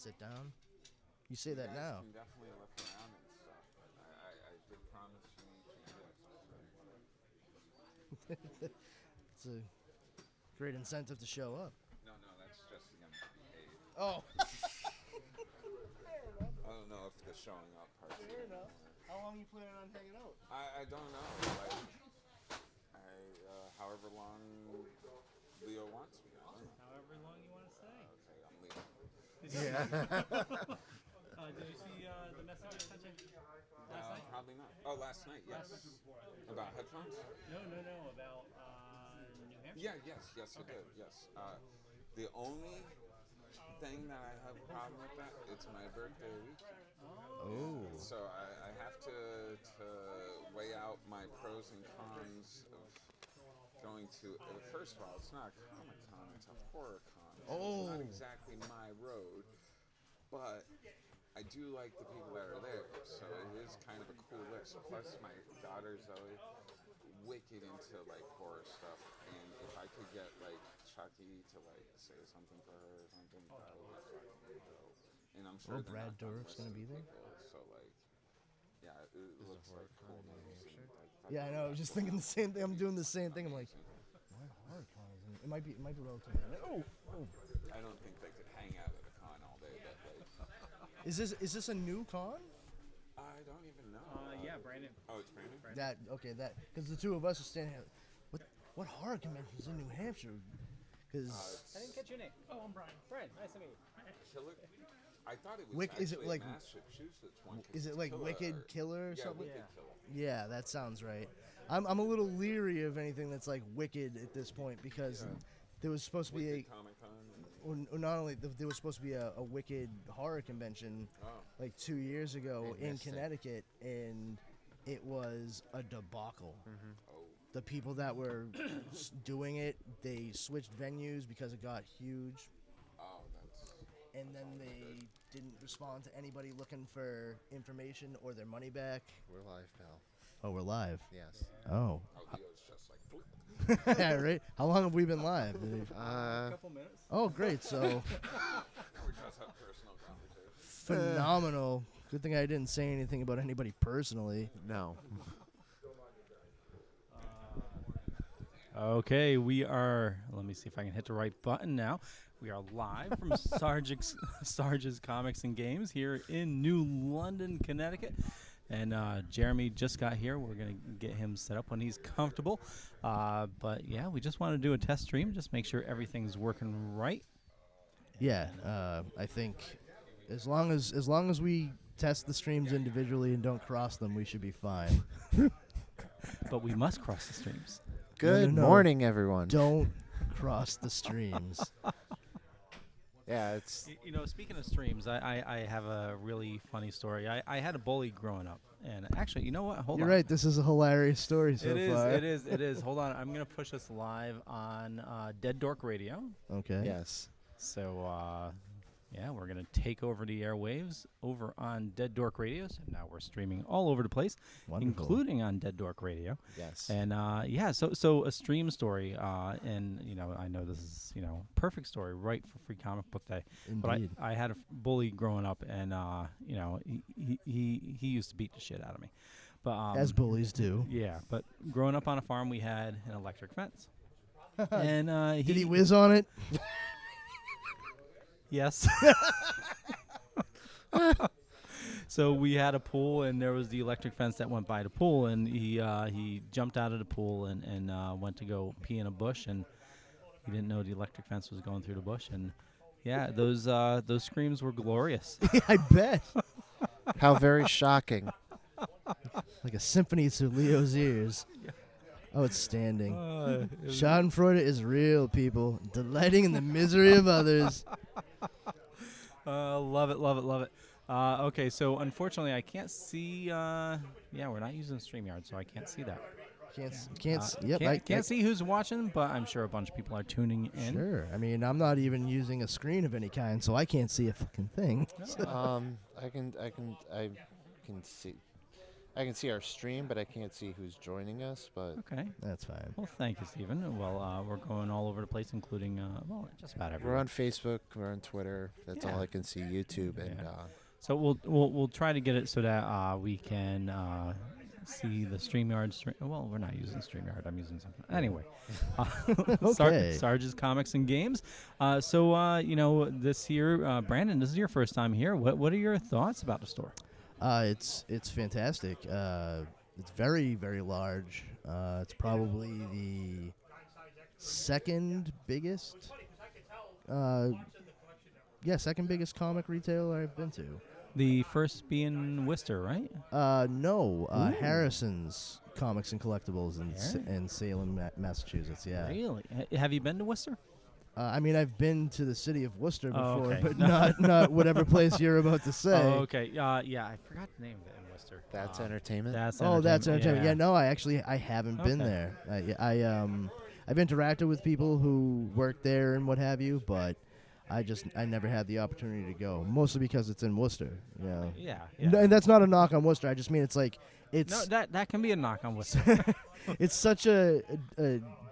sit down. You say that now. You can definitely look around and stuff. I did promise you changes. It's a great incentive to show up. No, that's just again to behave. Oh. I don't know if the showing up part's Fair enough. How long are you planning on hanging out? I don't know. However long Leo wants me. I don't know. However long you want to stay. Okay, I'm Leo. Yeah. Did you see the message I sent you last night? Probably not. Oh, last night, yes. About headphones? No, about New Hampshire. Yes, I did, yes. The only thing that I have a problem with that, it's my birthday week. Oh. So I have to weigh out my pros and cons of going to, first of all, it's not a Comic-Con, it's a horror con. So Oh. It's not exactly my road, but I do like the people that are there, so it is kind of a cool list. Plus, my daughter Zoe, wicked into like horror stuff, and if I could get like Chucky to like say something for her or something, that would be fucking dope. And I'm sure Brad Dourif's gonna be there? So like, yeah, it looks like cool. Yeah, I know. I was just thinking the same thing. I'm doing the same thing. I'm like, why HorrorCon? It might be relatively. Oh. I don't think they could hang out at a con all day, but like. Is this a new con? I don't even know. Yeah, Brandon. Oh, it's Brandon? That because the two of us are standing here. What horror conventions in New Hampshire? Because I didn't catch your name. Oh, I'm Brian. Brian, nice to meet you. Killer? I thought it was is it like Massachusetts one. Is it like Wicked Killer or Yeah, something? Wicked Killer. Yeah, that sounds right. I'm a little leery of anything that's like Wicked at this point because there was supposed to be Wicked Comic-Con. or not only there was supposed to be a Wicked horror convention like 2 years ago in Connecticut, and it was a debacle. Oh. The people that were doing it, they switched venues because it got huge. Oh, that's. And then they didn't respond to anybody looking for information or their money back. We're live, pal. Oh, we're live. Yes. Oh. Leo's just like. Yeah, right. How long have we been live? A couple minutes. Oh, great. So We just have personal conversations. phenomenal. Good thing I didn't say anything about anybody personally. No. Okay, we are. Let me see if I can hit the right button now. We are live from Sarge's Comics and Games here in New London, Connecticut. And Jeremy just got here. We're going to get him set up when he's comfortable. But yeah, we just want to do a test stream, just make sure everything's working right. Yeah, I think as long as we test the streams individually and don't cross them, we should be fine. But we must cross the streams. Good No. morning, everyone. Don't cross the streams. Yeah, it's You know, speaking of streams, I have a really funny story. I had a bully growing up. And actually, you know what? Hold You're on. right. This is a hilarious story so far. It is. Hold on. I'm going to push us live on Dead Dork Radio. Okay. yes. So, yeah, we're going to take over the airwaves over on Dead Dork Radio. So now we're streaming all over the place, Wonderful. including on Dead Dork Radio. Yes. And, yeah, so a stream story. And, you know, I know this is, you know, perfect story right for Free Comic Book Day. Indeed. But I had a bully growing up, and, you know, he used to beat the shit out of me. But As bullies do. yeah, but growing up on a farm, we had an electric fence. And Did he whiz on it? Yes. So we had a pool, and there was the electric fence that went by the pool, and he jumped out of the pool and went to go pee in a bush, and he didn't know the electric fence was going through the bush, and yeah, those screams were glorious. I bet. How very shocking. Like a symphony to Leo's ears. Outstanding. Schadenfreude is real, people. Delighting in the misery of others. Love it. Okay, so unfortunately, I can't see. Yeah, we're not using StreamYard, so I can't see that. Can't See who's watching, but I'm sure a bunch of people are tuning in. Sure. I mean, I'm not even using a screen of any kind, so I can't see a fucking thing. I can see. I can see our stream, but I can't see who's joining us. But Okay. That's fine. Well, thank you, Stephen. Well, we're going all over the place, including just about everywhere. we're on Facebook, we're on Twitter. That's all Yeah. I can see. YouTube and Yeah. So we'll try to get it so that we can see the StreamYard. Well, we're not using StreamYard. I'm using something. Anyway, Okay. Sarge's Comics and Games. This year, Brandon, this is your first time here. What are your thoughts about the store? It's fantastic. It's very, very large. It's probably the second biggest. Second biggest comic retailer I've been to. The first being Worcester, right? No, Ooh. Harrison's Comics and Collectibles in Salem, Massachusetts. Yeah. Really? Have you been to Worcester? I mean, I've been to the city of Worcester Oh, before, okay. but not whatever place you're about to say. Oh, okay. Yeah, I forgot the name of it in Worcester. that's entertainment. That's That's entertainment. entertainment. Yeah, no, I haven't been Okay. there. I've interacted with people who work there and what have you, but I never had the opportunity to go. Mostly because it's in Worcester. You know. Yeah. No, and that's not a knock on Worcester. I just mean it's No, that can be a knock on Worcester. it's such a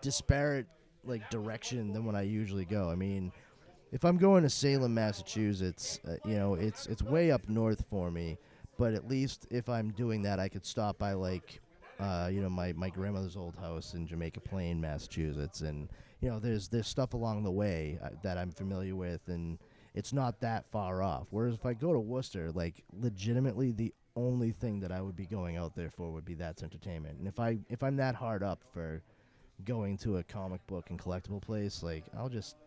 disparate direction than when I usually go. I mean, if I'm going to Salem, Massachusetts, it's way up north for me. But at least if I'm doing that, I could stop by my grandmother's old house in Jamaica Plain, Massachusetts, and there's stuff along the way that I'm familiar with, and it's not that far off. Whereas if I go to Worcester, legitimately the only thing that I would be going out there for would be that's entertainment. And if I'm that hard up for going to a comic book and collectible place, I'll just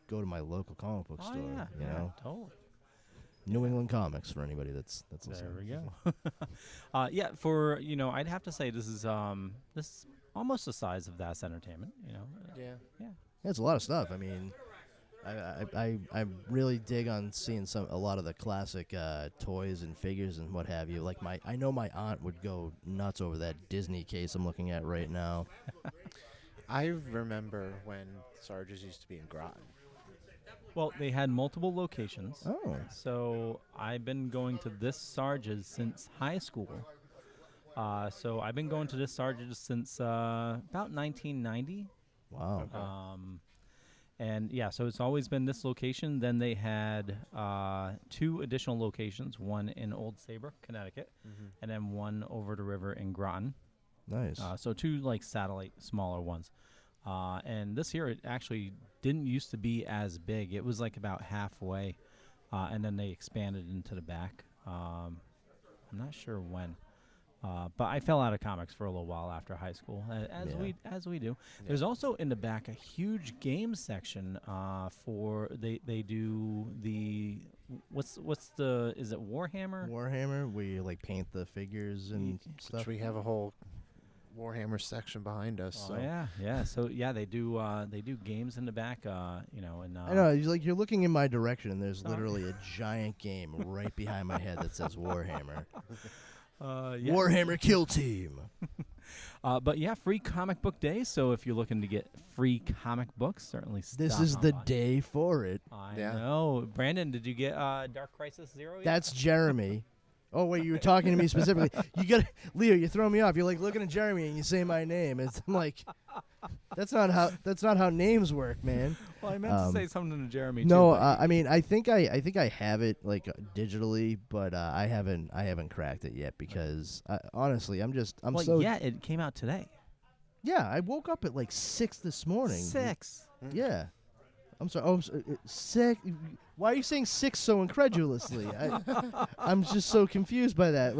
go to my local comic book store. Yeah, totally. New England Comics for anybody that's listening. There we go. I'd have to say this is almost the size of That's Entertainment. Yeah. Yeah, it's a lot of stuff. I mean, I really dig on seeing a lot of the classic toys and figures and what have you. I know my aunt would go nuts over that Disney case I'm looking at right now. I remember when Sarges used to be in Groton. Well, they had multiple locations. Oh. So I've been going to this Sarge's since high school. So I've been going to this Sarge's since about 1990. Wow. So it's always been this location. Then they had 2 additional locations, one in Old Saybrook, Connecticut, and then one over the river in Groton. Nice. So 2 satellite smaller ones. And this year it actually didn't used to be as big. It was about halfway, and then they expanded into the back. I'm not sure when. But I fell out of comics for a little while after high school, as we do. Yeah. There's also in the back a huge game section for they do the what's the is it Warhammer? Warhammer, where you paint the figures and stuff. Which we have a whole Warhammer section behind us. Oh so. yeah. So they do games in the back. And I know you're looking in my direction, and there's literally a giant game right behind my head that says Warhammer. Warhammer Kill Team. But yeah, free comic book day. So if you're looking to get free comic books, certainly This stop is on the by. day for it. I Yeah. know. Brandon, did you get Dark Crisis 0 yet? That's Jeremy. Oh wait, you were talking to me specifically. You got Leo. You're throwing me off. You're looking at Jeremy and you say my name. It's that's not how names work, man. Well, I meant to say something to Jeremy. No, too, but I mean, I think I have it digitally, but I haven't cracked it yet because honestly, I'm it came out today. Yeah, I woke up at 6 this morning. 6. Yeah. I'm sorry. Oh, 6. Why are you saying 6 so incredulously? I'm just so confused by that.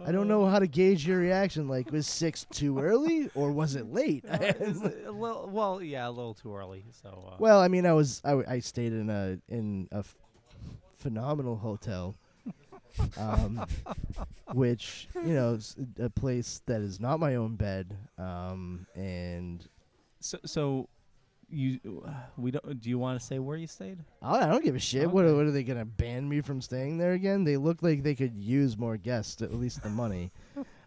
I don't know how to gauge your reaction. Was 6 too early or was it late? A little too early. So. Well, I mean, I stayed in a phenomenal hotel, which is a place that is not my own bed, and So. Do you want to say where you stayed? I don't give a shit. Okay. What are they gonna ban me from staying there again? They look like they could use more guests, at least the money.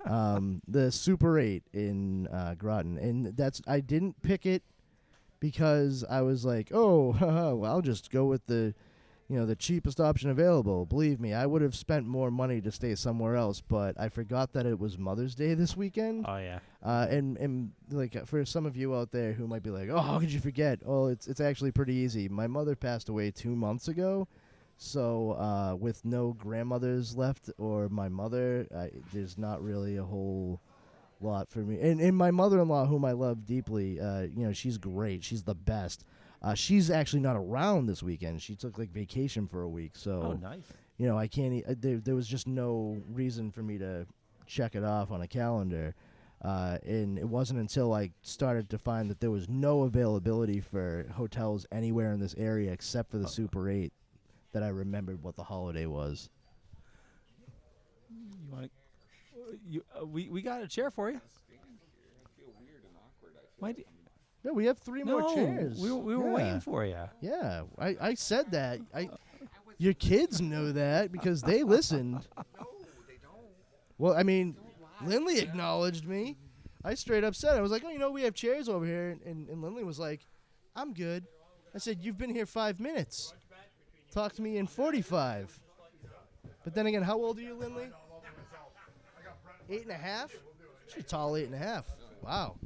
The Super 8 in Groton, and I didn't pick it because I was like, well, I'll just go with the the cheapest option available. Believe me, I would have spent more money to stay somewhere else, but I forgot that it was Mother's Day this weekend. Oh yeah. And like for some of you out there who might be like, oh, how could you forget? Oh, it's actually pretty easy. My mother passed away 2 months ago, so with no grandmothers left or my mother, there's not really a whole lot for me. And my mother-in-law, whom I love deeply, she's great. She's the best. She's actually not around this weekend. She took like vacation for a week, so Oh, nice. I can't. There was just no reason for me to check it off on a calendar, and it wasn't until I started to find that there was no availability for hotels anywhere in this area except for the Super 8 that I remembered what the holiday was. You want to? We got a chair for you. I feel weird and awkward. Why do- Yeah, we have 3 more chairs. we were Yeah. waiting for you. Yeah, I said that. Your kids know that because they listened. No, they don't. Well, I mean, Lindley acknowledged me. I straight up said, I was like, oh, we have chairs over here. And Lindley was like, I'm good. I said, you've been here 5 minutes. Talk to me in 45. But then again, how old are you, Lindley? 8.5? She's tall 8.5. Wow.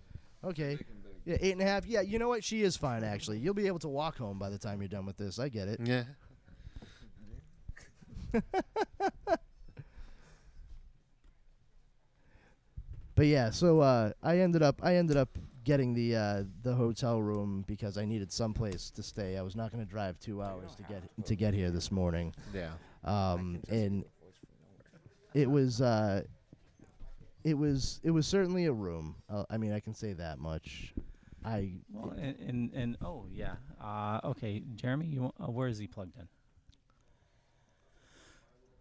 Okay. Yeah, 8.5. Yeah, you know what? She is fine, actually. You'll be able to walk home by the time you're done with this. I get it. Yeah. But yeah, so I ended up getting the hotel room because I needed someplace to stay. I was not going to drive 2 hours to get here this morning. Yeah. And it was certainly a room. I mean, I can say that much. Well, and oh yeah. Okay, Jeremy, where is he plugged in?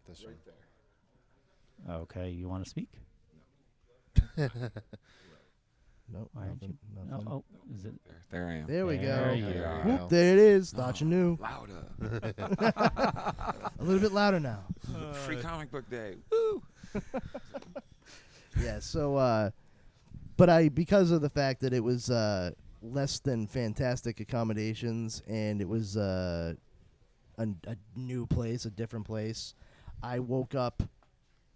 This one. Okay, you want to speak? No, Why aren't you? nothing. Oh, is it? There I am. There we go. There you There go. you Whoop, there it is. Thought you knew. Louder. A little bit louder now. Free comic book day. Woo! Yeah, so but because of the fact that it was less than fantastic accommodations and it was a new place, a different place, I woke up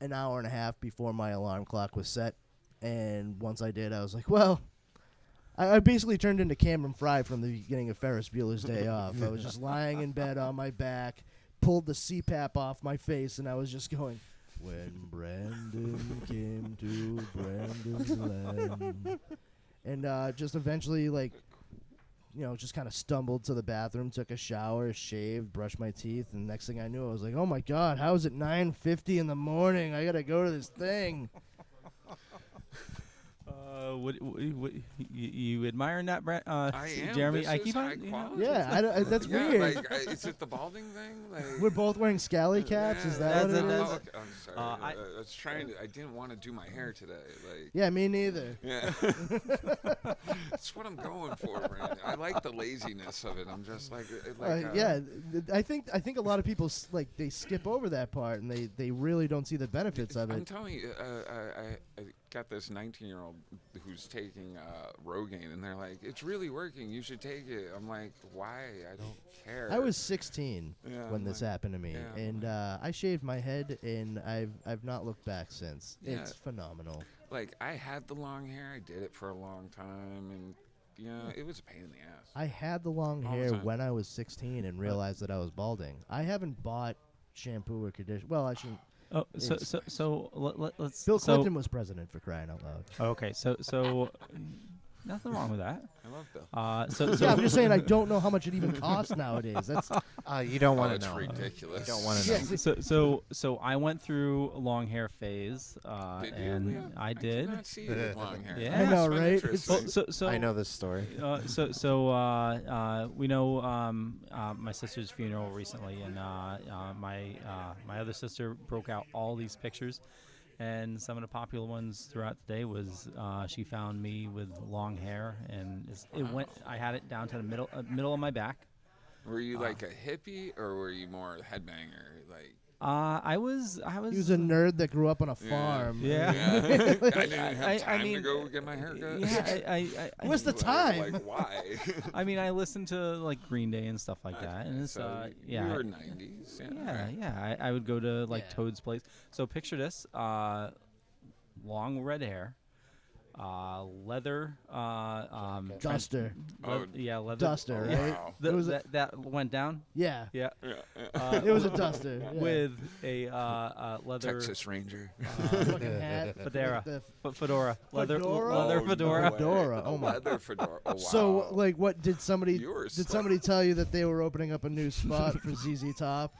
an hour and a half before my alarm clock was set, and once I did, I was like, well, I basically turned into Cameron Fry from the beginning of Ferris Bueller's Day Off. I was just lying in bed on my back, pulled the CPAP off my face, and I was just going, when Brandon came to Brandon's land. And just eventually, just kind of stumbled to the bathroom, took a shower, shaved, brushed my teeth, and next thing I knew, I was like, oh my God, how is it 9:50 in the morning? I got to go to this thing. What you admiring that, I am. Jeremy? This I is keep high on. quality. Yeah, that's Yeah, weird. is it the balding thing? We're both wearing scally caps. Is that what it That's- is? Okay. I'm sorry. I was trying to. I didn't want to do my hair today. Yeah, me neither. Yeah. That's what I'm going for, Brandon. I like the laziness of it. I'm just like. I think a lot of people they skip over that part and they really don't see the benefits of I'm it. telling you, I got this 19-year-old who's taking Rogaine, and they're like, "It's really working. You should take it." I'm like, "Why? I don't care." I was 16 Yeah, when I'm this like- happened to me, yeah, and I shaved my head, and I've not looked back since. Yeah. It's phenomenal. Like, I had the long hair. I did it for a long time, and it was a pain in the ass. I had the long All the hair time. when I was 16 and realized that I was balding. I haven't bought shampoo or conditioner. Well, I shouldn't. Oh, It's- so let's. Bill so- Clinton was president, for crying out loud. Okay, so nothing wrong with that. I love Bill. So Yeah, I'm just saying I don't know how much it even costs nowadays. That's You don't Oh, want it's to know. ridiculous. You don't want to know. yeah, so I went through a long hair phase, Did you, and Leo? I did. did not see you with long hair. Yeah. I know, That's right? interesting. It's- So I know this story. we know my sister's funeral recently, and my other sister broke out all these pictures, and some of the popular ones throughout the day was she found me with long hair, and it went. I had it down to the middle of my back, Were you like a hippie or were you more a headbanger? Like, I was. He was a nerd that grew up on a farm. Yeah. I didn't have time mean, to go get my haircut. Yeah, What's the time? Like, why? I mean, I listened to like Green Day and stuff like that, and it's So yeah. You were 90s. Yeah. I would go to like Yeah. Toad's place. So picture this: long red hair, leather, Duster. leather Duster, Oh, right? wow. It was a- that went down. Yeah. Yeah. It was a duster. Yeah. With a leather Texas Ranger. fucking hat. fedora, The fedora, leather Fedora? fedora. Fedora. Oh my. Leather fedora. Oh, wow. So, like, what did somebody You were did somebody tell you that they were opening up a new spot for ZZ Top?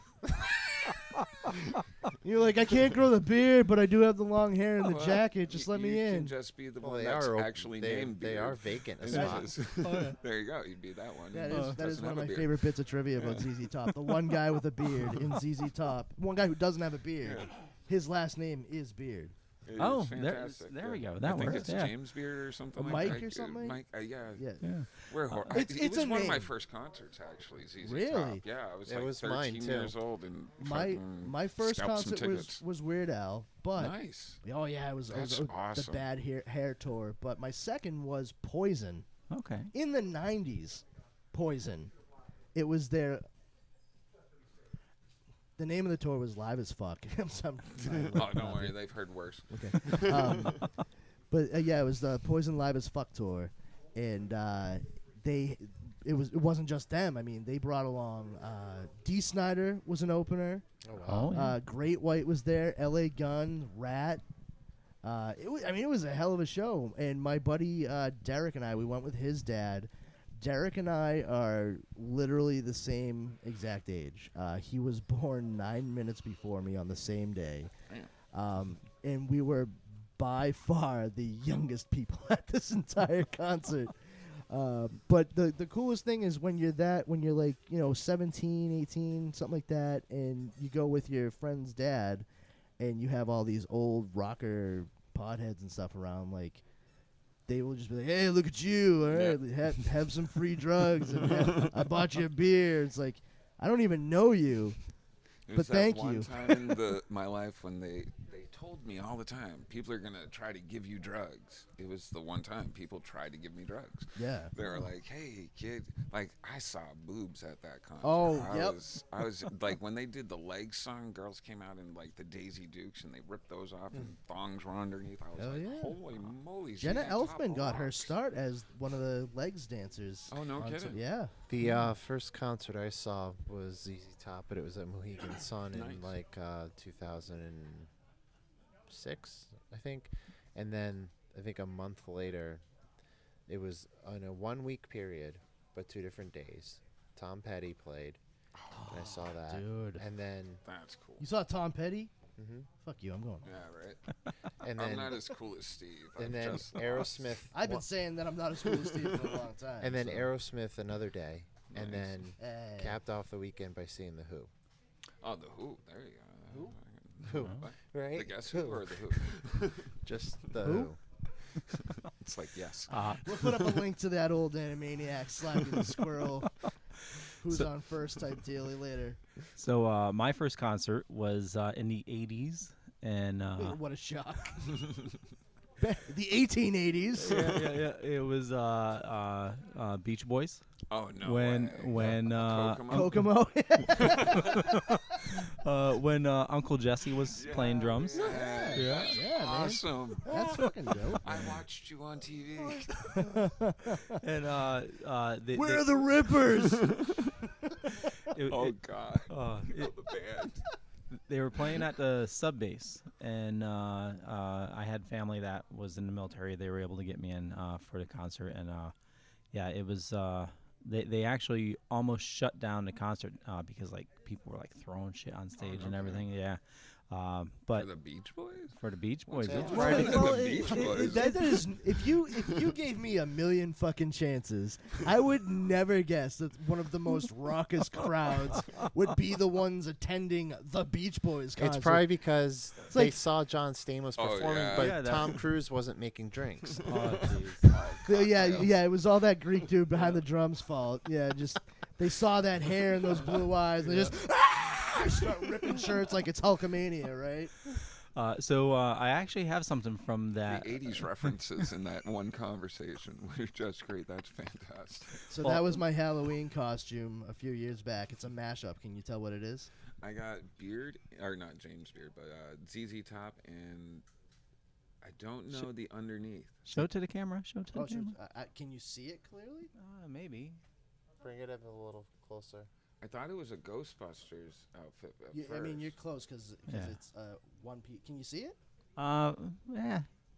You're like, I can't grow the beard, but I do have the long hair and the Well, jacket. Just let you me can in. just be the Well, one they that's are actually named They Beard. are vacant a And spot. it's- Oh, yeah. There you go. You'd be that one. That He is one doesn't of have my a beard. favorite bits of trivia about ZZ Top. The one guy with a beard in ZZ Top. One guy who doesn't have a beard. Yeah. His last name is Beard. It is Oh, fantastic, there we yeah. go. That I think works, it's yeah. James Beard or something like Mike that. or something? Mike, yeah. Yeah. Yeah. We're It's it was a one of my name. first concerts, actually. ZZ Really? Top. Yeah, I was It like was 13 mine, too. years old and My fucking first scalped some concert tickets. was Weird Al, but Nice. oh yeah, it was That's the awesome. bad hair tour. But my second was Poison Okay. in the '90s. Poison. It was their. The name of the tour was Live as Fuck. Oh, don't worry, they've heard worse. Okay. But yeah, it was the Poison Live as Fuck tour, and it wasn't just them. I mean, they brought along Dee Snider was an opener. Oh, wow. Oh, yeah. Great White was there. L.A. Gun, Rat. It was a hell of a show. And my buddy Derek and I, we went with his dad. Derek and I are literally the same exact age. He was born 9 minutes before me on the same day. And we were by far the youngest people at this entire concert. But the coolest thing is when you're like, 17, 18, something like that, and you go with your friend's dad, and you have all these old rocker potheads and stuff around, like, they will just be like, hey, look at you, all right, have some free drugs, and I bought you a beer. It's like, I don't even know you. It But was that thank one you. time in my life when they told me all the time, people are going to try to give you drugs. It was the one time people tried to give me drugs. Yeah. They were like, hey, kid. Like, I saw boobs at that concert. Oh, I yep. was like, when they did the Legs song, girls came out in, like, the Daisy Dukes, and they ripped those off, and thongs were underneath. I was Hell like, yeah. holy moly. Jenna ZZ Top Elfman got her rocks. start as one of the Legs dancers. Oh, no on kidding. Yeah. The first concert I saw was ZZ Top, but it was at Mohegan Sun in Nice. like 2006, I think. And then I think a month later, it was on a 1 week period, but 2 different days. Tom Petty played, and I saw that. Dude. And then, That's cool. You saw Tom Petty? mhm. Fuck you, I'm going. Yeah, right. and I'm then, not as cool as Steve. and I'm then just Aerosmith. I've been wa- saying that I'm not as cool as Steve for a long time. and then so. Aerosmith another day, and Nice. then Eh. capped off the weekend by seeing the Who. Oh, the Who. There you go. Who? What? Right? The Guess Who or the Who? Just the Who? Who. It's like, yes. We'll put up a link to that old Animaniac slapping the squirrel. Who's on first type dealy later. So my first concert was in the '80s, and What a shock. The 1880s. yeah. It was Beach Boys. Oh, no when way. when Kokomo? Kokomo. when Uncle Jesse was playing drums. Yeah, Yeah. that's Yeah, man. awesome. That's fucking dope. I watched you on TV. And Where are the Rippers? Oh, God. it- The band. they were playing at the sub base, and I had family that was in the military. They were able to get me in for the concert, and yeah, it was. They actually almost shut down the concert because like people were like throwing shit on stage and everything. Yeah, For but the Beach Boys? for the Beach Boys, that? it's Well, right. The Beach Boys. that is, if you gave me a million fucking chances, I would never guess that one of the most raucous crowds would be the ones attending the Beach Boys concert. It's probably because It's they like- saw John Stamos Oh, performing, yeah. but Yeah, that- Tom Cruise wasn't making drinks. Oh, jeez. Yeah, it was all that Greek dude behind the drums' fault. Yeah, just They saw that hair and those blue eyes, and they just start ripping shirts like it's Hulkamania, right? So I actually have something from that. The 80s references in that one conversation were just great. That's fantastic. So that was my Halloween costume a few years back. It's a mashup. Can you tell what it is? I got Beard, or not James Beard, but ZZ Top, and I don't know the underneath. Show it to the camera. Show it to the camera. Can you see it clearly? Maybe. Bring it up a little closer. I thought it was a Ghostbusters outfit at first. I mean, you're close because Yeah. it's one piece. Can you see it? Yeah.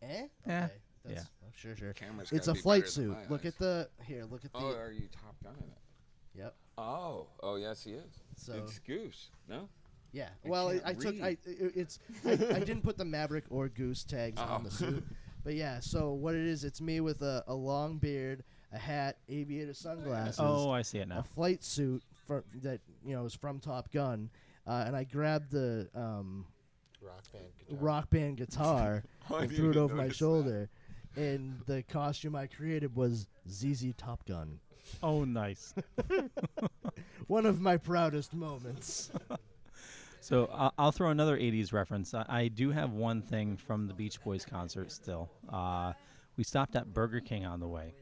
Eh? Yeah. Okay. Yeah. Oh, sure. Camera's It's gotta a be flight better than suit. my Look eyes. at the here. Look at the. Oh, are you Top Gunning it? Yep. Oh, yes, he is. So It's Goose. No. yeah. I Well, can't I took. read. I didn't put the Maverick or Goose tags on the suit. But yeah. So what it is? It's me with a long beard, a hat, aviator sunglasses. Oh, I see it a now. flight suit that is from Top Gun, and I grabbed the rock band guitar I and didn't threw it even over my notice shoulder, and the costume I created was ZZ Top Gun. Oh, nice. One of my proudest moments. So I'll throw another 80s reference. I do have one thing from the Beach Boys concert still. We stopped at Burger King on the way.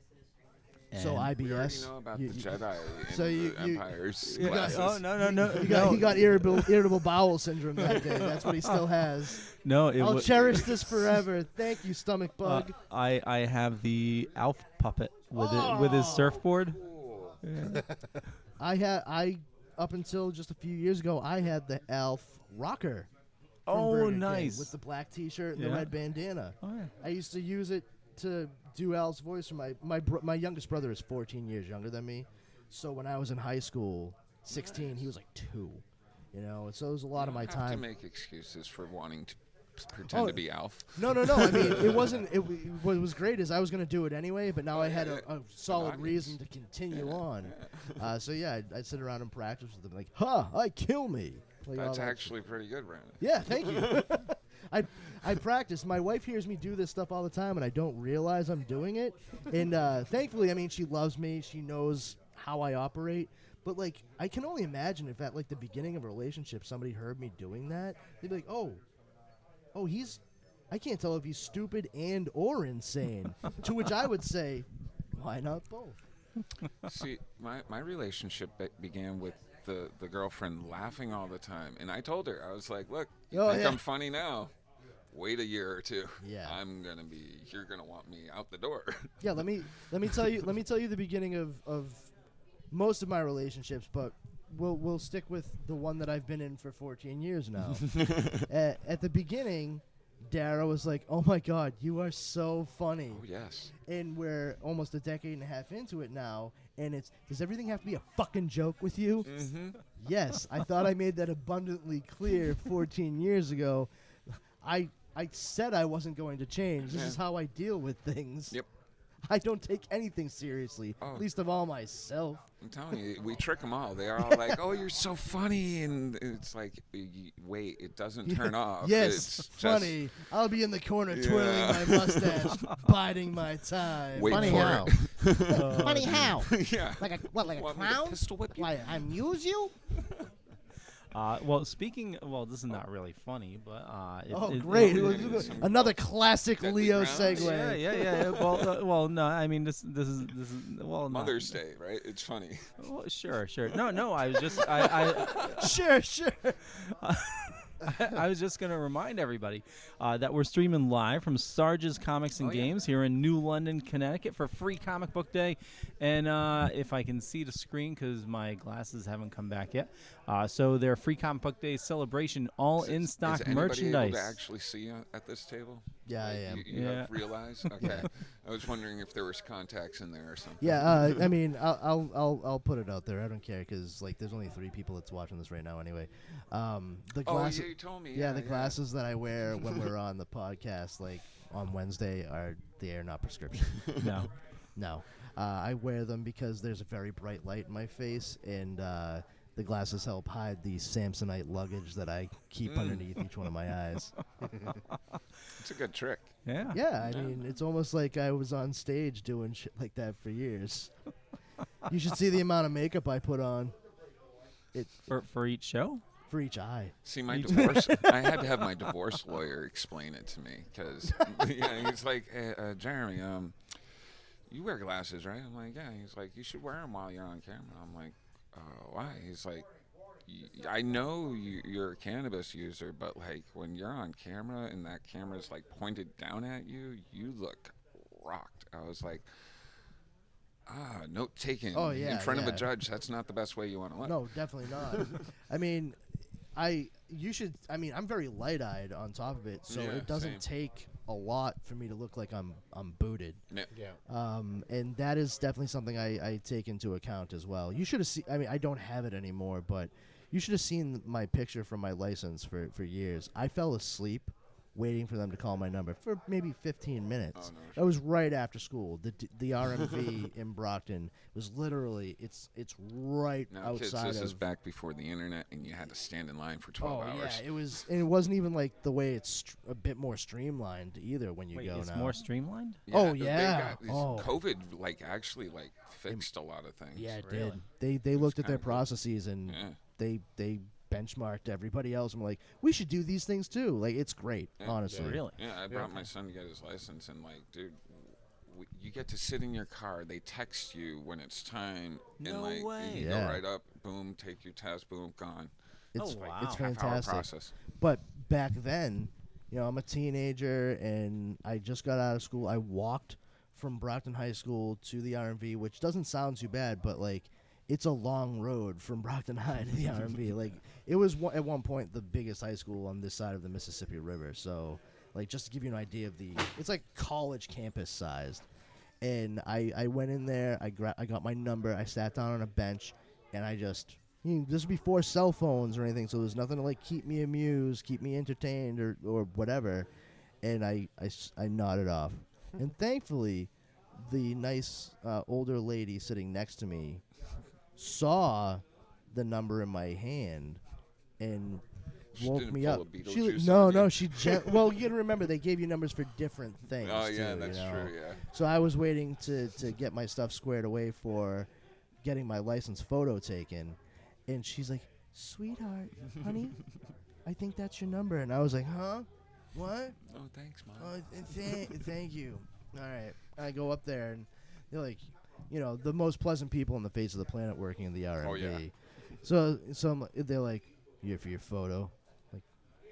So And- We already IBS. know about you- the you- Jedi so and you- the you- Empire's you got- glasses. Oh, no. He got irritable bowel syndrome that day. That's what he still has. No, it I'll was. cherish this forever. Thank you, stomach bug. I have the Alf puppet with his surfboard. Cool. Yeah. I up until just a few years ago, I had the Alf rocker. from Oh, Burger King nice. with the black T-shirt and the Yeah. red bandana. Oh, yeah. I used to use it to do Al's voice for my youngest brother is 14 years younger than me. So when I was in high school, 16, he was like 2. And so it was a lot of my You don't have time. to make excuses for wanting to pretend to be Alf. No. I mean, it wasn't. What was great is I was going to do it anyway, but now I had a solid audience. reason to continue on. So yeah, I'd sit around and practice with them, like, I kill me. Like, all That's that actually pretty good, Brandon. Yeah, thank you. I practice. My wife hears me do this stuff all the time, and I don't realize I'm doing it. And thankfully, I mean, she loves me. She knows how I operate. But, like, I can only imagine if at, like, the beginning of a relationship somebody heard me doing that, they'd be like, oh, I can't tell if he's stupid and or insane. To which I would say, why not both? See, my relationship began with the girlfriend laughing all the time. And I told her, I was like, look, you think I'm funny now? Wait a year or two. Yeah. You're going to want me out the door. Yeah, let me tell you the beginning of most of my relationships, but we'll stick with the one that I've been in for 14 years now. At the beginning, Dara was like, "Oh my God, you are so funny." Oh, yes. And we're almost a decade and a half into it now, and does everything have to be a fucking joke with you? Mm-hmm. Yes, I thought I made that abundantly clear 14 years ago. I said I wasn't going to change. This is how I deal with things. Yep. I don't take anything seriously, least of all myself. I'm telling you, we trick them all. They are all like, "Oh, you're so funny," and it's like, wait, it doesn't turn off. Yes, it's funny. I'll be in the corner Yeah. twirling my mustache, biding my time. Wait Funny for how? it. Funny how? Yeah. Like a Want me to clown? pistol whip you? Why, I amuse you? Well, this is not really funny, but Great. some Another classic deadly Leo rounds? segue. Yeah. Well, no. I mean, this is well, Mother's Day, right? It's funny. Well, sure. No. I was just I Sure. I was just going to remind everybody that we're streaming live from Sarge's Comics and Games here in New London, Connecticut for Free Comic Book Day. And if I can see the screen because my glasses haven't come back yet. So their Free Comic Book Day celebration, all in-stock Is anybody merchandise. able to actually see you at this table? Yeah, I Like, am. You Yeah. have realized? Okay. I was wondering if there was contacts in there or something. Yeah, I mean, I'll put it out there. I don't care because like there's only 3 people that's watching this right now anyway. The Oh, glasses. yeah, you told me. Yeah, the glasses that I wear when we're on the podcast, like on Wednesday, they're not prescription. No. I wear them because there's a very bright light in my face, and the glasses help hide the Samsonite luggage that I keep underneath each one of my eyes. It's a good trick. Yeah. Yeah, I mean, it's almost like I was on stage doing shit like that for years. You should see the amount of makeup I put on For each show? for each eye. See, my divorce, I had to have my divorce lawyer explain it to me because he's like, hey, Jeremy, you wear glasses, right? I'm like, yeah. He's like, you should wear them while you're on camera. I'm like, why? He's like, I know you're a cannabis user, but like when you're on camera and that camera's like pointed down at you, you look rocked. I was like, note taken in front of a judge. That's not the best way you want to look. No, definitely not. I mean, I'm very light-eyed on top of it, so Yeah, it doesn't take a lot for me to look like I'm booted. Yeah. And that is definitely something I take into account as well. You should have seen. I mean, I don't have it anymore, but you should have seen my picture from my license for years. I fell asleep waiting for them to call my number for maybe 15 minutes. Oh, no, That was right after school. The RMV in Brockton was literally it's right Now, kids, outside this of. is back before the internet, and you had to stand in line for 12 Oh hours. yeah, it was, and it wasn't even like the way it's a bit more streamlined either when you Wait, go it's now. more streamlined? Oh, they yeah. got these- Oh. COVID actually fixed a lot of things. Yeah, it Really? did. They looked at their kinda good. processes and Yeah. they benchmarked everybody else and were like, we should do these things too. Like, it's great, Yeah. honestly. Really? Yeah, I brought my son to get his license, and like, dude, you get to sit in your car. They text you when it's time, No and like, way. you Yeah. go right up, boom, take your test, boom, gone. It's Oh, wow. it's Half-hour fantastic. process. But back then, I'm a teenager and I just got out of school. I walked from Brockton High School to the RMV, which doesn't sound too bad, but like, it's a long road from Brockton High to the RMV. Like, it was at one point the biggest high school on this side of the Mississippi River. So, like, just to give you an idea of it's like college campus sized. And I went in there, I got my number, I sat down on a bench, and I just, this was before cell phones or anything, so there's nothing to like keep me amused, keep me entertained or whatever. And I nodded off. And thankfully, the nice older lady sitting next to me saw the number in my hand and She woke didn't me pull up. a Beetlejuice No, on you? she well, you got to remember they gave you numbers for different things. Oh yeah, too, that's true. Yeah. So I was waiting to get my stuff squared away for getting my license photo taken, and she's like, "Sweetheart, honey, I think that's your number." And I was like, "Huh? What? Oh, thanks, mom. Thank you. All right." I go up there, and they're like, the most pleasant people on the face of the planet working in the RMV. Oh, yeah. So they're like, "You here for your photo?" Like,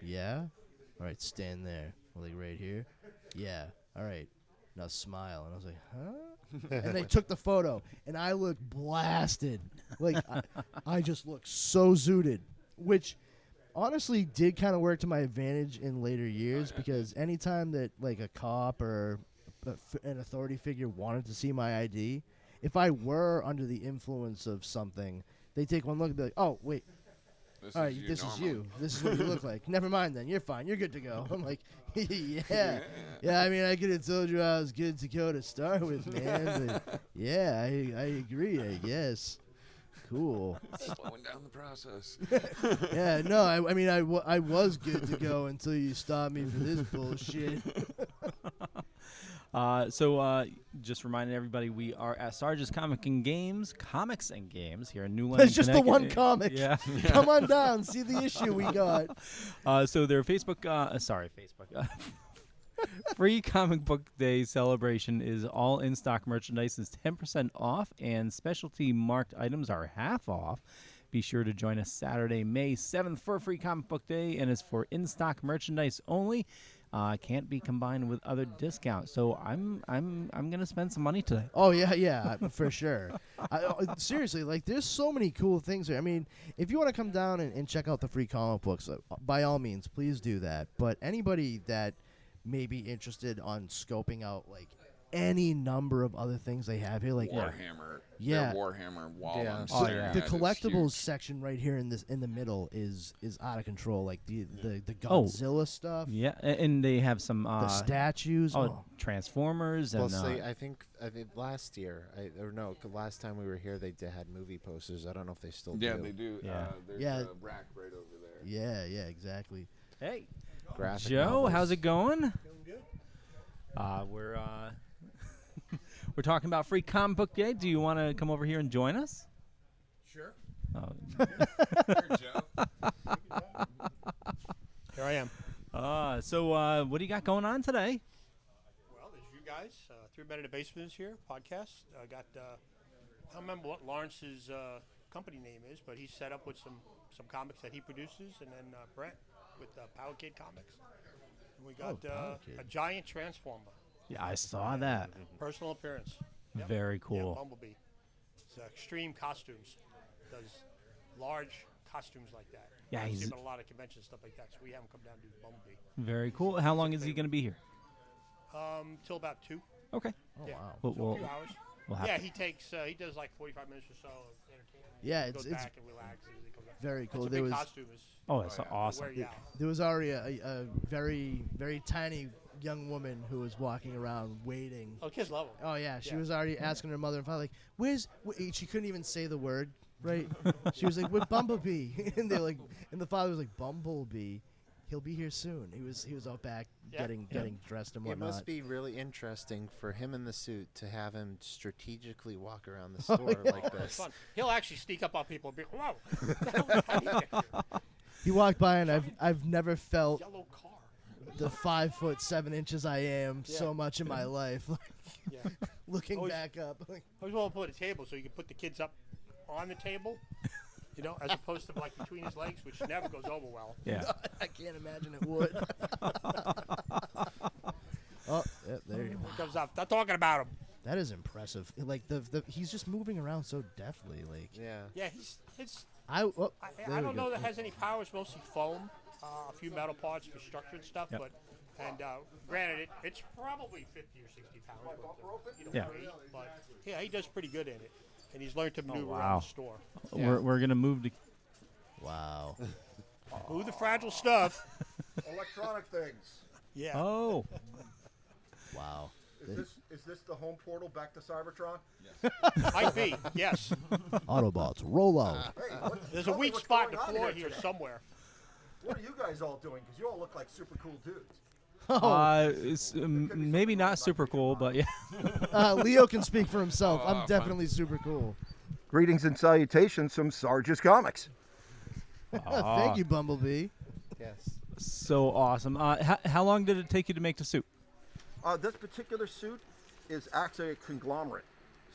"Yeah." "All right, stand there." Like, "Right here?" "Yeah." "All right, now smile." And I was like, "Huh?" And they took the photo, and I looked blasted. Like, I just looked so zooted, which honestly did kind of work to my advantage in later years because anytime that like a cop or an authority figure wanted to see my ID, if I were under the influence of something, they take one look and be like, "Oh, wait. All right, this is you. This is what you look like. Never mind then. You're fine. You're good to go." I'm like, yeah. I mean, I could have told you I was good to go to start with, man. But yeah, I agree, I guess. Cool. Slowing down the process. Yeah, no, I mean, I was good to go until you stopped me for this bullshit. So just reminding everybody, we are at Sarge's Comics and Games here in New London, It's just the one Connecticut. comic. Yeah. Come on down, see the issue we got. So their Facebook, free comic book day celebration is all in-stock merchandise is 10% off, and specialty marked items are half off. Be sure to join us Saturday, May 7th for free comic book day, and it's for in-stock merchandise only. Can't be combined with other discounts. So I'm gonna spend some money today. Oh yeah, for sure. Seriously, like there's so many cool things here. I mean, if you want to come down and check out the free comic books, by all means, please do that. But anybody that may be interested on scoping out like any number of other things they have here, like Warhammer. Yeah. Their Warhammer wall. Yeah. I'm Oh, staring yeah. at the is collectibles huge. section right here in the middle is out of control. Like the Oh. Godzilla stuff, Yeah, and they have some the statues. Transformers Well, and see, I think last year, last time we were here, they had movie posters. I don't know if they still Yeah, do. they do. Yeah. There's Yeah. a rack right over there. yeah, exactly. hey, Graphic Joe, novels. how's it going? We're We're talking about Free Comic Book Day. Do you want to come over here and join us? Sure. Oh. Here, Joe. Here I am. So what do you got going on today? Well, there's you guys. Three Men in the Basement is here, podcast. I got, I don't remember what Lawrence's company name is, but he's set up with some comics that he produces, and then Brent with Power Kid Comics. And we got Power Kid. a giant transformer, Yeah, I saw that. personal appearance. Yep. Very Yeah, cool. Bumblebee. It's Extreme Costumes. Does large costumes like that. Yeah, I see he's him at a lot of conventions, stuff like that, so we have him come down and do Bumblebee. very cool. How long is he going to be here? Till about 2. Okay. Oh, Yeah. wow. We'll, So a we'll, few hours. we'll have Yeah, to- he takes he does like 45 minutes or so of entertainment. Yeah, He it's goes back and relaxes. He comes back. very cool. That's a There big was costume. Oh, that's yeah. awesome. Wear you out. there was already a very very tiny young woman who was walking around waiting. Oh, kids love him. Oh yeah, she Yeah. was already asking her mother and father like, "Where's?" She couldn't even say the word right. She was like, "With Bumblebee," and they're like, and the father was like, "Bumblebee, he'll be here soon." He was out back Yeah. getting dressed and It whatnot. must be really interesting for him in the suit to have him strategically walk around the Oh, store yeah. like It's this. fun. He'll actually sneak up on people and be, "Whoa, I need that He walked by and I've never felt yellow car." the 5'7" I am so Yeah. much in my life. Yeah. Looking Always- back up, like, I always want to put a table so you can put the kids up on the table, as opposed to like between his legs, which never goes over well. Yeah. I can't imagine it would. Oh, yeah, there you go. He comes up. Not talking about him. That is impressive. Like the he's just moving around so deftly. Like Yeah. Yeah, I there I we don't go. know that has any powers. Mostly foam, a few metal parts for structure and stuff. Yep. But granted, it's probably 50 or 60 pounds. Yeah. Weight, but yeah, he does pretty good in it, and he's learned to maneuver wow. around the store. We're going to move to Wow. Move the fragile stuff. Electronic things. Yeah. Oh. Wow. Is this the home portal back to Cybertron? Might be. Yes. Autobots, roll out. Hey, There's tell a me weak what's spot in going the on floor here today. somewhere. What are you guys all doing? Because you all look like super cool dudes. It's maybe not super cool, but yeah. Leo can speak for himself. Oh, I'm fun. definitely super cool. Greetings and salutations from Sarges Comics. Thank you, Bumblebee. Yes. So awesome. How long did it take you to make the suit? This particular suit is actually a conglomerate.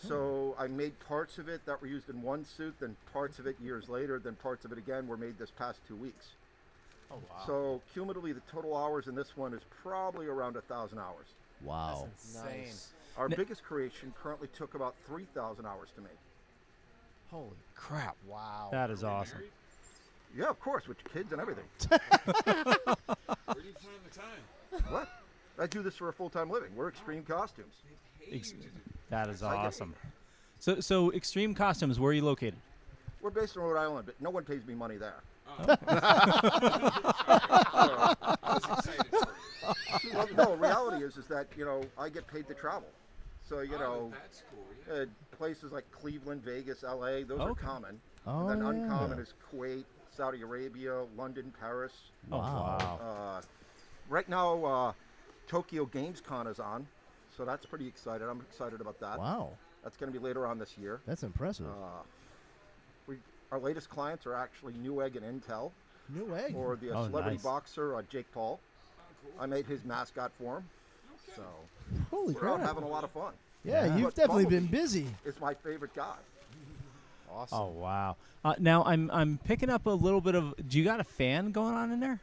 So I made parts of it that were used in one suit, then parts of it years later, then parts of it again were made this past 2 weeks. Oh, wow. So cumulatively, the total hours in this one is probably around 1,000 hours. Wow. Nice. Our N- biggest creation currently took about 3,000 hours to make. Holy crap. Wow. That is awesome. Yeah, of course, with kids and everything. Where do you find the time? What? I do this for a full-time living. We're Extreme Costumes. That is I get it. awesome. So Extreme Costumes, where are you located? We're based in Rhode Island, but no one pays me money there. I was excited for you. Well, no, reality is that, I get paid to travel. So, That's cool. Yeah. places like Cleveland, Vegas, LA, those are Okay. common. Oh, And then yeah. uncommon is Kuwait, Saudi Arabia, London, Paris. Oh, wow. Right now, Tokyo Games Con is on, so that's pretty excited. I'm excited about that. Wow. That's going to be later on this year. That's impressive. Our latest clients are actually Newegg and Intel, New egg. or the Oh, celebrity nice. boxer Jake Paul. I made his mascot for him, so Holy we're out crap. having a lot of fun. Yeah, Yeah. you've But definitely been Bumblebee busy. It's my favorite guy. Awesome. Oh, wow. Now I'm picking up a little bit of. Do you got a fan going on in there?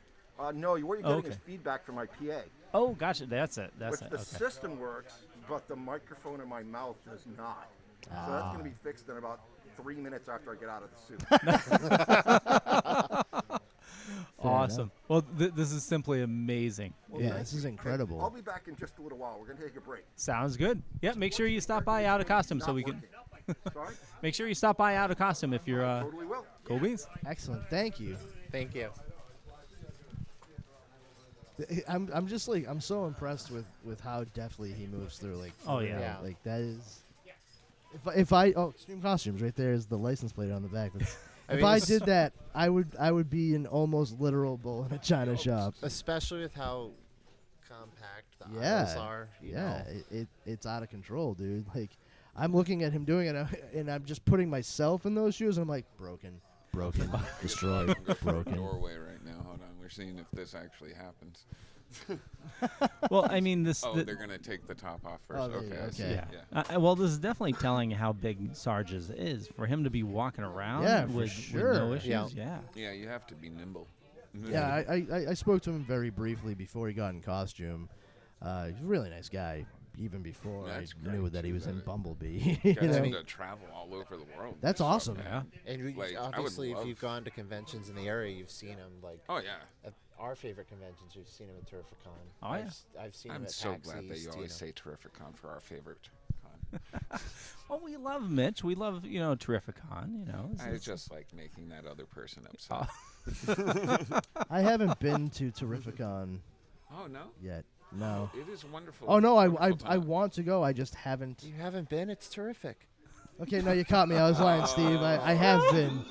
No, what you're getting Okay. is feedback from my PA, Oh, gotcha. That's it. That's which it. the Okay. system works, but the microphone in my mouth does not. So that's going to be fixed in about 3 minutes after I get out of the suit. Awesome. Well, this is simply amazing. Well, Yeah, thank this you. is Hey, incredible. I'll be back in just a little while. We're going to take a break. Sounds good. Yeah, make sure you stop by Out of Costume so Not we can. working. Sorry? Make sure you stop by Out of Costume if you're Totally will. cool beans. Excellent. Thank you. Thank you. I'm just like I'm so impressed with how deftly he moves through. Like Oh, for yeah. real. Yeah. Like that is. If I Extreme Costumes right there is the license plate on the back. I If mean, I it's- did that, I would be an almost literal bull in a china shop. Especially with how compact the Yeah, aisles are. You yeah, know. it's out of control, dude. Like, I'm looking at him doing it, and I'm just putting myself in those shoes, and I'm like, broken, destroyed, broken. Doorway right now. Hold on, we're seeing if this actually happens. Well, I mean, They're gonna take the top off first. Oh, okay, I see. okay. Yeah. Well, this is definitely telling how big Sarge's is for him to be walking around Yeah, for with sure. no issues. Yeah. Yeah. Yeah, you have to be nimble. Yeah, I spoke to him very briefly before he got in costume. He's a really nice guy. Even before That's I knew great, that he too, was in that- Bumblebee. Guys you know? need to travel all over the world. That's So, awesome. man. And we, Like, I would obviously, if love- you've gone to conventions in the area, you've seen him. Like Oh yeah. at our favorite conventions, we've seen him at Terrificon. Oh, yeah. I've seen him I'm at so PAX glad that East, you always know. say Terrificon for our favorite con. Well, we love Mitch. We love, Terrificon, I It's- just like making that other person upset. I haven't been to Terrificon Oh no. yet. No. It is wonderful. Oh no, I wonderful I time. want to go. I just haven't. You haven't been? It's terrific. Okay, no, you caught me. I was lying, Steve. I have been.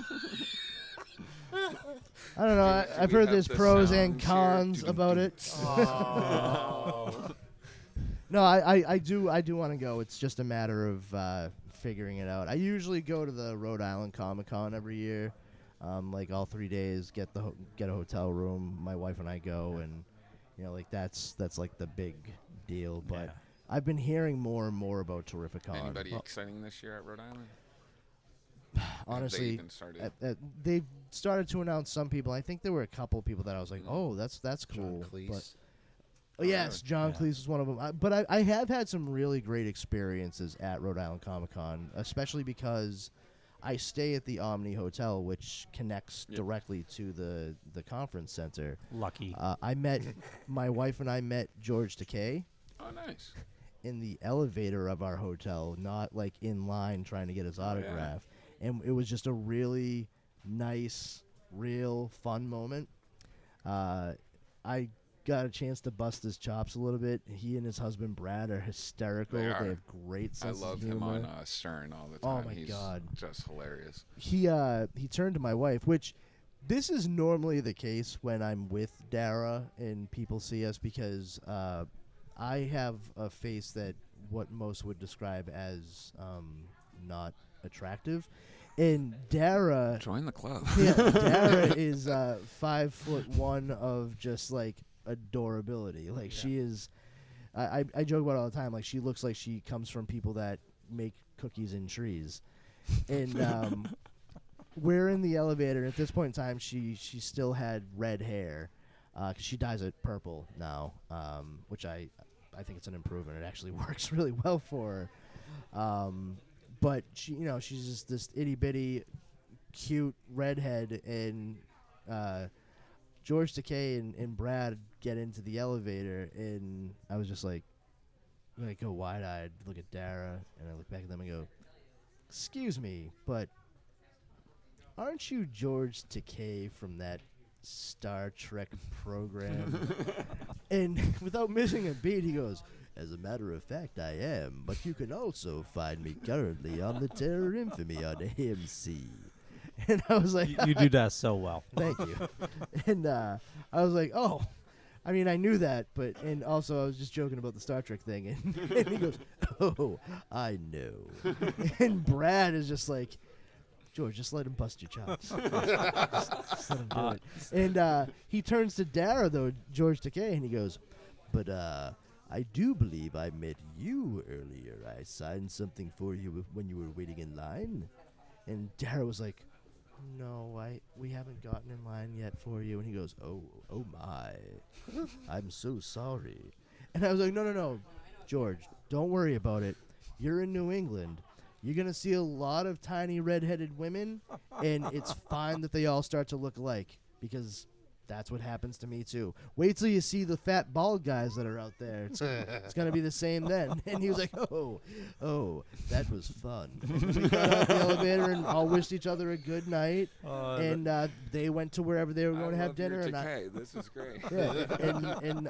I don't know. Do I've we heard have there's the pros and sounds here? cons about it. No, I do want to go. It's just a matter of figuring it out. I usually go to the Rhode Island Comic-Con every year, like all 3 days. Get a hotel room. My wife and I go, and like that's like the big deal. But Yeah. I've been hearing more and more about Terrificon. Anybody exciting this year at Rhode Island? Honestly, Have they even started? they've started to announce some people. I think there were a couple of people that I was like, oh, that's cool. John Cleese. But oh, yes, John Yeah. Cleese is one of them. But I have had some really great experiences at Rhode Island Comic Con, especially because I stay at the Omni Hotel, which connects Yep. directly to the conference center. Lucky. My wife and I met George Takei Oh, nice. in the elevator of our hotel, not like in line trying to get his Oh, yeah. autograph. And it was just a really nice, real fun moment. I got a chance to bust his chops a little bit. He and his husband Brad are hysterical. They are. have great I sense love of humor. him on Stern all the Oh, time. my He's God. just hilarious. He turned to my wife, which this is normally the case when I'm with Dara and people see us, because I have a face that what most would describe as not attractive. And Dara, Join the club. yeah, Dara is 5'1" of just like adorability. Like she is, I joke about it all the time. Like she looks like she comes from people that make cookies in trees. And we're in the elevator, and at this point in time, she still had red hair, 'cause she dyes it purple now, which I think it's an improvement. It actually works really well for her. But she's just this itty bitty, cute redhead, and George Takei and Brad get into the elevator, and I was just like, I go wide-eyed, look at Dara, and I look back at them and go, "Excuse me, but aren't you George Takei from that Star Trek program?" And without missing a beat, he goes, "As a matter of fact, I am, but you can also find me currently on the Terror Infamy on AMC." And I was like, You do that so well. "Thank you." And I was like, "Oh, I mean, I knew that, but," and also I was just joking about the Star Trek thing. And he goes, "Oh, I know." And Brad is just like, "George, just let him bust your chops. just let him do it." And he turns to Dara, though, George Takei, and he goes, "But I do believe I met you earlier. I signed something for you when you were waiting in line." And Dara was like, "No, we haven't gotten in line yet for you." And he goes, "Oh my, I'm so sorry." And I was like, No, George, don't worry about it. You're in New England. You're going to see a lot of tiny redheaded women, and it's fine that they all start to look alike, because that's what happens to me too. Wait till you see the fat bald guys that are out there. It's going to be the same then." And he was like, oh, that was fun. And we got out the elevator and all wished each other a good night. And they went to wherever they were going to have dinner. And This is great. and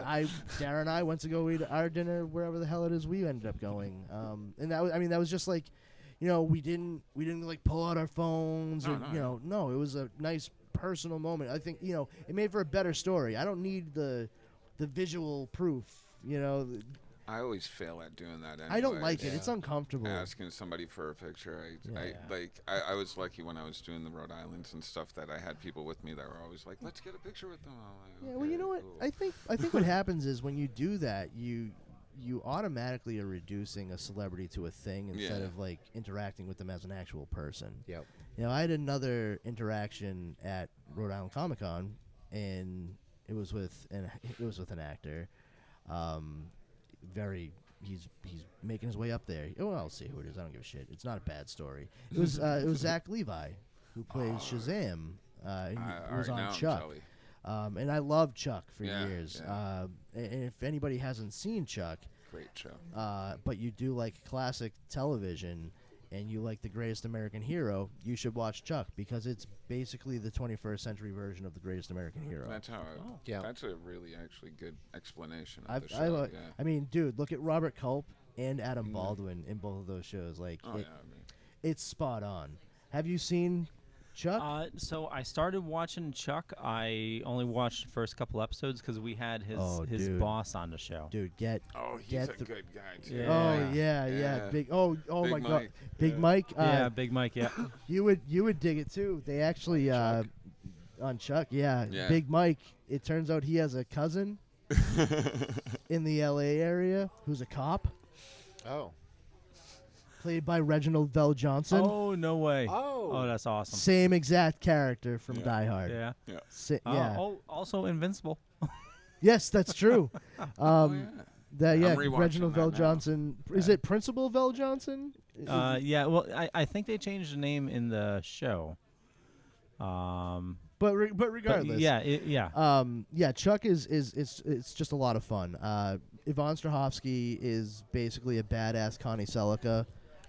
Dara and I went to go eat our dinner wherever the hell it is we ended up going. And that was just like, we didn't like pull out our phones, no, it was a nice personal moment. I think it made for a better story. I don't need the the visual proof. You know, I always fail at doing that. Anyway. I don't like it. Yeah. It's uncomfortable. Asking somebody for a picture. Yeah. I was lucky when I was doing the Rhode Islands and stuff that I had people with me that were always like, let's get a picture with them. I'm like, Yeah, well, you "Okay, know what? cool." I think what happens is when you do that, you automatically are reducing a celebrity to a thing instead Yeah. of like interacting with them as an actual person. Yep. You know, I had another interaction at Rhode Island Comic Con, and it was with an actor. He's making his way up there. Oh, I'll see who it is. I don't give a shit. It's not a bad story. It was Zach Levi, who plays Shazam. He was already on know I'm Chuck. jelly. And I loved Chuck for Yeah, years. yeah. And if anybody hasn't seen Chuck, Great show. but you do like classic television and you like The Greatest American Hero, you should watch Chuck because it's basically the 21st century version of The Greatest American Hero. That's how. Yeah. That's a really actually good explanation of I've, the show. Yeah. I mean, dude, look at Robert Culp and Adam Baldwin in both of those shows. Like, Oh yeah. I mean, it's spot on. Have you seen Chuck? So I started watching Chuck. I only watched the first couple episodes because we had his dude. boss on the show. Dude, get. oh, he's Get a the- good guy too. Yeah. Oh yeah. Yeah. Big. Oh Big my God. Mike. Big Yeah. Mike. Yeah, Big Mike. Yeah. You would dig it too. They actually on Chuck, yeah. Yeah. Big Mike. It turns out he has a cousin in the L.A. area who's a cop, Oh. played by Reginald Vell Johnson. Oh no way. Oh. Oh, that's awesome. Same exact character from Yeah. Die Hard. Yeah. Yeah. Yeah. Oh, also Invincible. Yes, that's true. Oh, yeah. That yeah, I'm rewatching Reginald that Vell now. Johnson. Is it Principal Vell Johnson? Yeah. Well, I think they changed the name in the show. But regardless. yeah. Yeah, Chuck is it's just a lot of fun. Yvonne Strahovski is basically a badass Connie Selica,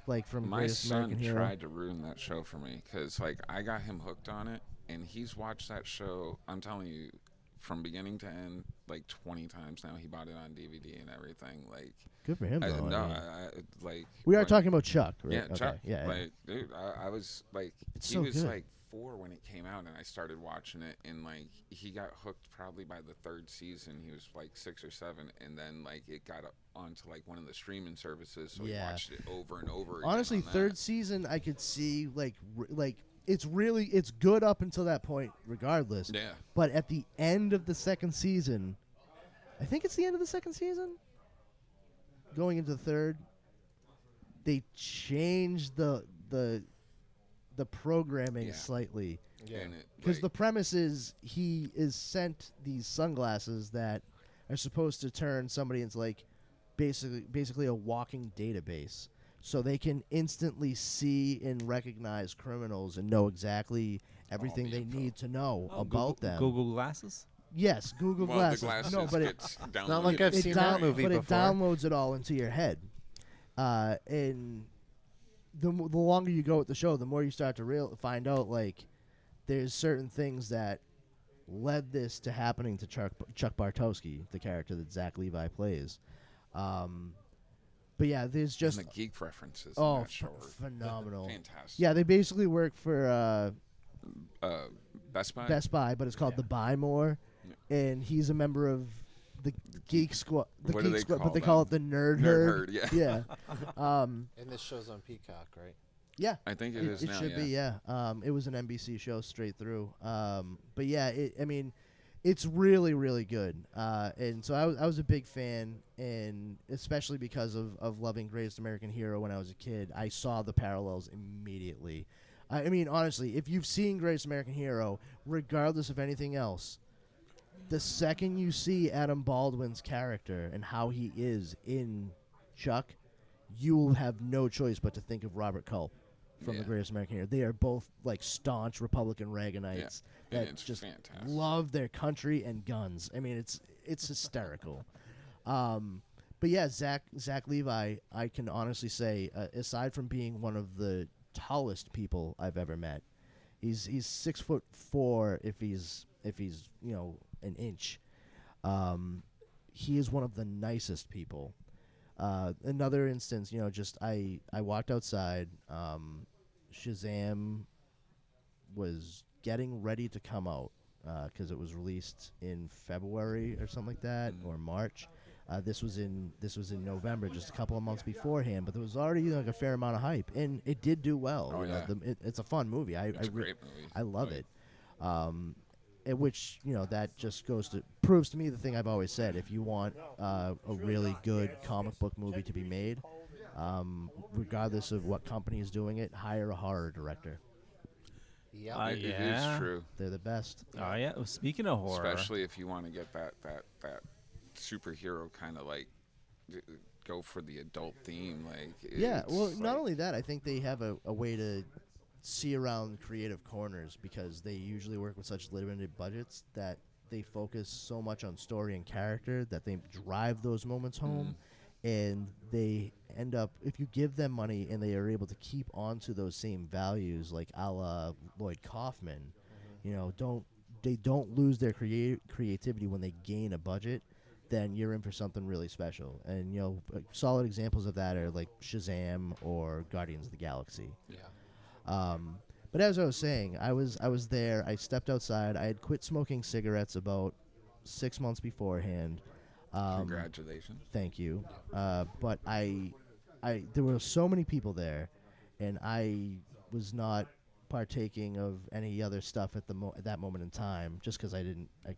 like from My Greatest son American Hero. tried to ruin that show for me because, like, I got him hooked on it, and he's watched that show. I'm telling you, from beginning to end, like 20 times now. He bought it on DVD and everything. Like, Good for him. I, Though, no, I mean. like We are when- talking about Chuck, right? Yeah, Okay, Chuck. Yeah, yeah. Like, dude, I was like, It's he so was good. like 4 when it came out, and I started watching it, and like he got hooked probably by the 3rd season. He was like 6 or 7, and then like it got onto like one of the streaming services, so he Yeah. watched it over and over. again Honestly, on that. 3rd season, I could see like it's good up until that point, regardless. Yeah. But at the end of the 2nd season, I think it's the end of the 2nd season, going into the 3rd, they changed the programming Yeah. slightly. Yeah. And it, Because like, the premise is he is sent these sunglasses that are supposed to turn somebody into like basically a walking database, so they can instantly see and recognize criminals and know exactly everything the they info. need to know Oh, about them. Google Glasses. Yes, Google well, Glasses. the glasses No, but it, gets not like downloaded. I've seen that movie but before. it downloads it all into your head, and the longer you go with the show, the more you start to find out like there's certain things that led this to happening to Chuck Bartowski, the character that Zach Levi plays. But yeah, there's just and the geek references. oh in that show are phenomenal. fantastic. Yeah, they basically work for Best Buy. Best Buy, but it's called the Buy More, and he's a member of the Geek Squad. The What do Geek they Squad, call but they call it them? the Nerd Nerd Herd. Herd, Yeah. And this show's on Peacock, right? Yeah. I think it is It now. should be, yeah. It was an NBC show straight through. But yeah, I mean, it's really, really good. And so I was a big fan, and especially because of loving Greatest American Hero when I was a kid, I saw the parallels immediately. I mean, honestly, if you've seen Greatest American Hero, regardless of anything else, the second you see Adam Baldwin's character and how he is in Chuck, you will have no choice but to think of Robert Culp from The Yeah. Greatest American Hero. They are both like staunch Republican Reaganites Yeah, that it's just fantastic. love their country and guns. I mean, it's hysterical. But yeah, Zach Levi, I can honestly say, aside from being one of the tallest people I've ever met, he's 6'4" if he's an inch. He is one of the nicest people. Another instance, just I walked outside. Shazam was getting ready to come out. because it was released in February or something like that, or March. This was in November, just a couple of months beforehand. But there was already like a fair amount of hype, and it did do well. Oh, you know, yeah. it's a fun movie. It's a great movie. I love Like, it. Which, you know, that just proves to me the thing I've always said. If you want a really good comic book movie to be made, regardless of what company is doing it, hire a horror director. Yeah. It Yeah. is true. They're the best. Oh yeah. Well, speaking of horror, Especially if you want to get that superhero kind of like go for the adult theme. Like Yeah, it's well, not like- only that, I think they have a way to see around creative corners because they usually work with such limited budgets that they focus so much on story and character that they drive those moments home. And they end up, if you give them money and they are able to keep on to those same values, like a la Lloyd Kaufman, you know, they don't lose their creativity when they gain a budget, then you're in for something really special. And, you know, solid examples of that are like Shazam or Guardians of the Galaxy. Yeah. But as I was saying, I was there. I stepped outside. I had quit smoking cigarettes about 6 months beforehand. Congratulations. Thank you. But there were so many people there, and I was not partaking of any other stuff at that moment in time, just because I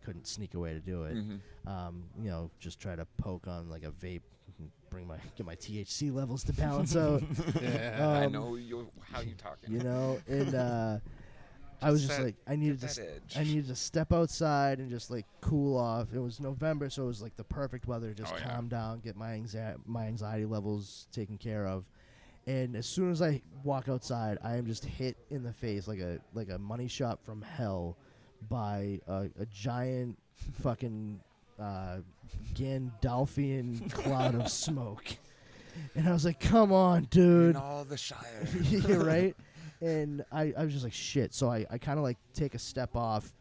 couldn't sneak away to do it. You know, just try to poke on like a vape, and get my THC levels to balance out. I know how you talking. You know, and I was just that- like, I needed that to, edge. I needed to step outside and just like cool off. It was November, so it was like the perfect weather. Just Oh, yeah. calm down, get my anxiety levels taken care of. And as soon as I walk outside, I am just hit in the face like a money shot from hell by a giant fucking Gandalfian cloud of smoke. And I was like, come on, dude. In all the Shire. You're right. And I was just like, shit. So I kind of like take a step off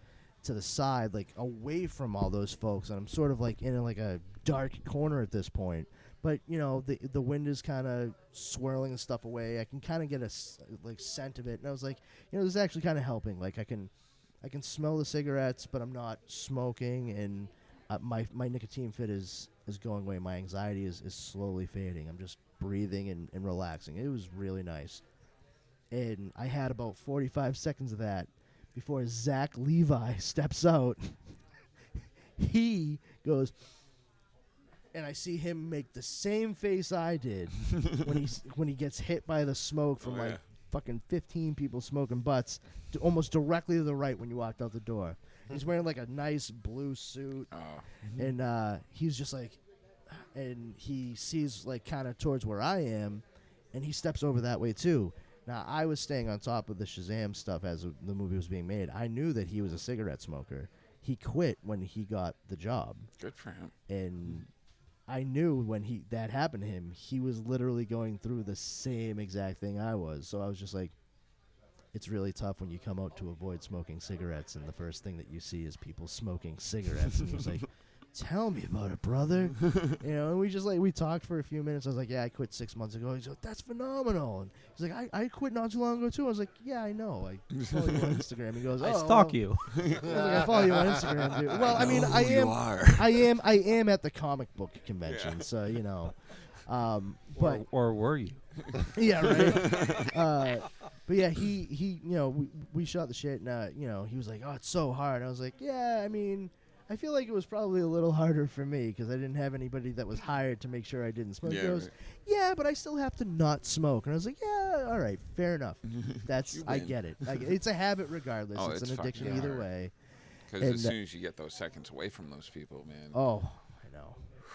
to the side, like away from all those folks. And I'm sort of like in like a dark corner at this point. But, you know, the wind is kind of swirling and stuff away. I can kind of get a scent of it. And I was like, you know, this is actually kind of helping. Like I can smell the cigarettes, but I'm not smoking. And my nicotine fit is going away. My anxiety is slowly fading. I'm just breathing and relaxing. It was really nice. And I had about 45 seconds of that before Zach Levi steps out. He goes, and I see him make the same face I did when he gets hit by the smoke from like fucking 15 people smoking butts almost directly to the right when you walked out the door. He's wearing like a nice blue suit. And he's just like, and he sees like kind of towards where I am, and he steps over that way too. Now, I was staying on top of the Shazam stuff as the movie was being made. I knew that he was a cigarette smoker. He quit when he got the job. Good for him. And I knew when that happened to him, he was literally going through the same exact thing I was. So I was just like, it's really tough when you come out to avoid smoking cigarettes, and the first thing that you see is people smoking cigarettes. And he was like, tell me about it, brother. You know, and we talked for a few minutes. I was like, yeah, I quit 6 months ago. He's like, that's phenomenal. And he's like, I quit not too long ago too. I was like, yeah, I know. I follow you on Instagram. He goes, I oh, stalk well. you. I was like, I follow you on Instagram, dude. Well, I mean, I You am, are. I am at the comic book convention, so you know. But or were you? yeah, right. But yeah, he you know, we shot the shit, and you know, he was like, oh, it's so hard. I was like, yeah, I mean, I feel like it was probably a little harder for me because I didn't have anybody that was hired to make sure I didn't smoke. Yeah, He goes, right. yeah, but I still have to not smoke. And I was like, yeah, all right, fair enough. That's You I win. get it. It's a habit regardless. Oh, it's it's an fucking addiction either hard. way. Because And, as soon as you get those seconds away from those people, man. Oh,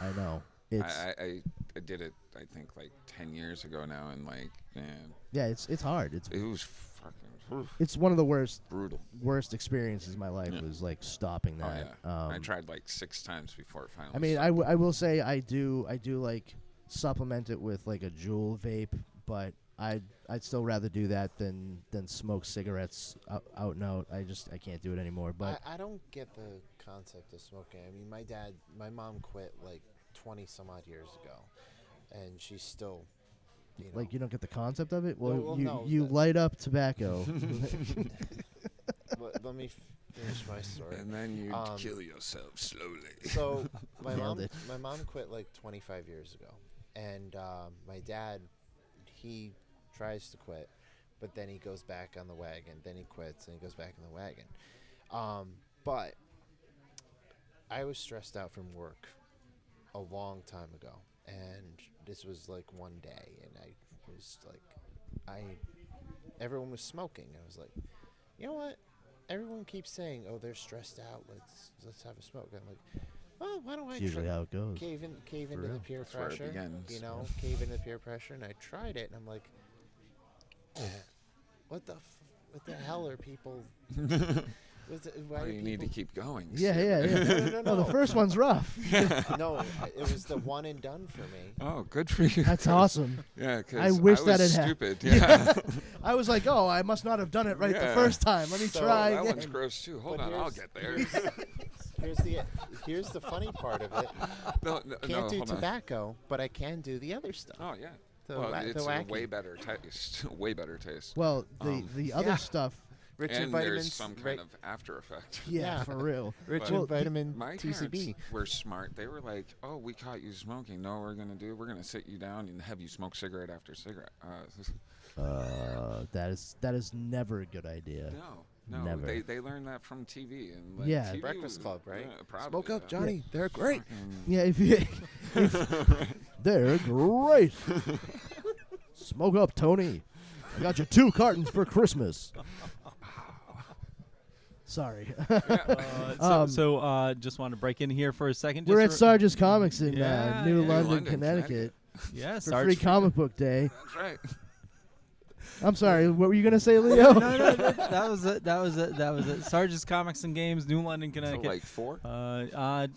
I know. It's I did it, I think, like 10 years ago now, and like, man, yeah, it's hard. it was fucking It's one of the brutal. worst experiences in my life Yeah. was like stopping Oh that. yeah, I tried like 6 times before it finally. I mean, stopped. I will say I do like supplement it with like a Juul vape, but I'd still rather do that than smoke cigarettes out and out. I can't do it anymore. But I don't get the concept of smoking. I mean, my mom quit like 20 some odd years ago, and she's still, you know. like you don't get the concept of it. Well, Well, no, you that- light up tobacco. Let me finish my story. And then you Um, kill yourself slowly. So my Nailed mom, it. my mom quit like 25 years ago, and my dad, he tries to quit, but then he goes back on the wagon. Then he quits, and he goes back on the wagon. But I was stressed out from work a long time ago, and this was like one day, and I was like, everyone was smoking. I was like, you know what? Everyone keeps saying, "Oh, they're stressed out. Let's have a smoke." I'm like, "Oh, why don't I It's usually how it goes. cave into real. the peer That's where it pressure? begins. You know, cave into the peer pressure." And I tried it, and I'm like, "What the hell are people? Why Well, do you need to people- keep going. Yeah. No, No, the first one's rough. No, it was the one and done for me. Oh, good for you. That's 'cause- awesome. Yeah, because I wish that was had stupid. Yeah. I was like, oh, I must not have done it right the Yeah. first time. Let me So try that again. one's gross too. Hold But on, I'll here's- get there. Here's the funny part of it. no, Can't do hold on. tobacco, but I can do the other stuff. Oh yeah. The well, wa- the it's a wacky. way better taste. Way better taste. Well, the other Yeah. stuff, Rich in And vitamins. there's some kind of after effect. yeah, Yeah. for real. Rich But- in Well, vitamin My TCB. parents were smart. They were like, "Oh, we caught you smoking. No, we're gonna sit you down and have you smoke cigarette after cigarette." That is never a good idea. No, Never. They learned that from TV and like, Yeah. TV Breakfast was- Club, right? Yeah, probably, Smoke up, yeah. Johnny. They're great. Fucking- Yeah, they're great. Smoke up, Tony. I got you 2 cartons for Christmas. Sorry. Just want to break in here for a second. We're at just Sarge's Comics in Yeah, New yeah. London, London, Connecticut, yeah, for Sarge. free comic book day. That's right. I'm sorry, what were you going to say, Leo? no, that was it. Sarge's Comics and Games, New London, So Connecticut. like 4.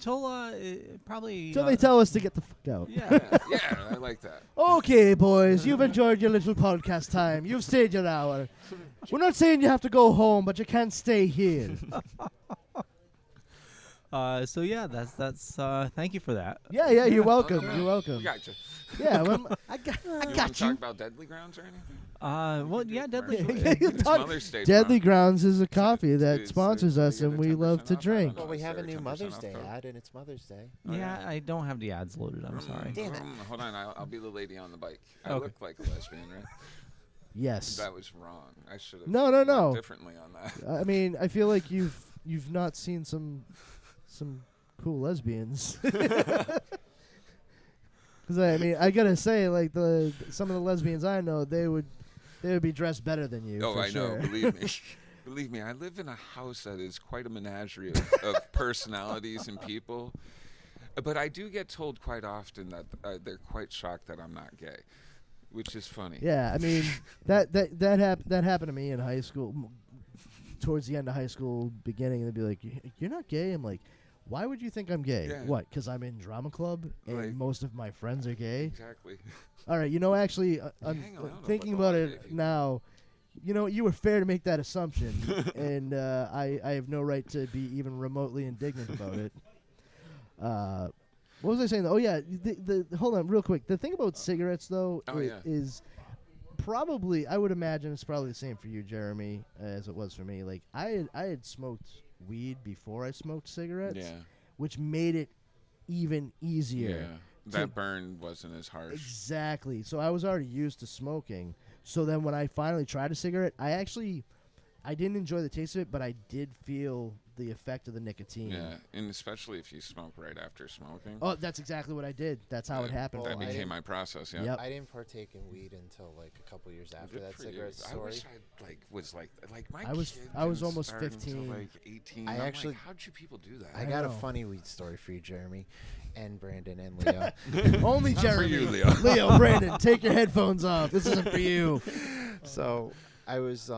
Till probably. Till they tell us to get the fuck out. Yeah. Yeah, I like that. Okay, boys, you've enjoyed your little podcast time. You've stayed your hour. We're not saying you have to go home, but you can't stay here. So yeah, that's. Thank you for that. Yeah, you're welcome. You're welcome. We got you. Yeah, well, I You want got to you. talk about Deadly Grounds or anything? Well, yeah, Deadly. It's Mother's Day Deadly tomorrow. Grounds is a coffee that It's- sponsors they us, get a and we 10% love to off. I drink. don't know. Well, we Is have a there a new 10% Mother's off Day code? ad, and it's Mother's Day. Oh, Yeah, yeah. I don't have the ads loaded. I'm sorry. Damn it. Hold on, I'll be the lady on the bike. I Okay. look like a lesbian, right? Yes. That was wrong. I should have. No. worked differently on that. I mean, I feel like you've not seen some cool lesbians. Because I mean, I gotta say, like some of the lesbians I know, they would be dressed better than you. Oh, for I sure. know. Believe me. Believe me, I live in a house that is quite a menagerie of personalities and people. But I do get told quite often that they're quite shocked that I'm not gay, which is funny. Yeah, I mean that happened to me in high school. Towards the end of high school, beginning, they'd be like, "You're not gay." I'm like, "Why would you think I'm gay? Yeah. What? Because I'm in drama club and Like- most of my friends are gay." Exactly. All right, actually, I'm hang around thinking with a lot about of it gay people. now. You were fair to make that assumption, and I have no right to be even remotely indignant about it. What was I saying? Oh yeah, hold on, real quick. The thing about cigarettes, though, Oh, yeah. is probably, I would imagine it's probably the same for you, Jeremy, as it was for me. Like I had smoked weed before I smoked cigarettes, Yeah. which made it even easier. Yeah. That burn wasn't as harsh. Exactly. So I was already used to smoking. So then when I finally tried a cigarette, I didn't enjoy the taste of it, but I did feel the effect of the nicotine. Yeah, and especially if you smoke right after smoking. Oh, that's exactly what I did. That's how it happened. Well, That I became didn't- my process. Yeah. Yep. I didn't partake in weed until like a couple years after Good that for you. cigarette I story. wish I was like my I was- kid I was didn't almost start until, 15. like 18. I I'm actually- like, how'd you people do that? I I got a know. funny weed story for you, Jeremy, and Brandon and Leo. Only Not for Jeremy. you, Leo. Leo, Brandon, take your headphones off. This isn't for you. So I was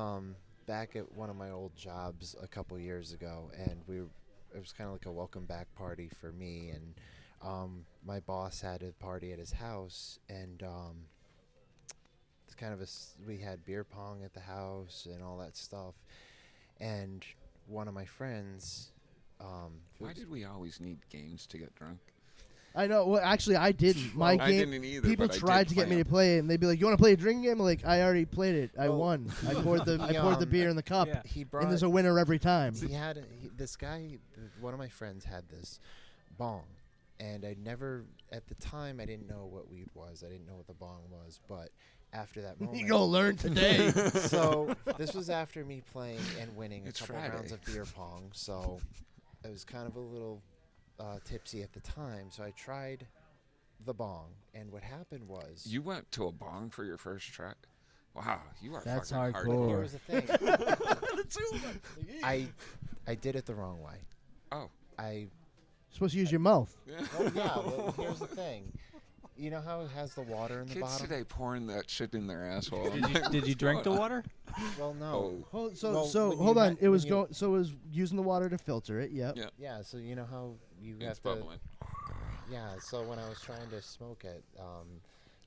back at one of my old jobs a couple years ago, and it was kind of like a welcome back party for me, and my boss had a party at his house, and it's kind of we had beer pong at the house and all that stuff, and one of my friends Why did we always need games to get drunk? I know. Well, actually, I didn't. My I game. didn't either, People but I tried did to get play me to 'em. play it, and they'd be like, "You want to play a drinking game?" I'm like, I already played it. I Well, won. I poured the he, beer in the cup, Yeah. He and brought. there's a winner every time. He had this guy. One of my friends had this bong, and I never at the time I didn't know what weed was. I didn't know what the bong was, but after that moment, You gonna learn today. so this was after me playing and winning It's a couple Friday. rounds of beer pong. So I was kind of a little tipsy at the time. So I tried the bong, and what happened was You went to a bong for your first try? Wow, you are That's fucking hardcore. here was the thing. I did it the wrong way. Oh. I Supposed to use your mouth. oh yeah. Well, here's the thing. You know how it has the water in the Kids bottom? today pouring that shit in their asshole. Did you drink the water? Well, no. Oh, Hold, so Well, so when you hold on. had- It was when you- going. So it was using the water to filter it. Yep. Yeah. Yeah. So you know how you it's have to. bubbling. Yeah. So when I was trying to smoke it,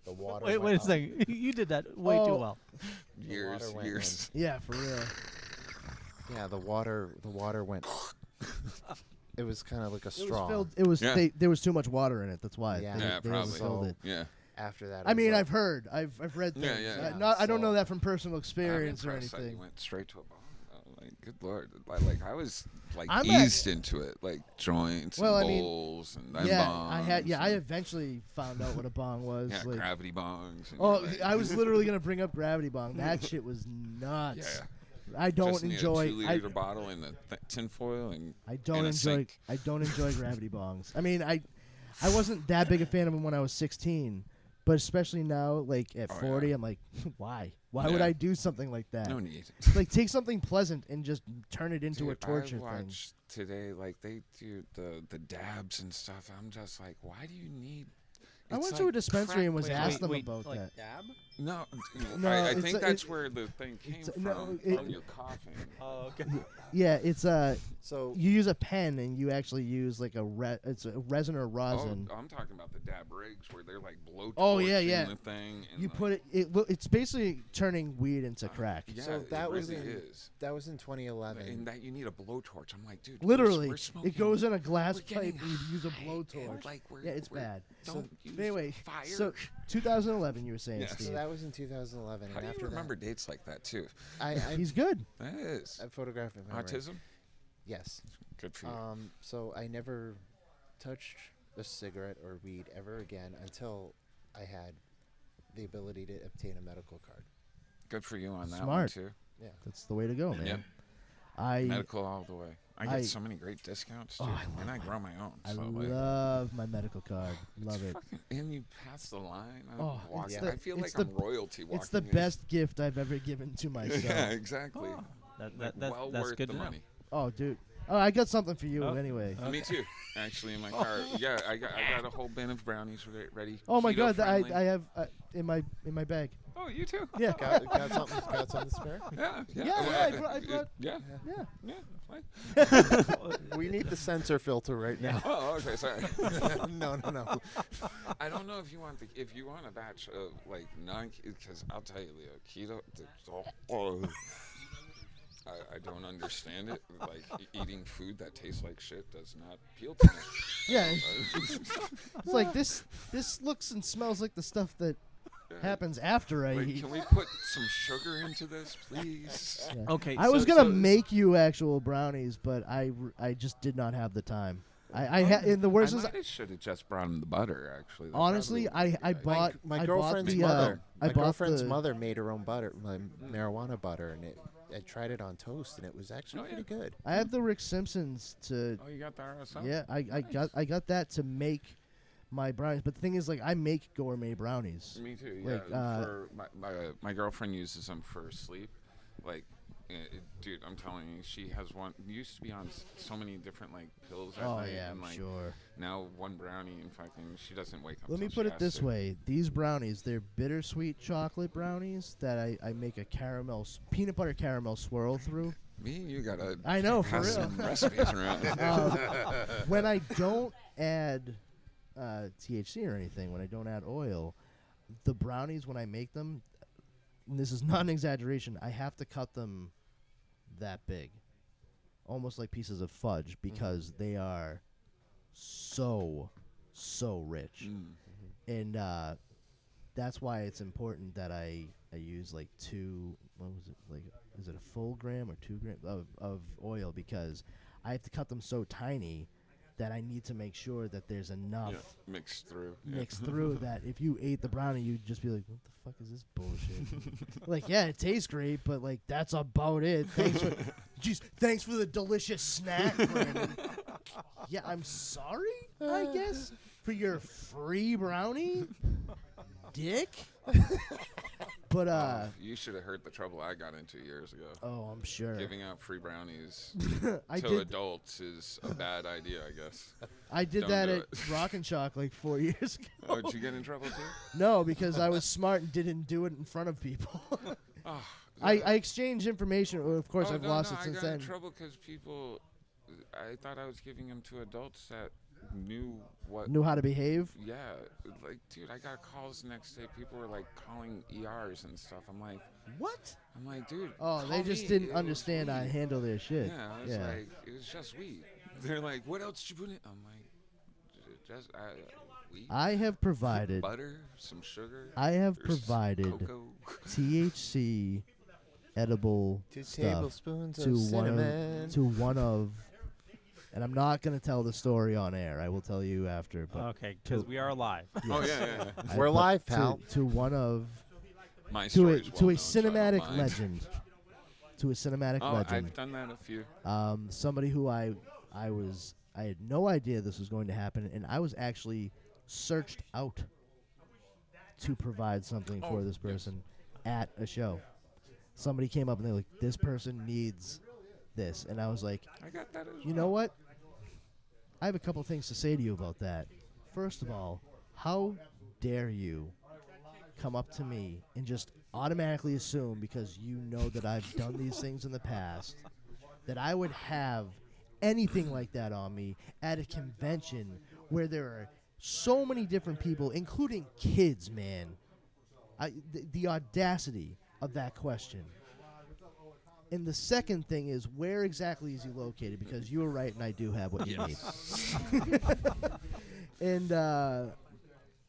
the water. Wait went a up. second. You did that way too Oh. well. Years, water went years. Yeah, for real. Yeah. The water went. It was kind of like a It straw. was filled. It was. Yeah. There was too much water in it. That's why. Yeah. They, Yeah, they probably. overfilled it. Yeah. After that. I it was mean, like- I've heard. I've read things. Yeah, yeah, yeah. I don't know So- that from personal I'm experience or impressed that anything. you went straight to a bong. Like, good lord. Like I was like I'm eased into it, like joints Well, I and mean, bowls and then Yeah, bongs. I had. Yeah, I and, eventually found out what a bong was. yeah, like, gravity bongs. And oh, you're like, I was literally gonna bring up gravity bong. That shit was nuts. Yeah. I don't Just need enjoy. a 2-liter bottle in the tin foil and I don't and a enjoy. sink. I don't enjoy gravity bongs. I mean, I wasn't that big a fan of them when I was 16, but especially now, like at Oh, 40, yeah. I'm like, why? Why would Yeah. I do something like that? no need. Like, take something pleasant and just turn it into a Dude, torture I thing. watched today, like they do the dabs and stuff. I'm just like, why do you need? I it's went like to a dispensary and was crack asked them wait, about like that. dab? No, No, I it's think a- that's where the thing came it's a- from. no, From your coughing. Oh, okay. Yeah, it's So you use a pen and you actually use like it's a resin or rosin. Oh, I'm talking about the dab rigs where they're like blowtorching Oh, yeah, yeah. the thing. And You like, put it's basically turning weed into crack. Yeah, So that it was really in- is. that was in 2011. And that you need a blowtorch. I'm like, dude, Literally, we're smoking. it goes in a glass we're pipe getting and you use a high, blowtorch. and, like, Yeah, it's bad. Don't use But anyway, fire. so 2011, you were saying, Yeah. So Steve. that was in 2011. How and do after you remember that, dates like that too? I He's good. That is I photographic memory. autism. Yes. Good for you. So I never touched a cigarette or weed ever again until I had the ability to obtain a medical card. Good for you on that one Smart. too. Yeah. That's the way to go, man. Yep. I Medical all the way. I get I- so many great discounts, Oh, dude, I love and I grow my own. I So like, love my medical card. Love it's it. fucking, and you pass the line. I'm Oh, walking. it's the- I feel it's like the- I'm royalty walking. It's the in. best gift I've ever given to myself. Yeah, exactly. Oh, Like, well that's worth good the to know. money. Oh, dude. Oh, I got something for you Oh. anyway. Me too. Actually, in my car. Yeah, I got a whole bin of brownies ready. Oh my Keto God, friendly. I have in my bag. Oh, you too. Yeah. Got something spare? Yeah. Yeah, Well, I brought- Yeah. Yeah. Yeah. Fine. We need the sensor filter right now. Oh, okay. Sorry. no. I don't know if you want a batch of like because I'll tell you, Leo, keto. I don't understand it. Like eating food that tastes like shit does not appeal to me. Yeah. It's like this looks and smells like the stuff that happens after I Wait, eat. can we put some sugar into this, please? Yeah. Okay. I was so- gonna so- make you actual brownies, but I just did not have the time. And the worst is, I should have just brought him the butter. Actually, That honestly, probably would be I good. bought My I girlfriend's bought the, mother. I My bought girlfriend's the, mother made her own butter, marijuana butter, and I tried it on toast, and it was actually Oh, yeah. pretty good. I have the Rick Simpsons to. Oh, you got the RSL? Yeah, I got that to make my brownies. But the thing is, like, I make gourmet brownies. Me too. Yeah. Like, for my girlfriend uses them for sleep. Like, dude, I'm telling you, she has one. Used to be on so many different like pills. At Oh night, yeah, and, I'm like, sure. Now one brownie and fucking she doesn't wake up. Let me till put she it has this to. way: these brownies, they're bittersweet chocolate brownies that I make a peanut butter caramel swirl through. Me and you gotta. I know, for pass real. some recipes around. When I don't add THC or anything, when I don't add oil, the brownies, when I make them, and this is not an exaggeration, I have to cut them that big, almost like pieces of fudge, because they are so so rich. And that's why it's important that I use like 2, what was it, like, is it a full gram or 2 grams of oil, because I have to cut them so tiny that I need to make sure that there's enough mixed through. mixed through that if you ate the brownie, you'd just be like, what the fuck is this bullshit? Like, yeah, it tastes great, but like that's about it. Thanks for the delicious snack, Brandon. Yeah, I'm sorry, I guess, for your free brownie, dick. But you should have heard the trouble I got into years ago. oh, I'm sure. Giving out free brownies I to did. adults is a bad idea, I guess. I did Don't that do at it. Rock and Shock like 4 years ago. Oh, did you get in trouble too? No, because I was smart and didn't do it in front of people. Oh, I exchanged information. Well, of course, I've lost it I since got then. in trouble because people. I thought I was giving them to adults that knew what. Knew how to behave. Yeah, like, dude, I got calls the next day. People were like calling ERs and stuff. I'm like, dude. Oh, they call just me. didn't It was understand how to weed. handle their shit. Yeah, I was like, it was just weed. They're like, what else did you put in? I'm like, just weed. I have provided. Butter, some sugar. I have there's provided cocoa. THC edible 2 stuff tablespoons to of one cinnamon. of, and I'm not gonna tell the story on air. I will tell you after. But Okay, because we are live. Oh yeah. I We're put live, to- pal. To one of My to story a is to a well known, so I don't cinematic mind. legend. To a cinematic Oh, legend. I've done that a few. Somebody who I had no idea this was going to happen, and I was actually searched out to provide something for Oh, this yes. person at a show. Somebody came up and they're like, "This person needs this," and I was like, I got that as "You know what? I have a couple things to say to you about that. First of all, how dare you come up to me and just automatically assume, because you know that I've done these things in the past, that I would have anything like that on me at a convention where there are so many different people, including kids, man. The audacity of that question. And the second thing is, where exactly is he located? Because you were right, and I do have what you need. And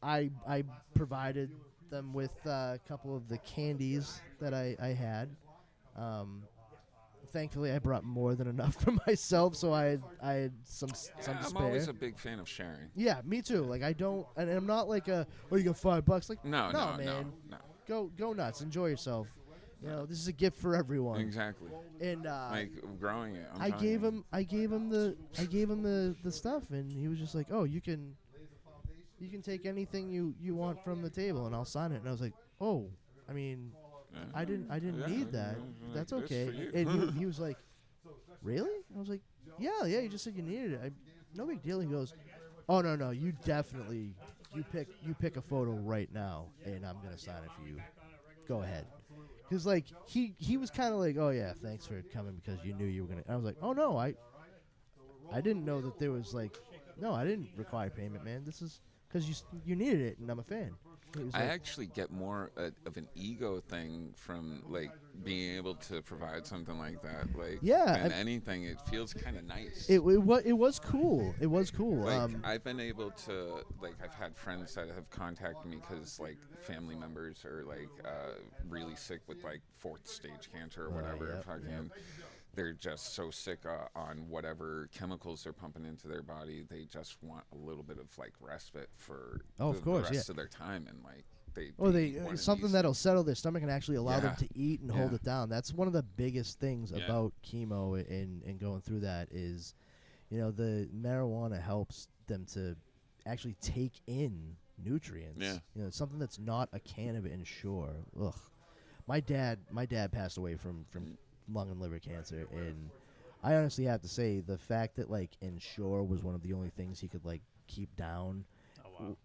I provided them with a couple of the candies that I had. Thankfully, I brought more than enough for myself, so I had some I'm spare. always a big fan of sharing. Yeah, me too. Like, I don't, and I'm not like a, oh, you got $5. Like, No, man, go nuts, enjoy yourself. You know, this is a gift for everyone. Exactly. And Like growing it. I gave him the stuff, and he was just like, oh, you can take anything you want from the table, and I'll sign it. And I was like, oh, I mean, I didn't need that. That's This okay. for you. And he was like, really? I was like, yeah. You just said you needed it. No big deal. He goes, oh no, you definitely you pick a photo right now, and I'm gonna sign it for you. Go ahead. Because like he was kind of like, oh yeah, thanks for coming because you knew you were gonna. I was like, oh no, I didn't know that there was like, no, I didn't require payment, man. This is because you needed it, and I'm a fan. He was I like, actually get more of an ego thing from like being able to provide something like that. Like, Yeah, than anything, it feels kind of nice. it was cool. It was cool. Like, I've been able to, like, I've had friends that have contacted me because, like, family members are, like, really sick with, like, 4th stage cancer or whatever. yep, Fucking, they're just so sick on whatever chemicals they're pumping into their body. They just want a little bit of, like, respite for of course, the rest yeah. of their time. And, like, they They one of something these that'll settle their stomach and actually allow them Yeah. to eat and hold Yeah. it down. That's one of the biggest things Yeah. about chemo and going through that is, you know, the marijuana helps them to actually take in nutrients. Yeah. You know, something that's not a cannabis Ensure. Ugh. My dad passed away from lung and liver cancer, and I honestly have to say the fact that like Ensure was one of the only things he could like keep down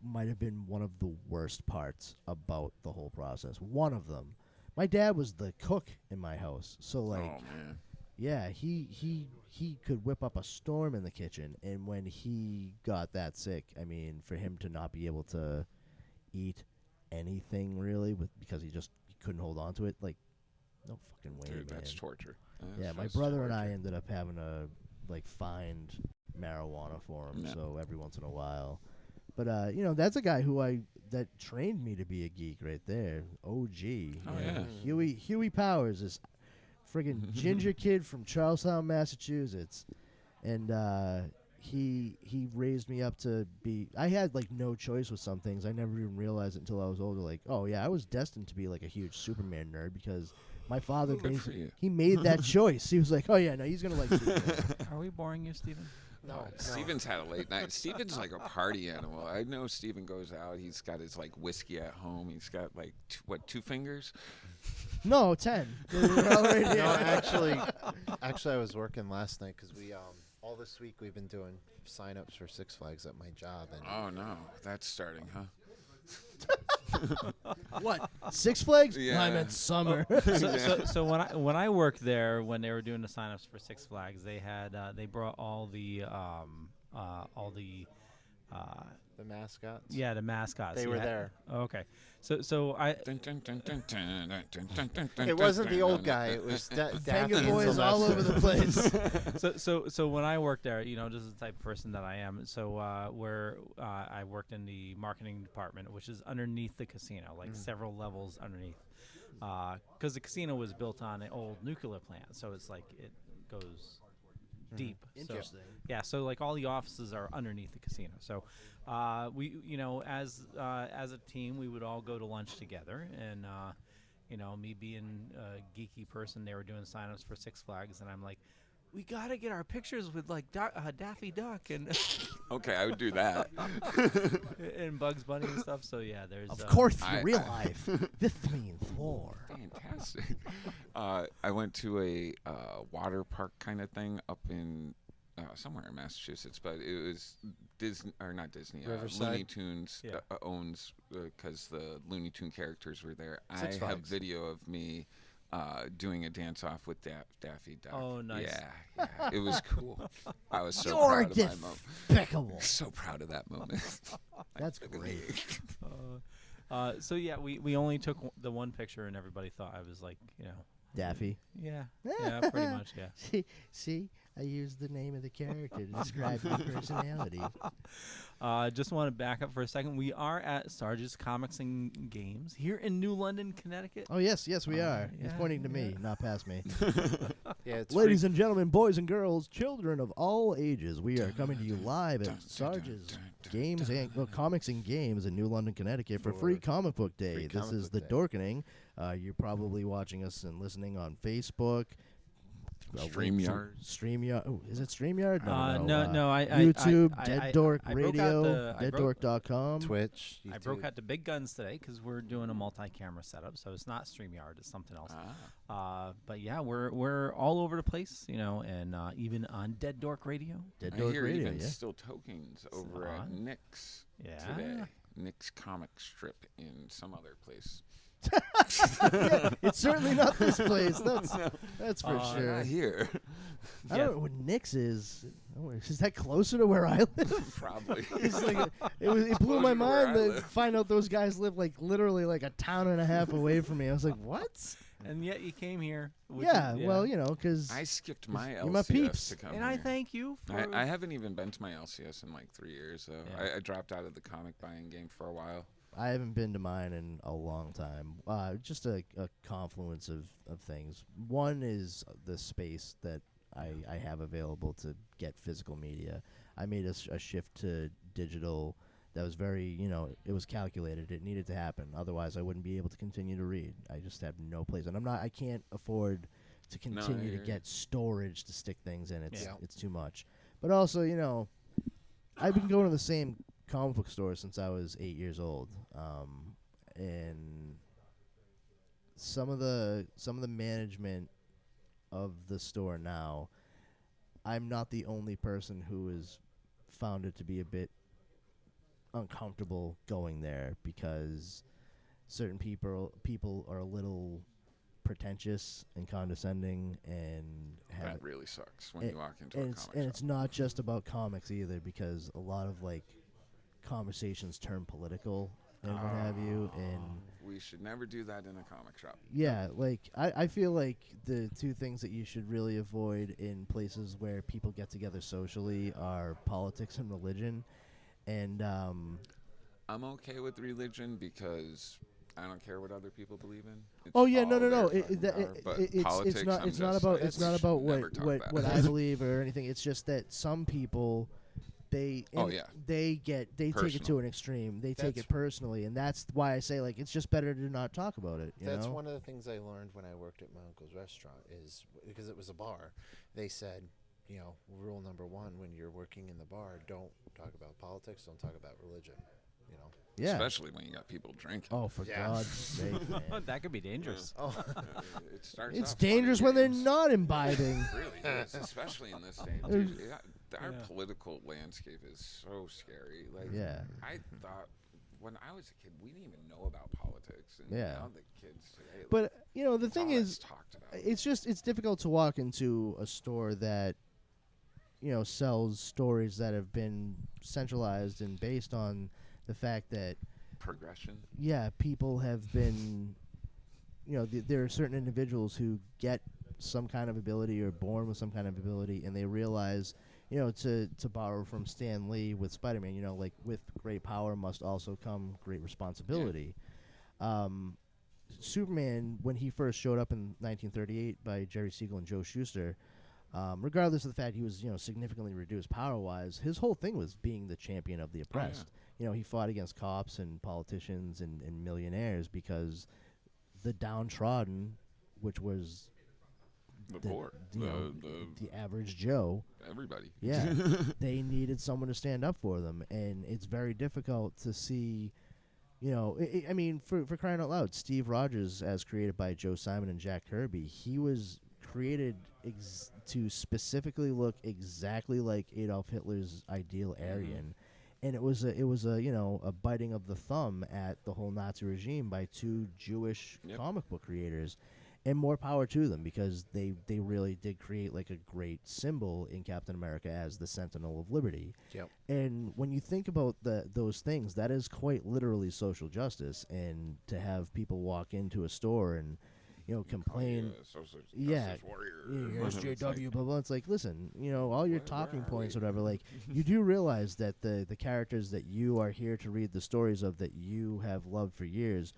might have been one of the worst parts about the whole process. One of them. My dad was the cook in my house, so like, Oh, man. yeah, he could whip up a storm in the kitchen. And when he got that sick, I mean, for him to not be able to eat anything really because he couldn't hold on to it, like, no fucking way, Dude, man. that's torture. Yeah, That's my just brother and I torture. ended up having to like find marijuana for him, Yeah. so every once in a while. But that's a guy that trained me to be a geek right there. OG. Oh, yeah. Huey Powers is friggin' ginger kid from Charlestown, Massachusetts, and he raised me up to be. I had like no choice with some things. I never even realized it until I was older. Like, oh yeah, I was destined to be like a huge Superman nerd because my father basically he made that choice. He was like, oh yeah, no, he's gonna like Superman. Are we boring you, Steven? No, Steven's had a late night. Steven's like a party animal. I know Steven goes out. He's got his like whiskey at home. He's got like 2 fingers? No, 10. Already, No, actually, I was working last night because we all this week we've been doing sign-ups for Six Flags at my job, and Oh no, that's starting, huh? What? Six Flags? Yeah. I meant summer. So when I worked there, when they were doing the signups for Six Flags, they had they brought all the the mascots. yeah, the mascots. They You were had- there. Oh, okay. So I It wasn't the old guy. It was Daffy Finger and boys all Sylvester. over the place. so when I worked there, this is the type of person that I am. So where I worked in the marketing department, which is underneath the casino, like several levels underneath, because the casino was built on an old nuclear plant, so it's like it goes deep. Interesting. So, yeah, so like all the offices are underneath the casino. So we, as a team, we would all go to lunch together, and me being a geeky person, they were doing signups for Six Flags, and I'm like, we gotta get our pictures with like Daffy Duck and Okay, I would do that. and Bugs Bunny and stuff. So yeah, there's Of course, I- real I- life. This means war. Fantastic. I went to a water park kind of thing up in somewhere in Massachusetts, but it was Disney or not Disney. Riverside? Looney Tunes Yeah. owns because the Looney Tune characters were there. Six I have Flags. video of me doing a dance off with Daffy Duck. Oh, nice. Yeah, it was cool. I was so You're proud of my moment. despicable. So proud of that moment. That's Look at me. great. so yeah, we only took the one picture, and everybody thought I was like, Daffy. yeah, pretty much, yeah. See, I used the name of the character to describe your personality. Just want to back up for a second. We are at Sarge's Comics and Games here in New London, Connecticut. Oh, yes, we are. He's yeah, pointing to me, yeah. not past me. Yeah, it's Ladies and gentlemen, boys and girls, children of all ages, we are coming to you live at Sarge's Games and Comics and Games in New London, Connecticut for Free Comic Book Day. Free This Comic is Book the Day. Dorkening. You're probably watching us and listening on Facebook. StreamYard. StreamYard. Oh, is it StreamYard? No, I YouTube, I- Dead I- Dork I broke out Radio, the- I broke- deaddork.com. Twitch. I YouTube. broke out the big guns today because we're doing a multi-camera setup, so it's not StreamYard, it's something else. But yeah, we're all over the place, and even on Dead Dork Radio. Dead I Dork hear Radio, even yeah. still tokens over at on. Nick's Yeah. today. Nick's comic strip in some other place. It's certainly not this place. That's for Not sure. here. I don't know what Nick's is. Oh, is that closer to where I live? Probably. It's like it blew Closer my to where mind I to live. find out those guys live like literally like a town and a half away from me. I was like, what? And yet you came here. which Yeah, is- well, because I skipped my You're my LCS peeps. to come And I here. thank you for. I haven't even been to my LCS in like 3 years, so Yeah. I dropped out of the comic buying game for a while. I haven't been to mine in a long time. Just a confluence of things. One is the space that I have available to get physical media. I made a shift to digital that was very, it was calculated. It needed to happen. Otherwise, I wouldn't be able to continue to read. I just have no place. And I can't afford to continue to hear get storage to stick things in. Yeah. It's too much. But also, I've been going to the same comic book store since I was 8 years old, and some of the management of the store now, I'm not the only person who has found it to be a bit uncomfortable going there because certain people are a little pretentious and condescending and have That really sucks when and- you walk into and a it's comic and shop. it's not just about comics either because a lot of like conversations turn political and what have you and We should never do that in a comic shop. yeah, like I feel like the two things that you should really avoid in places where people get together socially are politics and religion. And I'm okay with religion because I don't care what other people believe in. It's oh yeah, no, all no, no. their fucking power. But politics, it's not I'm it's not just about like, it's not we about should what never talk about what I it. believe or anything. It's just that some people they Oh, and yeah. they take it to Personal. an extreme. They take That's- it personally, and that's why I say like it's just better to not talk about it. You That's know? one of the things I learned when I worked at my uncle's restaurant is because it was a bar. They said, you know, rule number one when you're working in the bar, don't talk about politics, don't talk about religion. You know. Yeah. Especially when you got people drinking. Oh, for Yeah. God's sake, man. That could be dangerous. Oh, It starts It's off fun and dangerous when they're games. not imbibing. Really is, especially in this day and There's- age. Our Yeah. political landscape is so scary. Like, Yeah. I thought when I was a kid, we didn't even know about politics. And Yeah. now the kids today, like, But you know, the it's thing all that's is, talked about. it's difficult to walk into a store that sells stories that have been centralized and based on the fact that Progression. people have been there are certain individuals who get some kind of ability or born with some kind of ability, and they realize to borrow from Stan Lee with Spider-Man, like with great power must also come great responsibility. Superman, when he first showed up in 1938 by Jerry Siegel and Joe Shuster, regardless of the fact he was significantly reduced power-wise, his whole thing was being the champion of the oppressed. He fought against cops and politicians and millionaires because the downtrodden, which was The poor. the average Joe, Everybody. yeah, they needed someone to stand up for them, and it's very difficult to see. I mean, for crying out loud, Steve Rogers, as created by Joe Simon and Jack Kirby, he was created to specifically look exactly like Adolf Hitler's ideal Aryan, and it was a biting of the thumb at the whole Nazi regime by two Jewish comic book creators. And more power to them, because they really did create like a great symbol in Captain America as the Sentinel of Liberty. Yep. And when you think about those things, that is quite literally social justice. And to have people walk into a store and complain, yeah, SJW, blah blah. It's like, listen, all your talking points, whatever. Like, you do realize that the characters that you are here to read the stories of that you have loved for years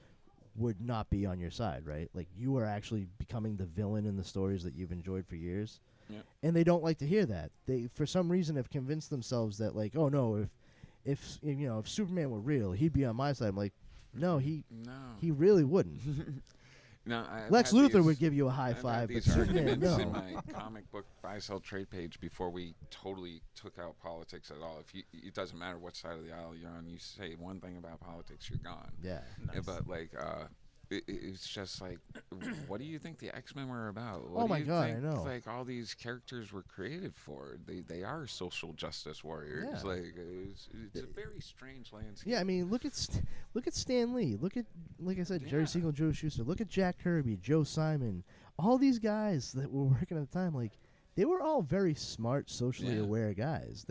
would not be on your side, right? Like, you are actually becoming the villain in the stories that you've enjoyed for years. Yep. And they don't like to hear that. They, for some reason, have convinced themselves that, like, oh no, if Superman were real, he'd be on my side. I'm like, no, he really wouldn't. No, Lex Luthor would give you a high five, but these Superman, arguments no. in my comic book buy-sell trade page before we totally took out politics at all. It doesn't matter what side of the aisle you're on. You say one thing about politics, you're gone. Yeah. Nice. But like, it's just like, what do you think the X-Men were about? What Oh do my you God, think, I know. Like, all these characters were created for. They are social justice warriors. Yeah. Like, it's a very strange landscape. Yeah, I mean, look at Stan Lee. Look at, like I said, Jerry Yeah. Siegel and Joe Shuster. Look at Jack Kirby, Joe Simon. All these guys that were working at the time, like, they were all very smart, socially aware guys.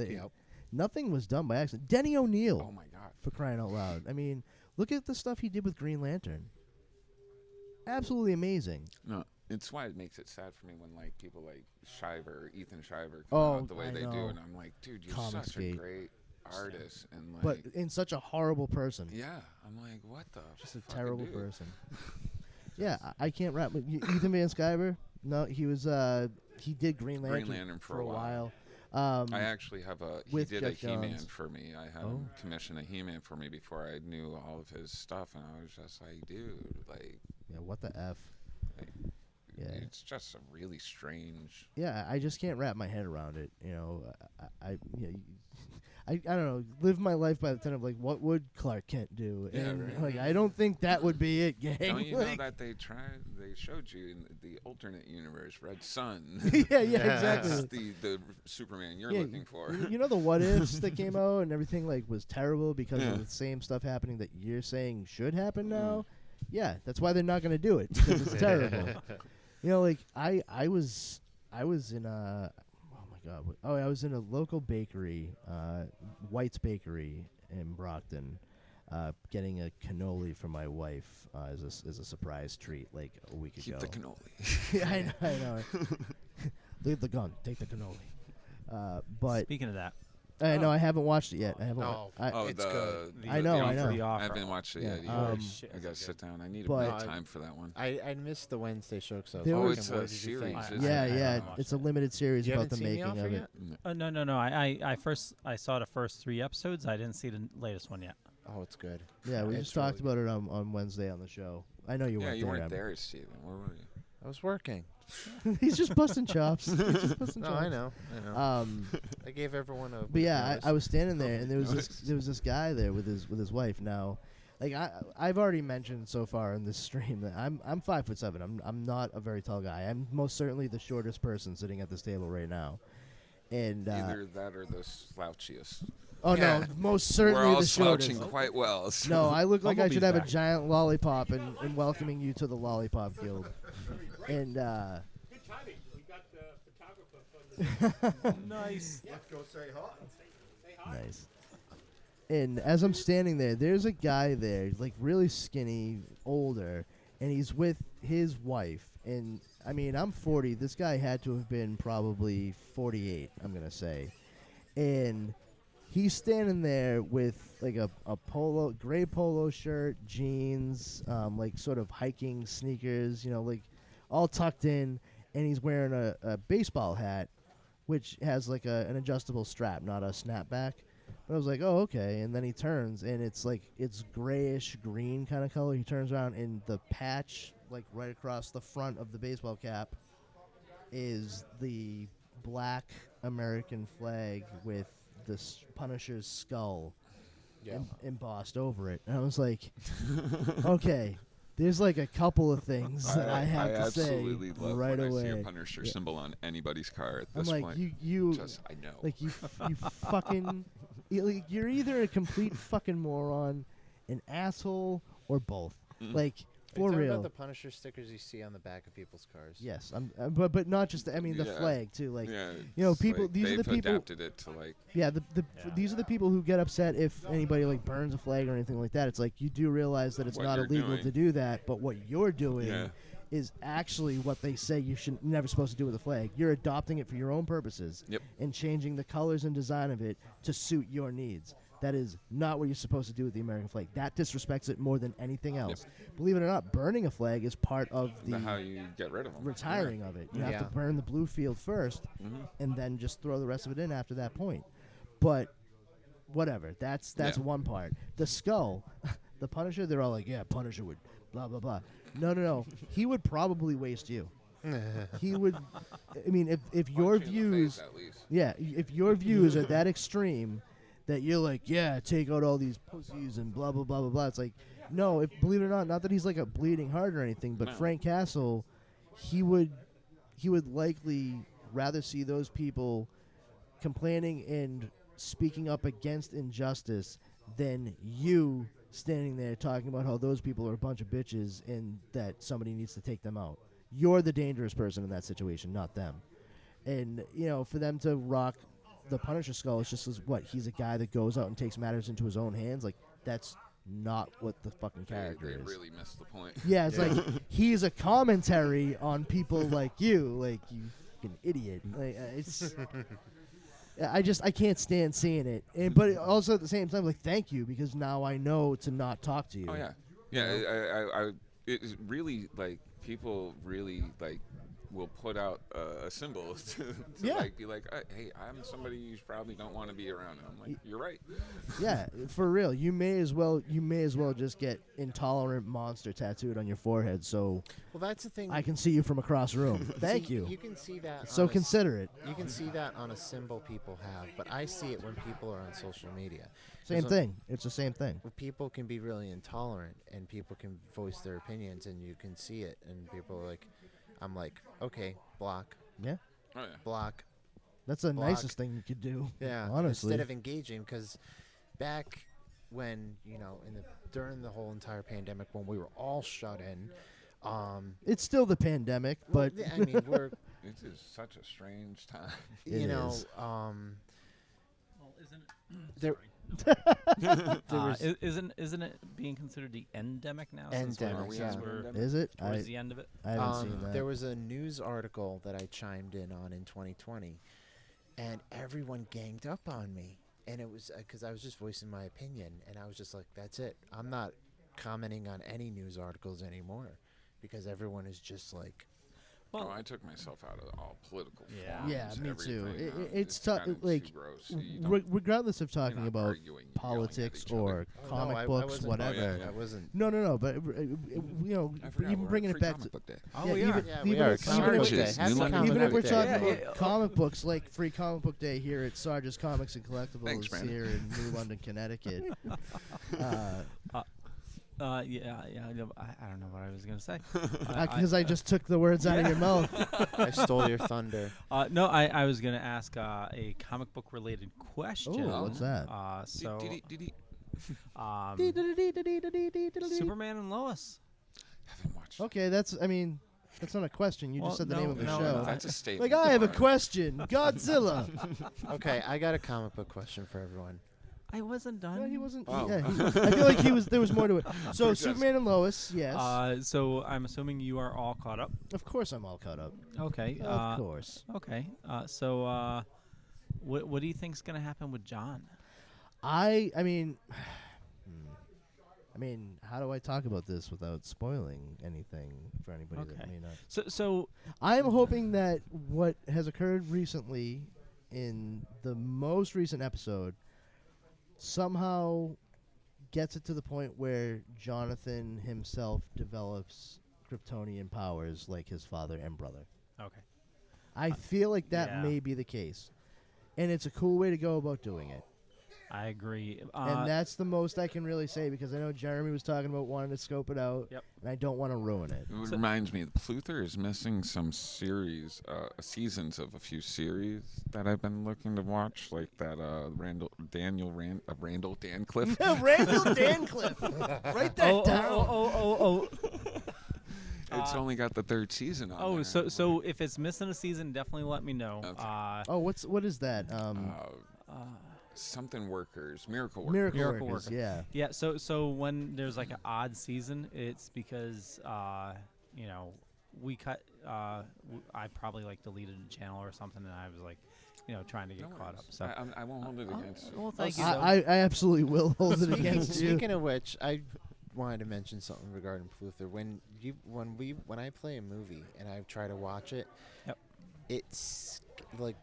Nothing was done by accident. Denny O'Neil, Oh my God. for crying out loud. I mean, look at the stuff he did with Green Lantern. Absolutely amazing. No, it's why it makes it sad for me when like people like Ethan Shiver come out the way I they know. do, and I'm like, dude, you're such a Comicsgate. great artist, and like, But in such a horrible person. yeah, I'm like, what the? Just a fucking terrible dude? person. Yeah, I can't rap. Ethan Van Sciver? No, he was. He did Green Lantern, for a while. I actually have he with did a Jeff He-Man Johns. for me. I had him commission a He-Man for me before I knew all of his stuff, and I was just like, dude, like, Yeah, what the F? Yeah. it's just a really strange. Yeah, I just can't wrap my head around it. I don't know. Live my life by the tenet of like, what would Clark Kent do? Yeah, And right. like, I don't think that would be it, gang. Don't you know Like- that they showed you in the alternate universe, Red Sun. yeah, That's exactly. the Superman you're Yeah, looking for. You know the what ifs that came out and everything like was terrible because Yeah. of the same stuff happening that you're saying should happen now. Yeah, that's why they're not going to do it because it's terrible. Like I was in a I was in a local bakery, White's Bakery in Brockton, getting a cannoli for my wife as a surprise treat like a week Keep ago. the cannoli. Yeah, I know. Leave the gun. Take the cannoli. But Speaking of that, No, I haven't watched it yet. I haven't. Oh, It's good. I know, the I know. offer. The I offer. haven't watched it Yeah, yet. Either. shit, I gotta that's sit down. I need But- a bit of time for that one. I missed the Wednesday show because I was There Oh, was- it's working. What a did you think? series. I- isn't Yeah, it? yeah. haven't watched It's a limited series You about the haven't seen The making of Offer it. yet? No. I saw the first 3 episodes. I didn't see the latest one yet. Oh, it's good. Yeah, we It's just talked really about it on Wednesday on the show. I know you Yeah, weren't you there. weren't Amber. there, Steven. Where were you? I was working. He's just busting chops. He's just busting No, chops. I know. I gave everyone a. But yeah, notice. I was standing there, and there was Notice. this guy there with his wife. Now, like I've already mentioned so far in this stream that I'm 5'7". I'm not a very tall guy. I'm most certainly the shortest person sitting at this table right now. And Either that or the slouchiest. oh Yeah. no, most certainly We're all the slouching shortest. quite well. So. No, I look like I Bumblebee's should have back. a giant lollipop and welcoming you to the Lollipop Guild. And Good timing. We got the photographer from the Nice. Let's go say hi. say hi. nice. And as I'm standing there, there's a guy there, like really skinny, older, and he's with his wife. And I mean, I'm 40. This guy had to have been probably 48, I'm going to say. And he's standing there with like a gray polo shirt, jeans, like sort of hiking sneakers, like all tucked in. And he's wearing a baseball hat, which has like an adjustable strap, not a snapback. But I was like, oh, okay. And then he turns, and it's grayish green kind of color. He turns around, and the patch, like right across the front of the baseball cap, is the black American flag with the Punisher's skull Yeah. embossed over it. And I was like, okay, there's like a couple of things that I have to say absolutely love right when away. I see a Punisher symbol on anybody's car at I'm this like, point. you Just, I know. like you fucking, you're either a complete fucking moron, an asshole, or both. Mhm. Like Are you for talking real. about the Punisher stickers you see on the back of people's cars? Yes, but not just. I mean, the Yeah. flag too. Like, yeah, you know, it's people- like these are the they've people- adapted it to like. yeah, Yeah. these are the people who get upset if anybody like burns a flag or anything like that. It's like you do realize that it's What not you're illegal doing. to do that, but what you're doing Yeah. is actually what they say you should never supposed to do with a flag. You're adopting it for your own purposes Yep. and changing the colors and design of it to suit your needs. That is not what you're supposed to do with the American flag. That disrespects it more than anything else. Believe it or not, burning a flag is part of the How you get rid of them. retiring of it. You have Yeah. to burn the blue field first, Mhm. and then just throw the rest of it in after that point. But whatever, that's Yeah. one part. The skull, the Punisher, they're all like, yeah, Punisher would blah blah blah. No, he would probably waste you. He would. I mean, if your Punch you in the views, face, at least. yeah, if your views are that extreme that you're like, yeah, take out all these pussies and blah blah blah blah blah. It's like, no, believe it or not that he's like a bleeding heart or anything, but No. Frank Castle, he would likely rather see those people complaining and speaking up against injustice than you standing there talking about how those people are a bunch of bitches and that somebody needs to take them out. You're the dangerous person in that situation, not them. And, for them to rock the Punisher skull, it's just what? He's a guy that goes out and takes matters into his own hands. Like, that's not what the fucking character They is. really missed the point. Yeah, it's like he's a commentary on people like you fucking idiot. Like, it's I can't stand seeing it. But also at the same time, like, thank you, because now I know to not talk to you. Oh yeah. It's really like people really like will put out a symbol to Yeah. like be like, hey, I'm somebody you probably don't want to be around. And I'm like, you're right. Yeah, for real. You may as well just get intolerant monster tattooed on your forehead, so Well, that's the thing. I can see you from across the room. Thank See, you. You can see that. So on a s- considerate. You can see that on a symbol people have, but I see it when people are on social media. 'Cause Same when- thing. It's the same thing. when people can be really intolerant, and people can voice their opinions, and you can see it, and people are like, I'm like, okay, block, Yeah, Oh yeah. block. that's the Block. nicest thing you could do. Yeah, honestly. instead of engaging, because back when during the whole entire pandemic, when we were all shut in, It's still the pandemic, but well, I mean, we're It is such a strange time. It you know, is. Well, isn't there. isn't it being considered the endemic now? since Endemic, we're, yeah. since we're is it? towards the end of it. I haven't seen that. There was a news article that I chimed in on in 2020, and everyone ganged up on me. and it was because I was just voicing my opinion, and I was just like, that's it. I'm not commenting on any news articles anymore because everyone is just like, Well, I took myself out of all political Yeah. forums, Yeah, me too. everything. It's tough. kind of Like, too gross. You don't- regardless of you're talking not about arguing, you're yelling at politics each other. or oh, comic no, I books, wasn't, whatever. yeah. I wasn't. No, but I forgot, even we're bringing at it Free back Comic to Book Day. oh, yeah, we even, are. Yeah, even we are. if, Comic even Book if, Day. Sarges, Happy New London, Comic even if Book we're Day. talking Yeah, about yeah. comic books, like Free Comic Book Day here at Sarge's Comics and Collectibles Thanks, man. here in New London, Connecticut. I don't know what I was gonna say. Because I just took the words out of your mouth. I stole your thunder. No, I was gonna ask a comic book related question. Ooh, what's that? So, Dee-dee-dee-dee. Superman and Lois. Haven't watched. Okay, that's not a question. You Well, just said the no, name of the no, show. no, That's a statement. Like, I have a Mark. question. Godzilla. Okay, I got a comic book question for everyone. I wasn't done. No, he wasn't. Oh. Yeah, I feel like there was more to it. So Just- Superman and Lois, yes. So I'm assuming you are all caught up. Of course, I'm all caught up. Okay. Of course. Okay. So, what do you think's gonna happen with John? I mean, how do I talk about this without spoiling anything for anybody that Okay. may not? So I'm hoping that what has occurred recently in the most recent episode somehow gets it to the point where Jonathan himself develops Kryptonian powers like his father and brother. okay. I feel like that yeah. may be the case. And it's a cool way to go about doing it. I agree. And that's the most I can really say because I know Jeremy was talking about wanting to scope it out. Yep. And I don't want to ruin it. It reminds me, Pluther is missing some series, seasons of a few series that I've been looking to watch, like that Randall Dancliffe. Randall Dancliffe. Write that down. Oh. It's only got the third season on there. So if it's missing a season, definitely let me know. Okay. What is that? Something Workers, Miracle Workers. Miracle Miracle Workers, Worker. yeah. Yeah. So when there's like an odd season, it's because we cut. I probably like deleted a channel or something, and I was like, trying to get No caught worries. up. So I won't hold it against you. well, thank you. I absolutely will hold it against you. Speaking of which, I wanted to mention something regarding Pluther. When I play a movie and I try to watch it, Yep. it's like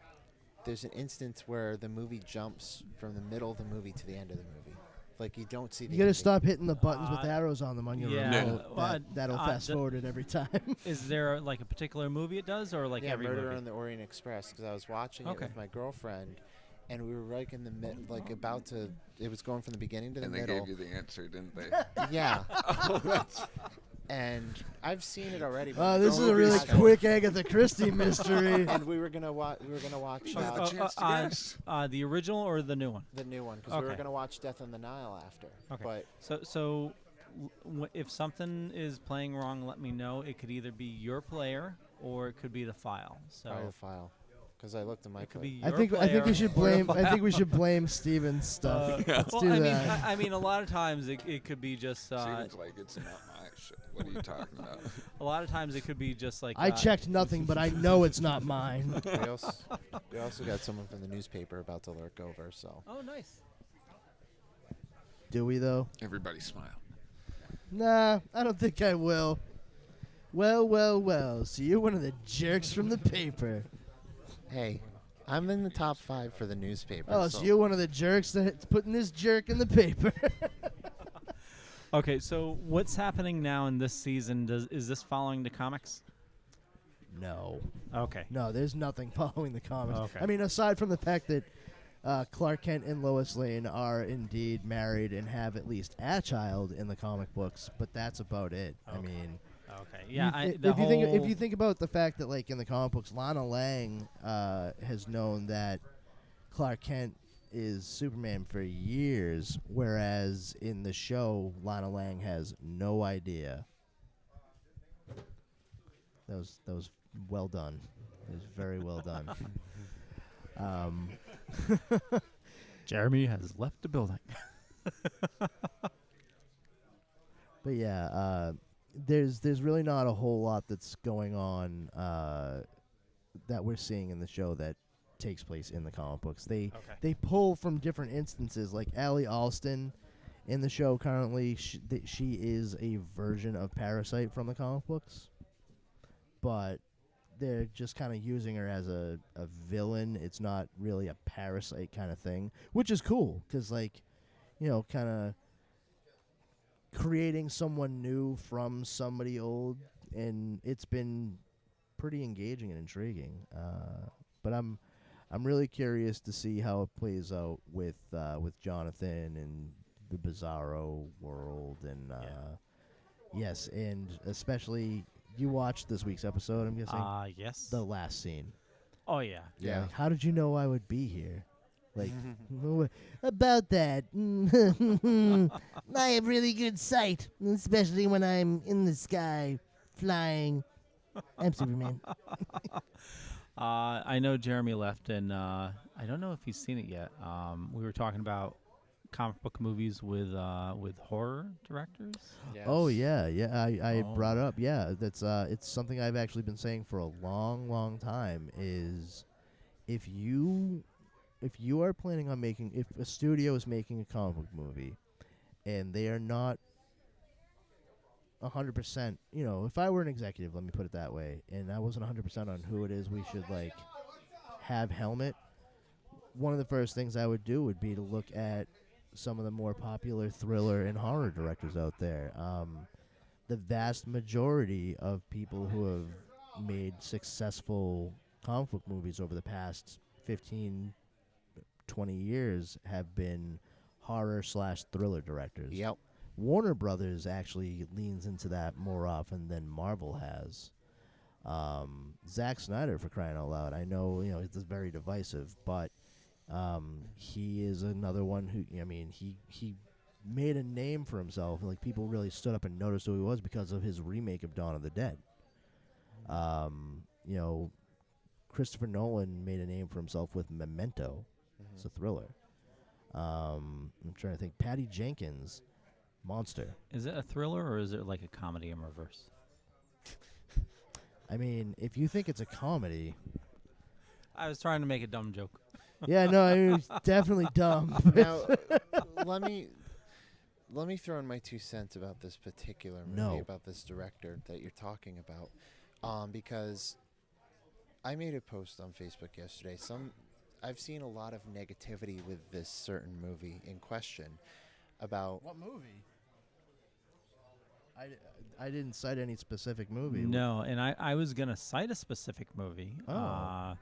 there's an instance where the movie jumps from the middle of the movie to the end of the movie. Like you don't see the You gotta ending. stop hitting the buttons with arrows on them on your yeah. remote. Well, That'll fast forward it every time. Is there like a particular movie it does, or like Yeah, every Murder movie? on the Orient Express, because I was watching it Okay. with my girlfriend, and we were like in the like about to. It was going from the beginning to the And they middle. gave you the answer, didn't they? Yeah. And I've seen it already. but Oh, my this is a girlfriend really hasn't. quick Agatha Christie mystery. And we were gonna watch. We were gonna watch You have a chance to guess. The original or the new one? the new one because we were Okay. gonna watch Death on the Nile after. Okay. But So if something is playing wrong, let me know. It could either be your player or it could be the file. So probably the file, because I looked at my. it could play. be your I think player we should or the blame. I file. think we should blame Steven's stuff. Let's well, do I that. mean, a lot of times it could be just. Steven's like, it's not my shit. What are you talking about? A lot of times it could be just like. I checked nothing, but I know it's not mine. We also got someone from the newspaper about to lurk over. So Oh, nice. Do we though? Everybody smile. Nah, I don't think I will. Well. So you're one of the jerks from the paper. hey, I'm in the top 5 for the newspaper. Oh, so you're one of the jerks that's putting this jerk in the paper. Okay, so what's happening now in this season? Is this following the comics? No. Okay. No, there's nothing following the comics. Okay. I mean, aside from the fact that Clark Kent and Lois Lane are indeed married and have at least a child in the comic books, but that's about it. I Okay. mean, Okay. Yeah. if you think about the fact that, like, in the comic books, Lana Lang has known that Clark Kent is Superman for years, whereas in the show, Lana Lang has no idea. That was well done. It was very well done. Jeremy has left the building. But yeah, there's really not a whole lot that's going on that we're seeing in the show that takes place in the comic books. They pull from different instances, like Allie Alston in the show currently. She is a version of Parasite from the comic books, but they're just kind of using her as a villain. It's not really a Parasite kind of thing, which is cool because, like, kind of creating someone new from somebody old, and it's been pretty engaging and intriguing. But I'm really curious to see how it plays out with Jonathan and the Bizarro world, and yes, and especially you watched this week's episode. I'm guessing. Yes. The last scene. Oh yeah. Yeah. Like, how did you know I would be here? Like, about that. I have really good sight, especially when I'm in the sky flying. I'm Superman. I know Jeremy left, and I don't know if he's seen it yet. We were talking about comic book movies with horror directors. Yes. Oh yeah. I Oh. brought up. Yeah, that's it's something I've actually been saying for a long time. Is if you are planning on making, if a studio is making a comic book movie, and they are not 100%, if I were an executive, let me put it that way, and I wasn't 100% on who it is we should like have helmet, one of the first things I would do would be to look at some of the more popular thriller and horror directors out there. The vast majority of people who have made successful comic book movies over the past 15, 20 years have been horror/thriller directors. Yep. Warner Brothers actually leans into that more often than Marvel has. Zack Snyder, for crying out loud, I know it's very divisive, but he is another one who, he made a name for himself. Like, people really stood up and noticed who he was because of his remake of Dawn of the Dead. Christopher Nolan made a name for himself with Memento. It's a thriller. I'm trying to think. Patty Jenkins, Monster. Is it a thriller or is it like a comedy in reverse? I mean, if you think it's a comedy, I was trying to make a dumb joke. yeah, no, I mean, it's definitely dumb. Now, let me throw in my 2 cents about this particular movie, No. about this director that you're talking about, because I made a post on Facebook yesterday. I've seen a lot of negativity with this certain movie in question about. What movie? I didn't cite any specific movie. No, and I was going to cite a specific movie. Oh.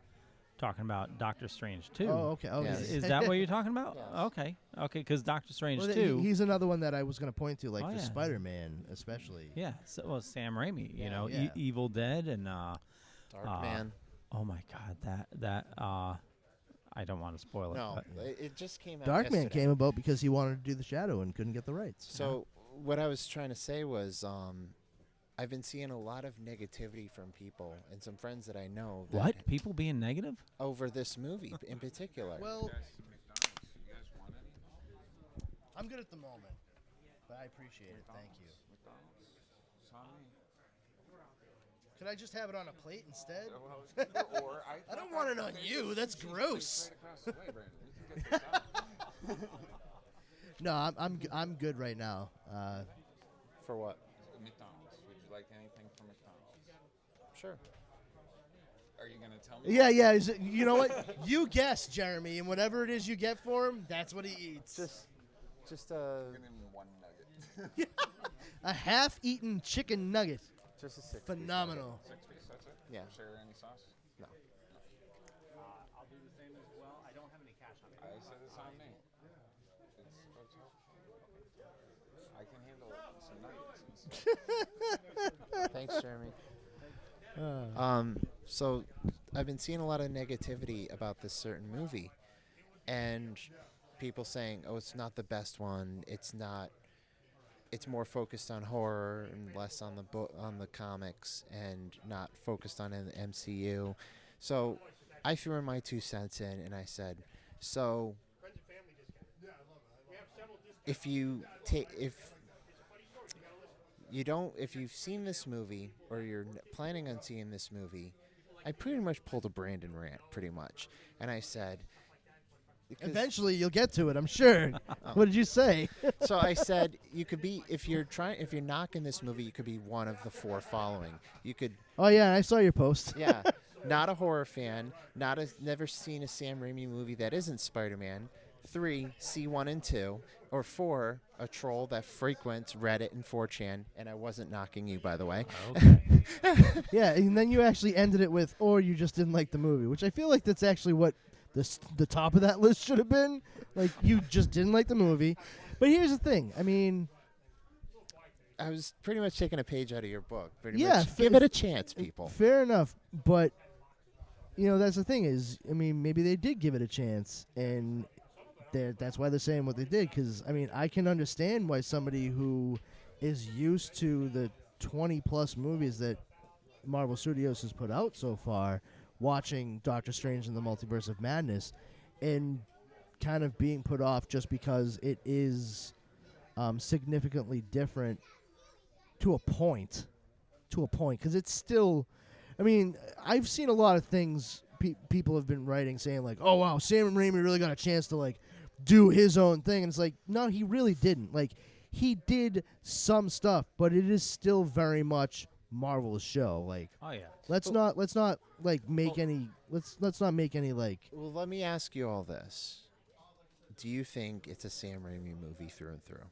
Talking about Doctor Strange 2. Oh, okay. Okay. Yes. Is that what you're talking about? Yes. Okay, because Doctor Strange Well, 2. he's another one that I was going to point to, like Oh, for yeah. Spider-Man, especially. Yeah, Sam Raimi, Yeah. Evil Dead, and Darkman. oh my God, that I don't want to spoil it. No, but it just came out. Darkman yesterday. came about because he wanted to do the Shadow and couldn't get the rights. So what I was trying to say was, I've been seeing a lot of negativity from people and some friends that I know. That what? People being negative? over this movie in particular? Well, You guys want any? I'm good at the moment, but I appreciate it. Thank you. McDonald's. It's on me. Could I just have it on a plate instead? Or I don't want it on you. That's gross. Right across the way, Brandon. We can get this done. No, I'm good right now. For what? McDonald's. Would you like anything from McDonald's? Sure. Are you gonna tell me? Yeah. You know what? You guess, Jeremy, and whatever it is you get for him, that's what he eats. Just I'm gonna need one nugget. A half-eaten chicken nugget. just a 6 Phenomenal. 6 piece. That's it. Yeah. Share any sauce? No. I'll do the same as well. I don't have any cash on I said it's on me. It's hotel. I can handle some nuggets. Thanks, Jeremy. So I've been seeing a lot of negativity about this certain movie, and people saying, "Oh, it's not the best one. It's not. It's more focused on horror and less on the comics, and not focused on the MCU." So I threw in my 2 cents in, and I said, "So if you've seen this movie or you're planning on seeing this movie, I pretty much pulled a Brandon rant, pretty much, and I said. because- Eventually, you'll get to it, I'm sure. What did you say? So I said you could be if you're knocking this movie, you could be one of the four following. You could, Oh yeah, I saw your post. yeah, not a horror fan, never seen a Sam Raimi movie that isn't Spider-Man. 3, see 1 and 2, or 4, a troll that frequents Reddit and 4chan. And I wasn't knocking you, by the way. Okay. Yeah, and then you actually ended it with, or you just didn't like the movie, which I feel like that's actually what the top of that list should have been. Like, you just didn't like the movie. But here's the thing. I mean, I was pretty much taking a page out of your book. Pretty Yeah, much. Give it a chance, people. fair enough. But, that's the thing is, I mean, maybe they did give it a chance, and that's why they're saying what they did. Because, I mean, I can understand why somebody who is used to the 20-plus movies that Marvel Studios has put out so far, watching Doctor Strange in the Multiverse of Madness, and kind of being put off just because it is significantly different to a point. Because it's still, I mean, I've seen a lot of things people have been writing saying, like, oh, wow, Sam Raimi really got a chance to, like, do his own thing. And it's like, no, he really didn't. Like, he did some stuff, but it is still very much Marvel's show. Like, Oh yeah. let's not like make any let's not make any like. Well, let me ask you all this. Do you think it's a Sam Raimi movie through and through?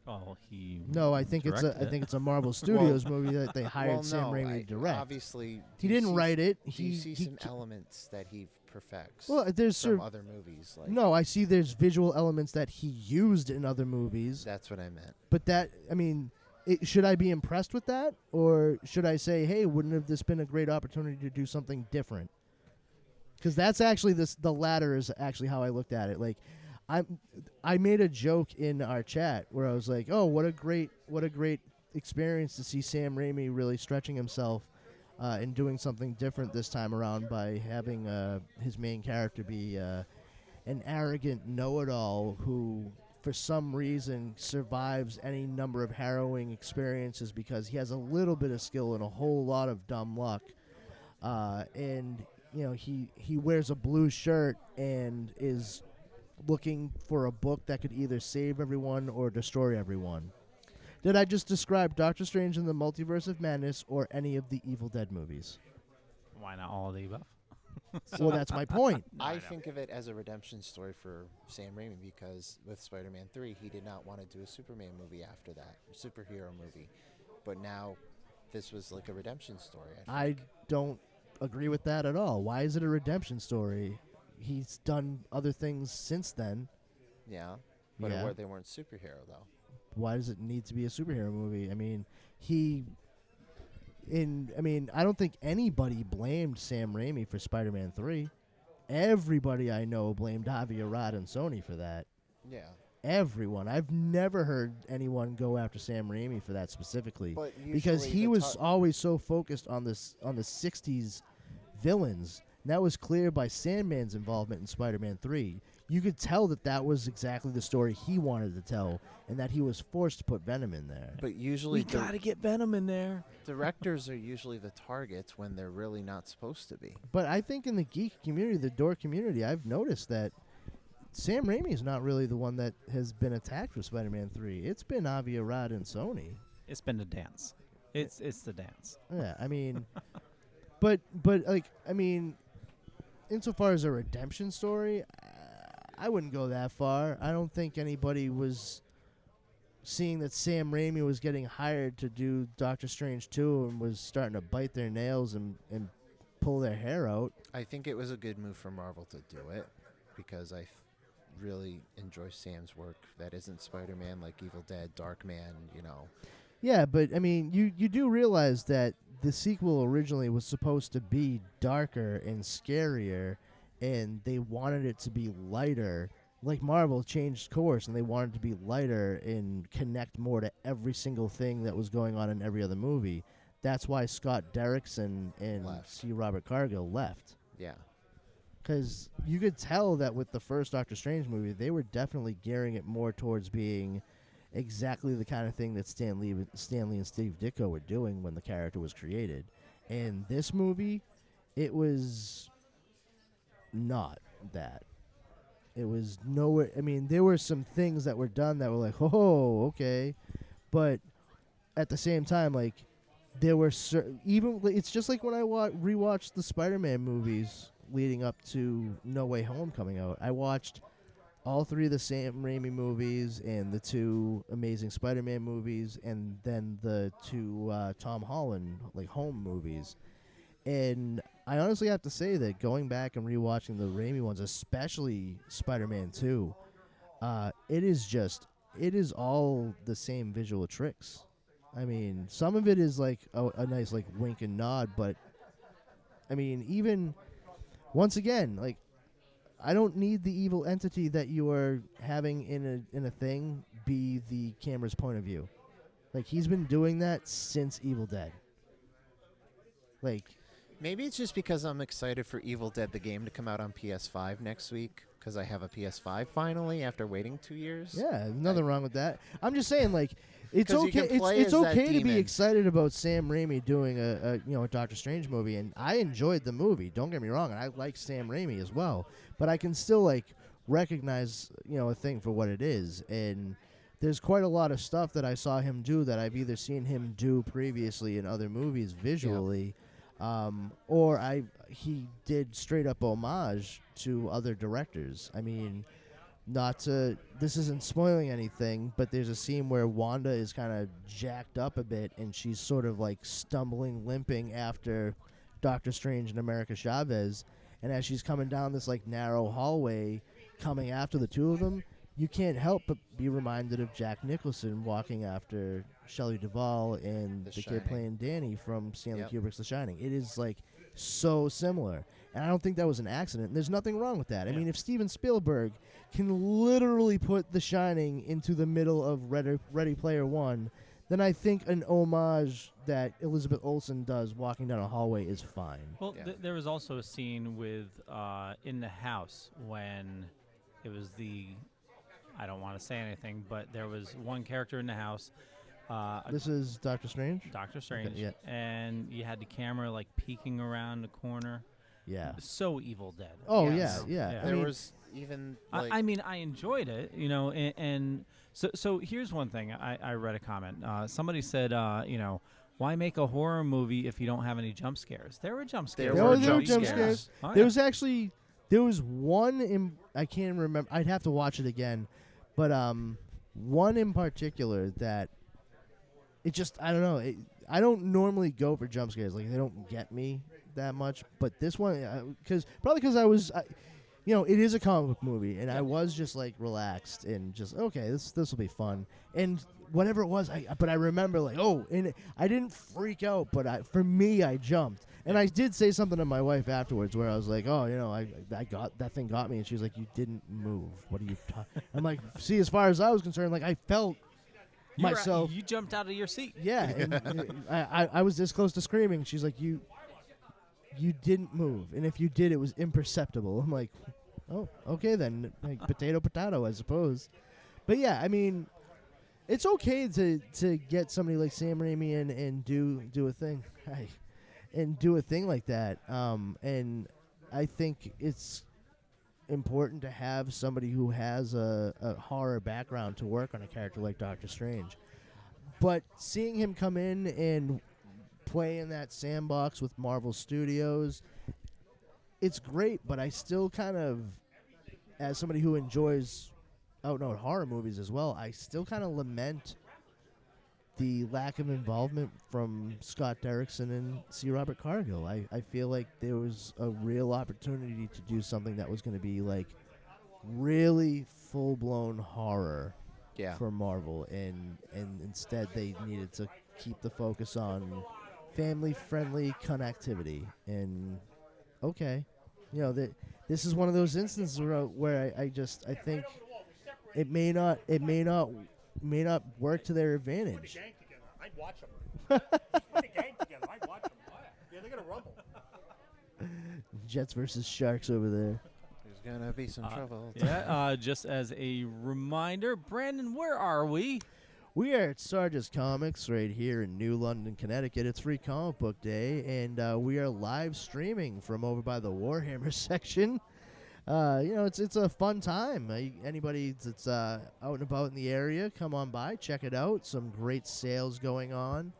Oh, he. No, I think it's a Marvel Studios movie that they hired Well, Sam no, Raimi to direct. Obviously, He do you didn't see write it. Do you He see he some ca- elements that he perfects well, there's from cer- other movies? Like, no, I see there's visual elements that he used in other movies, that's what I meant. but that, I mean, should I be impressed with that, or should I say, hey, wouldn't have this been a great opportunity to do something different? Because that's actually the latter is actually how I looked at it. Like, I made a joke in our chat where I was like, oh, what a great experience to see Sam Raimi really stretching himself and doing something different this time around by having his main character be an arrogant know-it-all who, for some reason, survives any number of harrowing experiences because he has a little bit of skill and a whole lot of dumb luck. And, he wears a blue shirt and is looking for a book that could either save everyone or destroy everyone. Did I just describe Doctor Strange in the Multiverse of Madness or any of the Evil Dead movies? Why not all of the above? Well, that's my point. I think of it as a redemption story for Sam Raimi because with Spider-Man 3, he did not want to do a Superman movie after that, a superhero movie. But now this was like a redemption story. I don't agree with that at all. Why is it a redemption story? He's done other things since then. Yeah, but Yeah. they weren't superhero, though. Why does it need to be a superhero movie? I mean, I don't think anybody blamed Sam Raimi for Spider-Man 3. Everybody I know blamed Avi Arad and Sony for that. Yeah. Everyone. I've never heard anyone go after Sam Raimi for that specifically, But because usually he the was always so focused on the 60s villains. And that was clear by Sandman's involvement in Spider-Man 3. You could tell that was exactly the story he wanted to tell, and that he was forced to put Venom in there. But usually get Venom in there. directors are usually the targets when they're really not supposed to be. But I think in the geek community, the dork community, I've noticed that Sam Raimi is not really the one that has been attacked for Spider-Man 3. It's been Avi Arad and Sony. It's been the dance. It's the dance. Yeah, I mean, but like, I mean, insofar as a redemption story, I wouldn't go that far. I don't think anybody was seeing that Sam Raimi was getting hired to do Doctor Strange 2 and was starting to bite their nails and pull their hair out. I think it was a good move for Marvel to do it because I really enjoy Sam's work that isn't Spider-Man, like Evil Dead, Darkman, Yeah, but I mean, you do realize that the sequel originally was supposed to be darker and scarier, and they wanted it to be lighter. Like Marvel changed course, and they wanted it to be lighter and connect more to every single thing that was going on in every other movie. That's why Scott Derrickson and Left. C. Robert Cargill left. Yeah. Because you could tell that with the first Doctor Strange movie, they were definitely gearing it more towards being exactly the kind of thing that Stan Lee and Steve Ditko were doing when the character was created. And this movie, it was not that. It was nowhere. I mean, there were some things that were done that were like, oh, okay. But at the same time, like, there were it's just like when I rewatched the Spider-Man movies leading up to No Way Home coming out. I watched all 3 of the Sam Raimi movies and the 2 Amazing Spider-Man movies, and then the 2 Tom Holland Home movies. And I honestly have to say that going back and rewatching the Raimi ones, especially Spider-Man 2, it is all the same visual tricks. I mean, some of it is like a nice wink and nod, but I mean, even once again, like, I don't need the evil entity that you are having in a thing be the camera's point of view. Like, he's been doing that since Evil Dead. Like, Maybe it's just because I'm excited for Evil Dead the game to come out on PS5 next week, because I have a PS5 finally after waiting 2 years. yeah, nothing wrong with that. I'm just saying, like, it's 'Cause you okay. can play It's as that okay to be demon. excited about Sam Raimi doing a Doctor Strange movie, and I enjoyed the movie. Don't get me wrong, and I like Sam Raimi as well. But I can still recognize a thing for what it is, and there's quite a lot of stuff that I saw him do that I've either seen him do previously in other movies visually, or he did straight up homage to other directors. I mean, this isn't spoiling anything, but there's a scene where Wanda is kind of jacked up a bit, and she's sort of stumbling, limping after Doctor Strange and America Chavez. And as she's coming down this narrow hallway, coming after the two of them, you can't help but be reminded of Jack Nicholson walking after Shelley Duvall and the kid Shining. playing Danny from Stanley Yep. Kubrick's The Shining. It is so similar, and I don't think that was an accident. There's nothing wrong with that. I mean, if Steven Spielberg can literally put The Shining into the middle of Ready Player One, then I think an homage that Elizabeth Olsen does walking down a hallway is fine. Well, Yeah. there was also a scene with in the house when it was I don't want to say anything, but there was one character in the house. This is Doctor Strange? Doctor Strange, yeah. and you had the camera peeking around the corner. Yeah. So Evil Dead. Oh, Yes. yeah. Yeah. I There mean, was even I mean, I enjoyed it, and so here's one thing. I read a comment. Somebody said, why make a horror movie if you don't have any jump scares? There were jump scares. There were jump jump scares. Oh, There yeah. was one I can't remember. I'd have to watch it again, but one in particular that it just I don't know. I don't normally go for jump scares. They don't get me that much. But this one, because I was, it is a comic book movie, and I was just relaxed and just okay. This will be fun, and whatever it was. But I remember and I didn't freak out, but for me, I jumped. And I did say something to my wife afterwards where I was like, oh, I got that thing got me. And she was like, you didn't move. What are you talking? I'm like, see, as far as I was concerned, I felt myself. You jumped out of your seat. Yeah. And I was this close to screaming. She's like, you didn't move. And if you did, it was imperceptible. I'm like, oh, okay then. Potato, I suppose. But yeah, I mean, it's okay to get somebody like Sam Raimi in and do a thing. And do a thing like that. And I think it's important to have somebody who has a horror background to work on a character like Doctor Strange. But seeing him come in and play in that sandbox with Marvel Studios, it's great, but I still kind of, as somebody who enjoys out-and-out horror movies as well, I still kind of lament the lack of involvement from Scott Derrickson and C. Robert Cargill. I feel like there was a real opportunity to do something that was going to be really full-blown horror for Marvel, and instead they needed to keep the focus on family-friendly connectivity. And okay, this is one of those instances where I think it may not work to their advantage. I'd watch them. Just put a gang together. I'd watch them. Yeah, they're gonna rumble. Jets versus Sharks over there. There's gonna be some trouble. Yeah, just as a reminder, Brandon, where are we? We are at Sarges Comics right here in New London, Connecticut. It's Free Comic Book Day, and we are live streaming from over by the Warhammer section. It's a fun time. Anybody that's out and about in the area, come on by, check it out. Some great sales going on.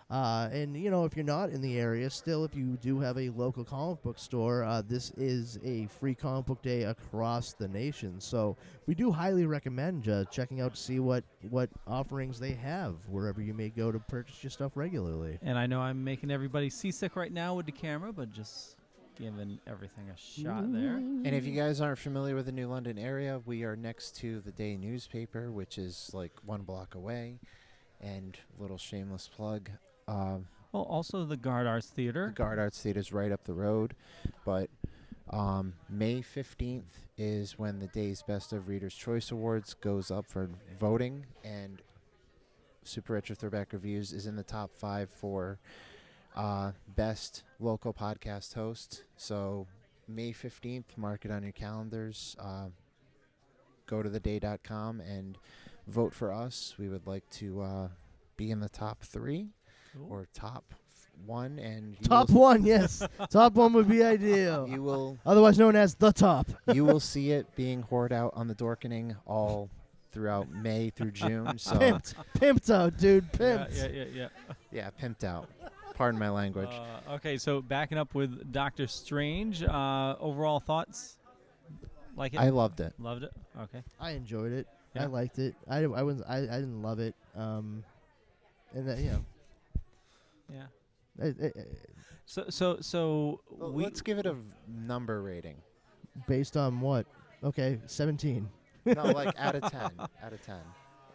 And if you're not in the area, still, if you do have a local comic book store, this is a Free Comic Book Day across the nation. So we do highly recommend checking out to see what offerings they have wherever you may go to purchase your stuff regularly. And I know I'm making everybody seasick right now with the camera, but just giving everything a shot there. And if you guys aren't familiar with the New London area, we are next to the Day newspaper, which is like 1 block away. And little shameless plug. Well, also the Guard Arts Theater. The Guard Arts Theater is right up the road, but May 15th is when the Day's Best of Reader's Choice Awards goes up for voting, and Super Retro Throwback Reviews is in the top 5 for best local podcast host. So May 15th, mark it on your calendars. Go to theday.com and vote for us. We would like to be in the top 3. Or top 1, and top 1, yes. Top 1 would be ideal. You will, otherwise known as the top. You will see it being hoarded out on the Dorkening all throughout May through June. So pimped out, dude. Pimped. Yeah, pimped out. Pardon my language. Okay, so backing up with Doctor Strange. Overall thoughts? Like it? I loved it. Loved it. Okay. I enjoyed it. Yeah. I liked it. I didn't love it. And that, Yeah. So let's give it a number rating. Based on what? Okay, 17. No, like out of 10. Out of 10.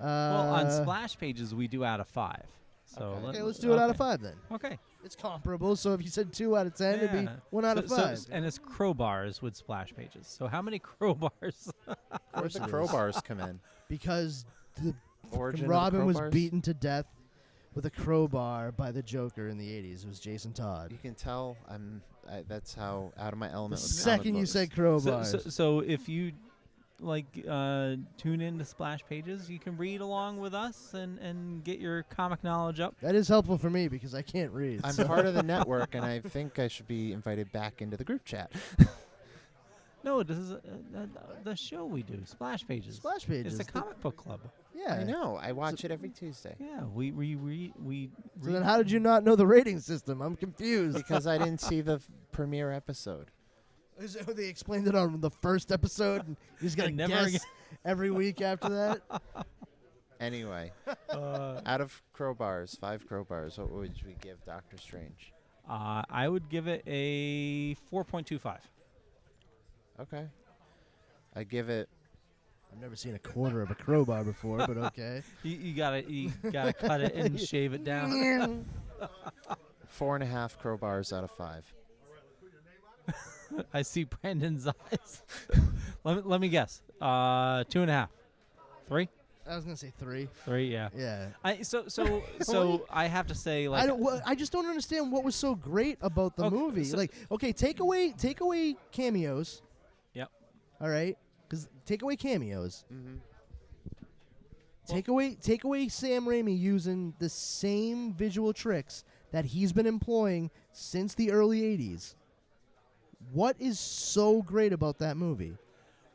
Well, on splash pages we do out of 5. So okay, let's do it out of 5 then. Okay. It's comparable. So if you said 2 out of 10, it'd be 1 out of 5. And it's crowbars with splash pages. So how many crowbars? Where'd the crowbars come in? Because the Origin of the Robin was crowbars? beaten to death with a crowbar by the Joker in the 80s. It was Jason Todd. You can tell that's how out of my The element. with second comic you books. said crowbars. So if you tune in to splash pages, you can read along with us and get your comic knowledge up. That is helpful for me because I can't read. I'm part of the network, and I think I should be invited back into the group chat. No, this is the show we do, Splash Pages. Splash Pages. It's a comic book club. Yeah. I know. I watch it every Tuesday. Yeah, we So then how did you not know the rating system? I'm confused. Because I didn't see the premiere episode. Is it, they explained it on the first episode, and you just got to Never guess again. every week after that? Anyway, out of crowbars, 5 crowbars, what would we give Doctor Strange? I would give it a 4.25. Okay. I give it. I've never seen a quarter of a crowbar before, but okay. You gotta cut it and shave it down. 4.5 crowbars out of 5. I see Brandon's eyes. let me guess. 2.5. 3. I was gonna say 3. 3. Yeah. Yeah. So I have to say, like, I just don't understand what was so great about the Okay, movie. so- Okay, take away cameos. Yep. All right, because take away cameos. Mm-hmm. Take away Sam Raimi using the same visual tricks that he's been employing since the early 80s. What is so great about that movie?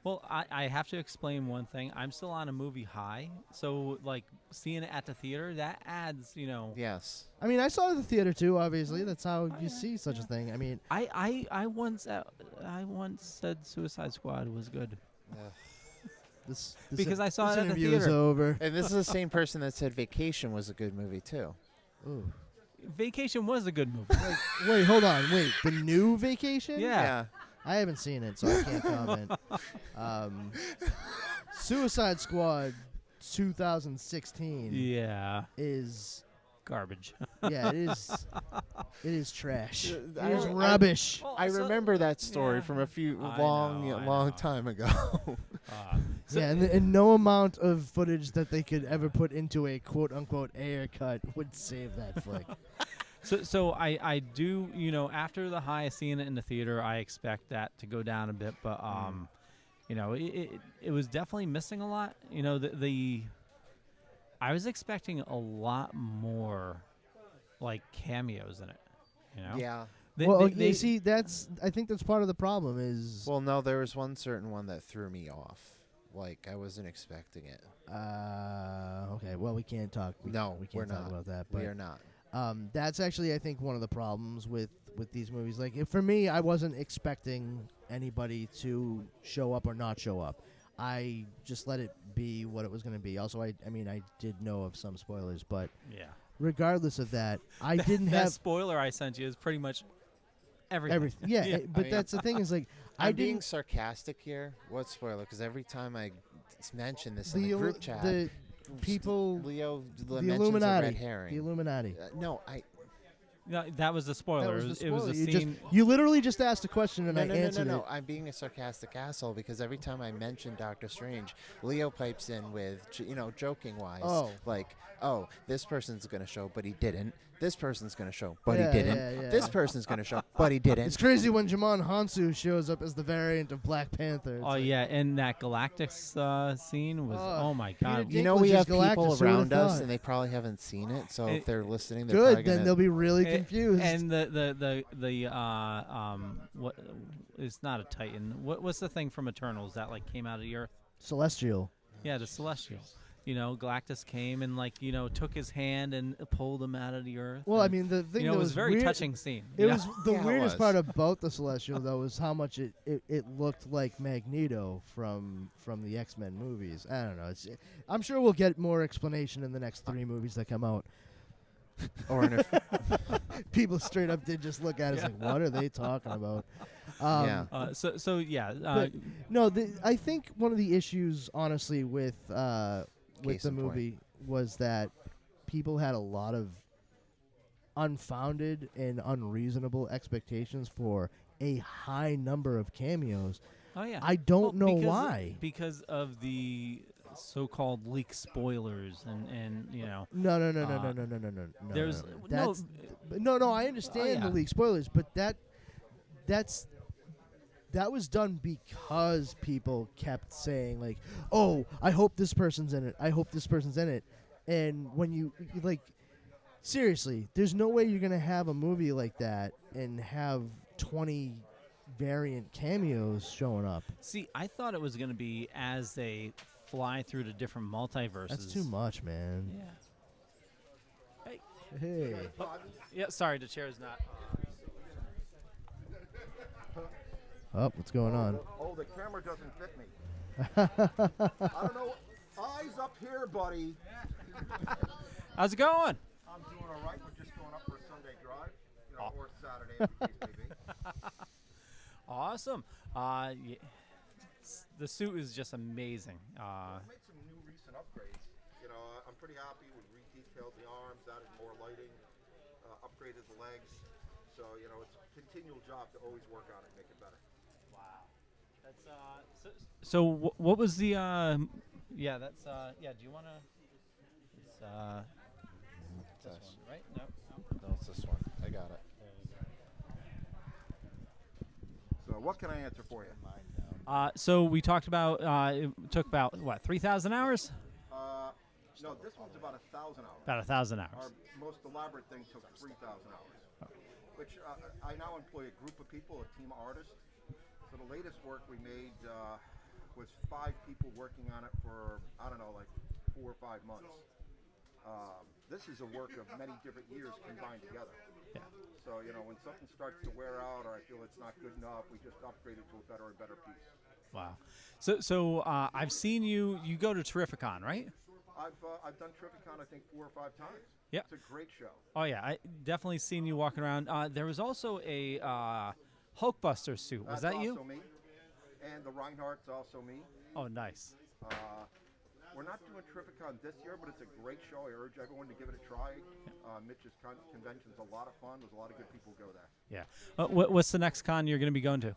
Well, I have to explain one thing. I'm still on a movie high, so like seeing it at the theater, that adds, Yes. I mean, I saw it at the theater too. Obviously, that's how you see such a thing. I mean, I once said Suicide Squad was good this because I saw it at the interview is theater. over. And this is the same person that said Vacation was a good movie, too. Ooh. Vacation was a good movie. Wait, hold on. Wait, the new Vacation? Yeah. I haven't seen it, so I can't comment. Suicide Squad 2016 Yeah. is Garbage. yeah, it is trash. It I is re- rubbish. I remember that story yeah. from a few I long know. time ago. Yeah, and no amount of footage that they could ever put into a quote-unquote air cut would save that flick. So I do, after the high of seeing it in the theater, I expect that to go down a bit, but it was definitely missing a lot. I was expecting a lot more, like cameos in it. You know? Yeah. They see, I think that's part of the problem is. Well, no, there was one certain one that threw me off. Like I wasn't expecting it. Okay. Well, we can't talk. We we're can't talk not. about that. We But are not. that's actually, I think, one of the problems with these movies. Like, for me, I wasn't expecting anybody to show up or not show up. I just let it be what it was going to be. Also, I mean, I did know of some spoilers, but yeah. regardless of that, I didn't That have spoiler I sent you is pretty much everything. everything. Yeah, Yeah. but I mean, that's the thing is, like, I I'm being didn't. sarcastic here. What spoiler? Because every time I mention this in The the group chat, the people, Leo the mentions a Illuminati, red herring. the Illuminati. No, I. No, that was the spoiler. That was the It was spoiler. a You scene. you literally just asked a question and No, I no, answered no. it. I'm being a sarcastic asshole because every time I mention Doctor Strange, Leo pipes in with, joking wise, Oh. like, oh, this person's going to show, but he didn't. This person's going to show, but Yeah, he didn't. yeah. This person's going to show, but he didn't. It's crazy when Jamon Hansu shows up as the variant of Black Panther. It's Oh like, yeah, and that Galactus scene was. Oh, Oh my Peter God. Dinklage You know, we is have people Galactus, who would've around us, thought? and they probably haven't seen it. So It- if they're listening, they're Good, probably then gonna, they'll be really A- confused. And what? It's not a Titan. What's the thing from Eternals that like came out of the Earth? Celestial. Yeah, the Celestial. Galactus came and took his hand and pulled him out of the Earth. Well, I and, mean, the thing that it was a very weird, touching scene. It was the Yeah, it weirdest was. part about the Celestial, though, was how much it looked like Magneto from the X-Men movies. I don't know. I'm sure we'll get more explanation in the next 3 movies that come out. or in a, People straight up did just look at us like, what are they talking about? Yeah. Yeah. No, I think one of the issues, honestly, with Case the in point. movie was that people had a lot of unfounded and unreasonable expectations for a high number of cameos. Oh yeah. I don't know because why. Because of the so-called leak spoilers and No. There's- That's no. I understand yeah. the leak spoilers, but that was done because people kept saying like, "Oh, I hope this person's in it. I hope this person's in it." And when you like, seriously, there's no way you're gonna have a movie like that and have 20 variant cameos showing up. See, I thought it was going to be as they fly through the different multiverses. That's too much, man. Yeah. Hey. Hey. Yeah. Sorry, the chair's not. Oh, what's going on? Oh, the camera doesn't fit me. I don't know. Eyes up here, buddy. How's it going? I'm doing all right. We're just going up for a Sunday drive, or Saturday, if the case may be. Awesome. The suit is just amazing. I made some new recent upgrades. I'm pretty happy. We re-detailed the arms, added more lighting, upgraded the legs. So, it's a continual job to always work on it, make it better. Wow. That's so what was the yeah, that's do you want to it's this one, right? No. no, it's this one. I got it. So, what can I answer for you? So we talked about it took about what 3,000 hours? No, this one's about 1,000 hours. About 1,000 hours. Our most elaborate thing took 3,000 hours, which I now employ a group of people, a team of artists. So the latest work we made was 5 people working on it for, I don't know, like 4 or 5 months. This is a work of many different years combined together. Yeah. So, when something starts to wear out or I feel it's not good enough, we just upgrade it to a better and better piece. Wow. So I've seen you go to Terrificon, right? I've done Terrificon, I think, 4 or 5 times. Yep. It's a great show. Oh yeah, I definitely seen you walking around. There was also a Hulkbuster suit. Was That's that you? also me. And the Reinhardt's also me. Oh, nice. We're not doing Terrificon this year, but it's a great show. I urge everyone to give it a try. Mitch's convention's a lot of fun. There's a lot of good people who go there. Yeah. What's the next con you're going to be going to?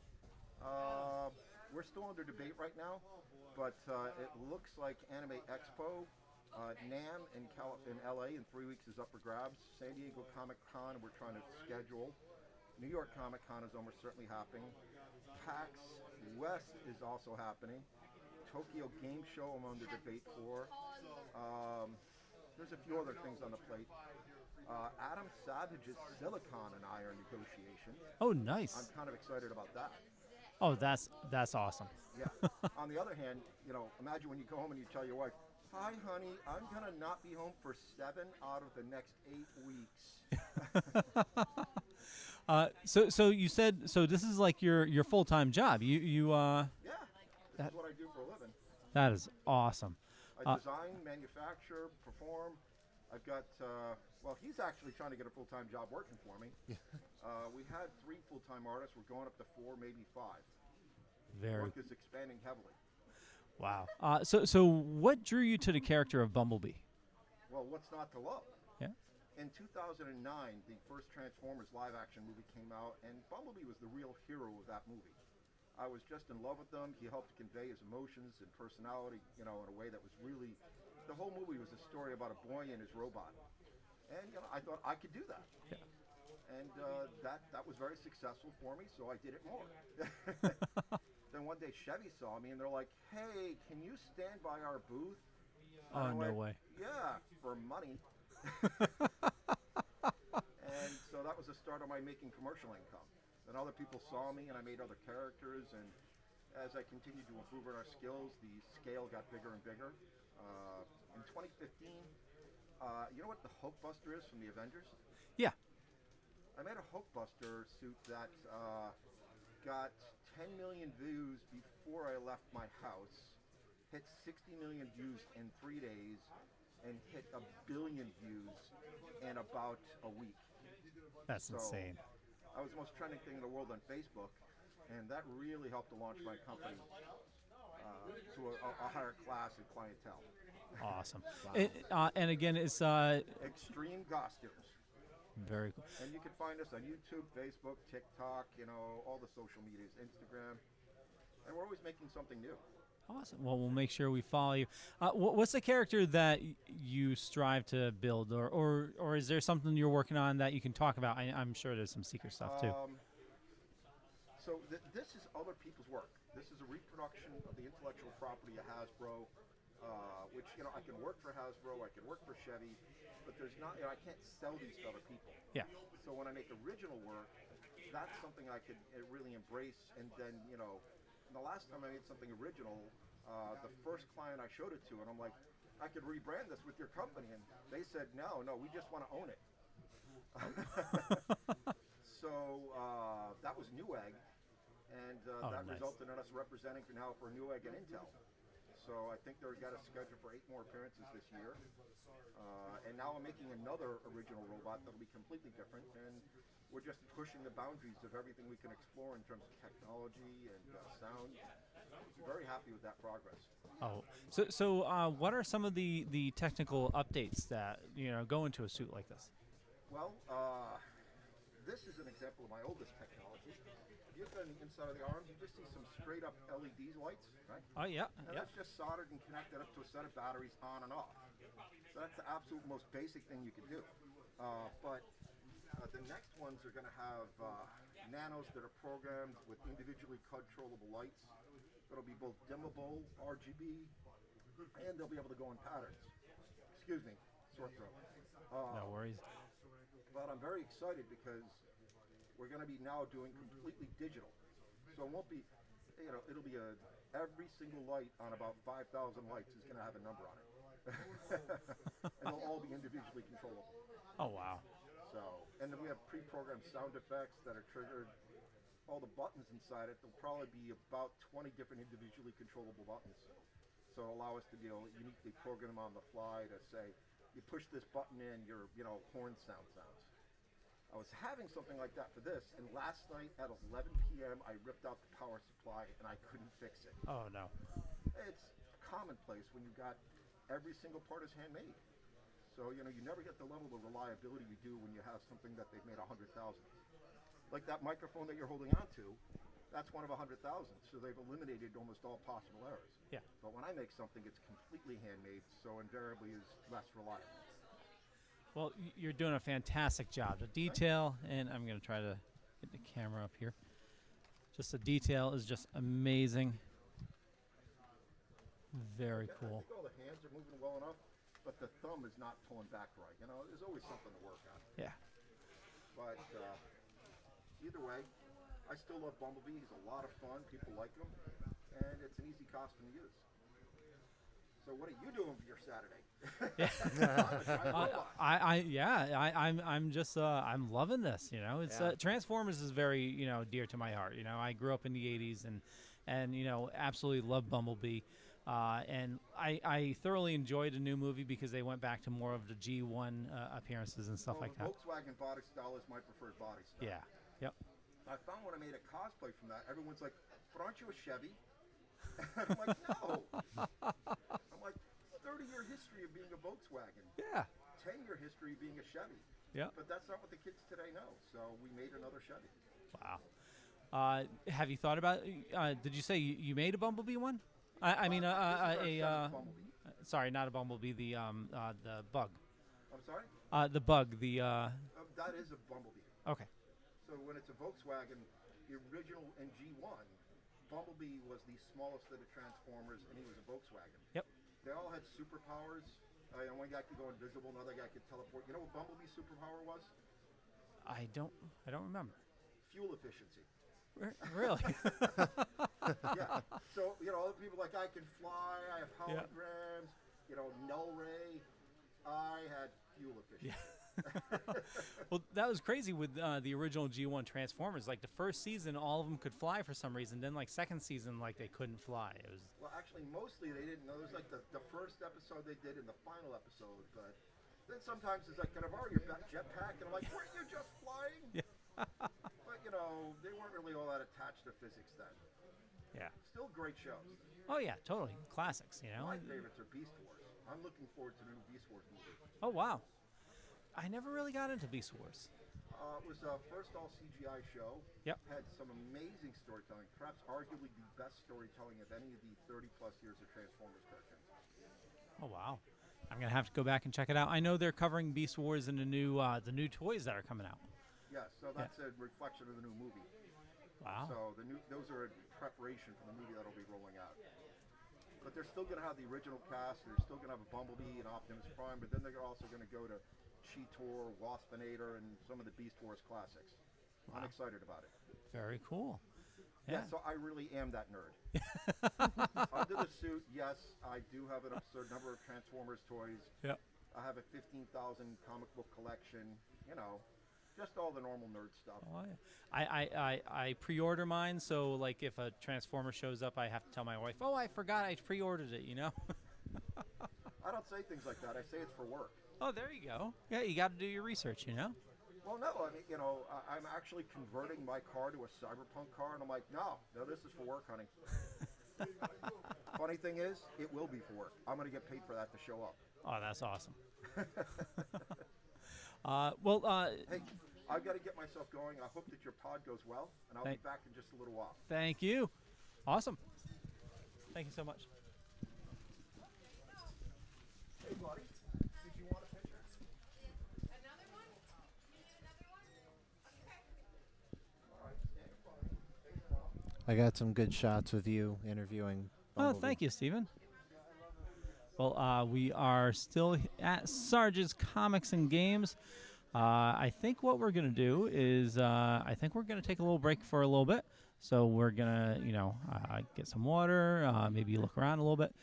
We're still under debate right now, but it looks like Anime Expo, NAMM in LA in 3 weeks is up for grabs. San Diego Comic Con, we're trying to schedule. New York Comic Con is almost certainly happening. PAX West is also happening. Tokyo Game Show I'm under debate for. there's a few other things on the plate. Adam Savage's silicon and I are in negotiations. Oh, I'm nice. kind of excited about that. Oh, that's awesome. Yeah. On the other hand, imagine when you go home and you tell your wife, "Hi, honey, I'm gonna not be home for 7 out of the next 8 weeks." So you said this is like your full-time job. Yeah, this is what I do for a living. That is awesome. I design, manufacture, perform. I've got, he's actually trying to get a full-time job working for me. We had 3 full-time artists. We're going up to 4, maybe 5. Very Work is expanding heavily. wow. So what drew you to the character of Bumblebee? Well, what's not to love? Yeah. In 2009, the first Transformers live-action movie came out, and Bumblebee was the real hero of that movie. I was just in love with him. He helped convey his emotions and personality, in a way that was really... The whole movie was a story about a boy and his robot. And, I thought I could do that. Yeah. And that was very successful for me, so I did it more. Then one day Chevy saw me, and they're like, "Hey, can you stand by our booth?" Oh, And I no went, way. "Yeah, for money." And so that was the start of my making commercial income. Then other people saw me, and I made other characters, and as I continued to improve on our skills, the scale got bigger and bigger. In 2015, you know what the Hulkbuster is from the Avengers? Yeah. I made a Hulkbuster suit that got 10 million views before I left my house, hit 60 million views in 3 days, and hit 1 billion views in about a week. That's So, insane. I was the most trending thing in the world on Facebook, and that really helped to launch my company to a higher class of clientele. Awesome. And again, it's Extreme Costumes. very cool. And you can find us on YouTube, Facebook, TikTok, all the social medias, Instagram. And we're always making something new. Awesome. Well, we'll make sure we follow you. What's the character that you strive to build, or is there something you're working on that you can talk about? I'm sure there's some secret stuff too. So this is other people's work. This is a reproduction of the intellectual property of Hasbro, which, I can work for Hasbro, I can work for Chevy, but there's not, I can't sell these to other people. Yeah. So when I make original work, that's something I could really embrace. And then, the last time I made something original, the first client I showed it to, and I'm like, "I could rebrand this with your company." And they said, no, we just want to own it. So that was Newegg, and that nice. resulted in us representing for Newegg and Intel. So I think they've got a schedule for 8 more appearances this year. And now I'm making another original robot that'll be completely different, and we're just pushing the boundaries of everything we can explore in terms of technology and sound. Very happy with that progress. Oh, so what are some of the technical updates that go into a suit like this? Well, this is an example of my oldest technology. If you look on the inside of the arm, you just see some straight up LED lights, right? Oh yeah, And that's just soldered and connected up to a set of batteries on and off. So that's the absolute most basic thing you can do. But the next ones are going to have nanos that are programmed with individually controllable lights. That'll be both dimmable, RGB, and they'll be able to go in patterns. Excuse me, sore throat. no worries. But I'm very excited because we're going to be now doing completely digital. So it won't be, it'll be every single light on about 5,000 lights is going to have a number on it. And they'll all be individually controllable. Oh wow. So, and then we have pre-programmed sound effects that are triggered. All the buttons inside it, there'll probably be about 20 different individually controllable buttons. So allow us to uniquely program them on the fly to say, you push this button in, your horn sounds. I was having something like that for this, and last night at 11 p.m. I ripped out the power supply and I couldn't fix it. Oh no. It's commonplace when you got every single part is handmade. So, you never get the level of reliability you do when you have something that they've made 100,000. Like that microphone that you're holding on to, that's one of 100,000. So they've eliminated almost all possible errors. Yeah. But when I make something, it's completely handmade, so invariably is less reliable. Well, you're doing a fantastic job. The detail, and I'm going to try to get the camera up here. Just the detail is just amazing. Very cool. I think all the hands are moving well enough. but the thumb is not pulling back right. You know, there's always something to work on. Yeah. But either way, I still love Bumblebee. He's a lot of fun. People like him, and it's an easy costume to use. So what are you doing for your Saturday? I'm just I'm loving this. You know, it's Transformers is very, you know, dear to my heart. You know, I grew up in the '80s and you know, absolutely love Bumblebee. And I thoroughly enjoyed a new movie because they went back to more of the G1 appearances and stuff like that. Volkswagen body style is my preferred body style. Yeah. Yep. I found when I made a cosplay from that, everyone's like, "But aren't you a Chevy?" And I'm like, "No." I'm like, 30-year history of being a Volkswagen. Yeah. 10-year history of being a Chevy. Yeah. But that's not what the kids today know. So we made another Chevy. Wow. Have you thought about? Did you say you made a Bumblebee one? I mean, Bumblebee. sorry, not a Bumblebee. The bug. I'm sorry? The bug. The. That is a Bumblebee. Okay. So when it's a Volkswagen, the original in G1, Bumblebee was the smallest of the Transformers, and he was a Volkswagen. Yep. They all had superpowers. One guy could go invisible, another guy could teleport. You know what Bumblebee's superpower was? I don't remember. Fuel efficiency. Really? Yeah. So, you know, other people like, I can fly, I have holograms, you know, null ray. I had fuel efficiency. Yeah. Well, that was crazy with the original G1 Transformers. Like the first season, all of them could fly for some reason. Then, like second season, like they couldn't fly. It was. Well, actually, mostly they didn't know. It was like the first episode they did and the final episode. But then sometimes it's like, can I borrow your jetpack? And I'm like, weren't you just flying? Yeah. But, you know, they weren't really all that attached to physics then. Yeah. Still great shows. Oh yeah, totally classics. You know. My favorites are Beast Wars. I'm looking forward to the new Beast Wars movie. Oh wow. I never really got into Beast Wars. It was a first all CGI show. Yep. Had some amazing storytelling, perhaps arguably the best storytelling of any of the 30-plus years of Transformers cartoons. Oh wow. I'm gonna have to go back and check it out. I know they're covering Beast Wars in the new toys that are coming out. Yes, so that's a reflection of the new movie. Wow. So those are a preparation for the movie that'll be rolling out. But they're still going to have the original cast. They're still going to have a Bumblebee and Optimus Prime, but then they're also going to go to Cheetor, Waspinator, and some of the Beast Wars classics. Wow. I'm excited about it. Very cool. Yeah, so I really am that nerd. Under the suit, yes, I do have an absurd number of Transformers toys. Yep. I have a 15,000 comic book collection, you know, just all the normal nerd stuff. Oh, yeah. I pre-order mine, so like if a Transformer shows up, I have to tell my wife, "Oh, I forgot I pre-ordered it," you know? I don't say things like that. I say it's for work. Oh, there you go. Yeah, you got to do your research, you know? Well, no, I mean, you know, I'm actually converting my car to a cyberpunk car, and I'm like, no, this is for work, honey. Funny thing is, it will be for work. I'm going to get paid for that to show up. Oh, that's awesome. Hey, I've got to get myself going. I hope that your pod goes well, and I'll be back in just a little while. Thank you. Awesome. Thank you so much. Hey, buddy, did you want a picture? Another one? You need another one? Okay. All right, stand by. I got some good shots with you interviewing Bumblebee. Oh, thank you, Stephen. Well, we are still at Sarge's Comics and Games. I think what we're going to do is I think we're going to take a little break for a little bit. So we're going to, you know, get some water, maybe look around a little bit.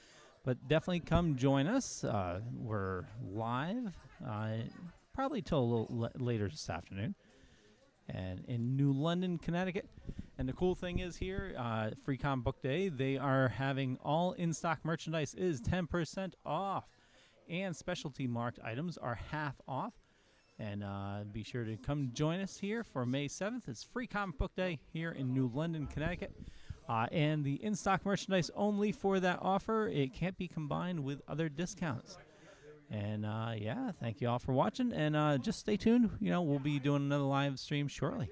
But definitely come join us. We're live probably till a little later this afternoon. And in New London, Connecticut. And the cool thing is here, Free Comic Book Day, they are having all in-stock merchandise is 10% off. And specialty marked items are half off. And be sure to come join us here for May 7th. It's Free Comic Book Day here in New London, Connecticut. And the in-stock merchandise only for that offer, it can't be combined with other discounts. And, yeah, thank you all for watching. And just stay tuned. You know, we'll be doing another live stream shortly.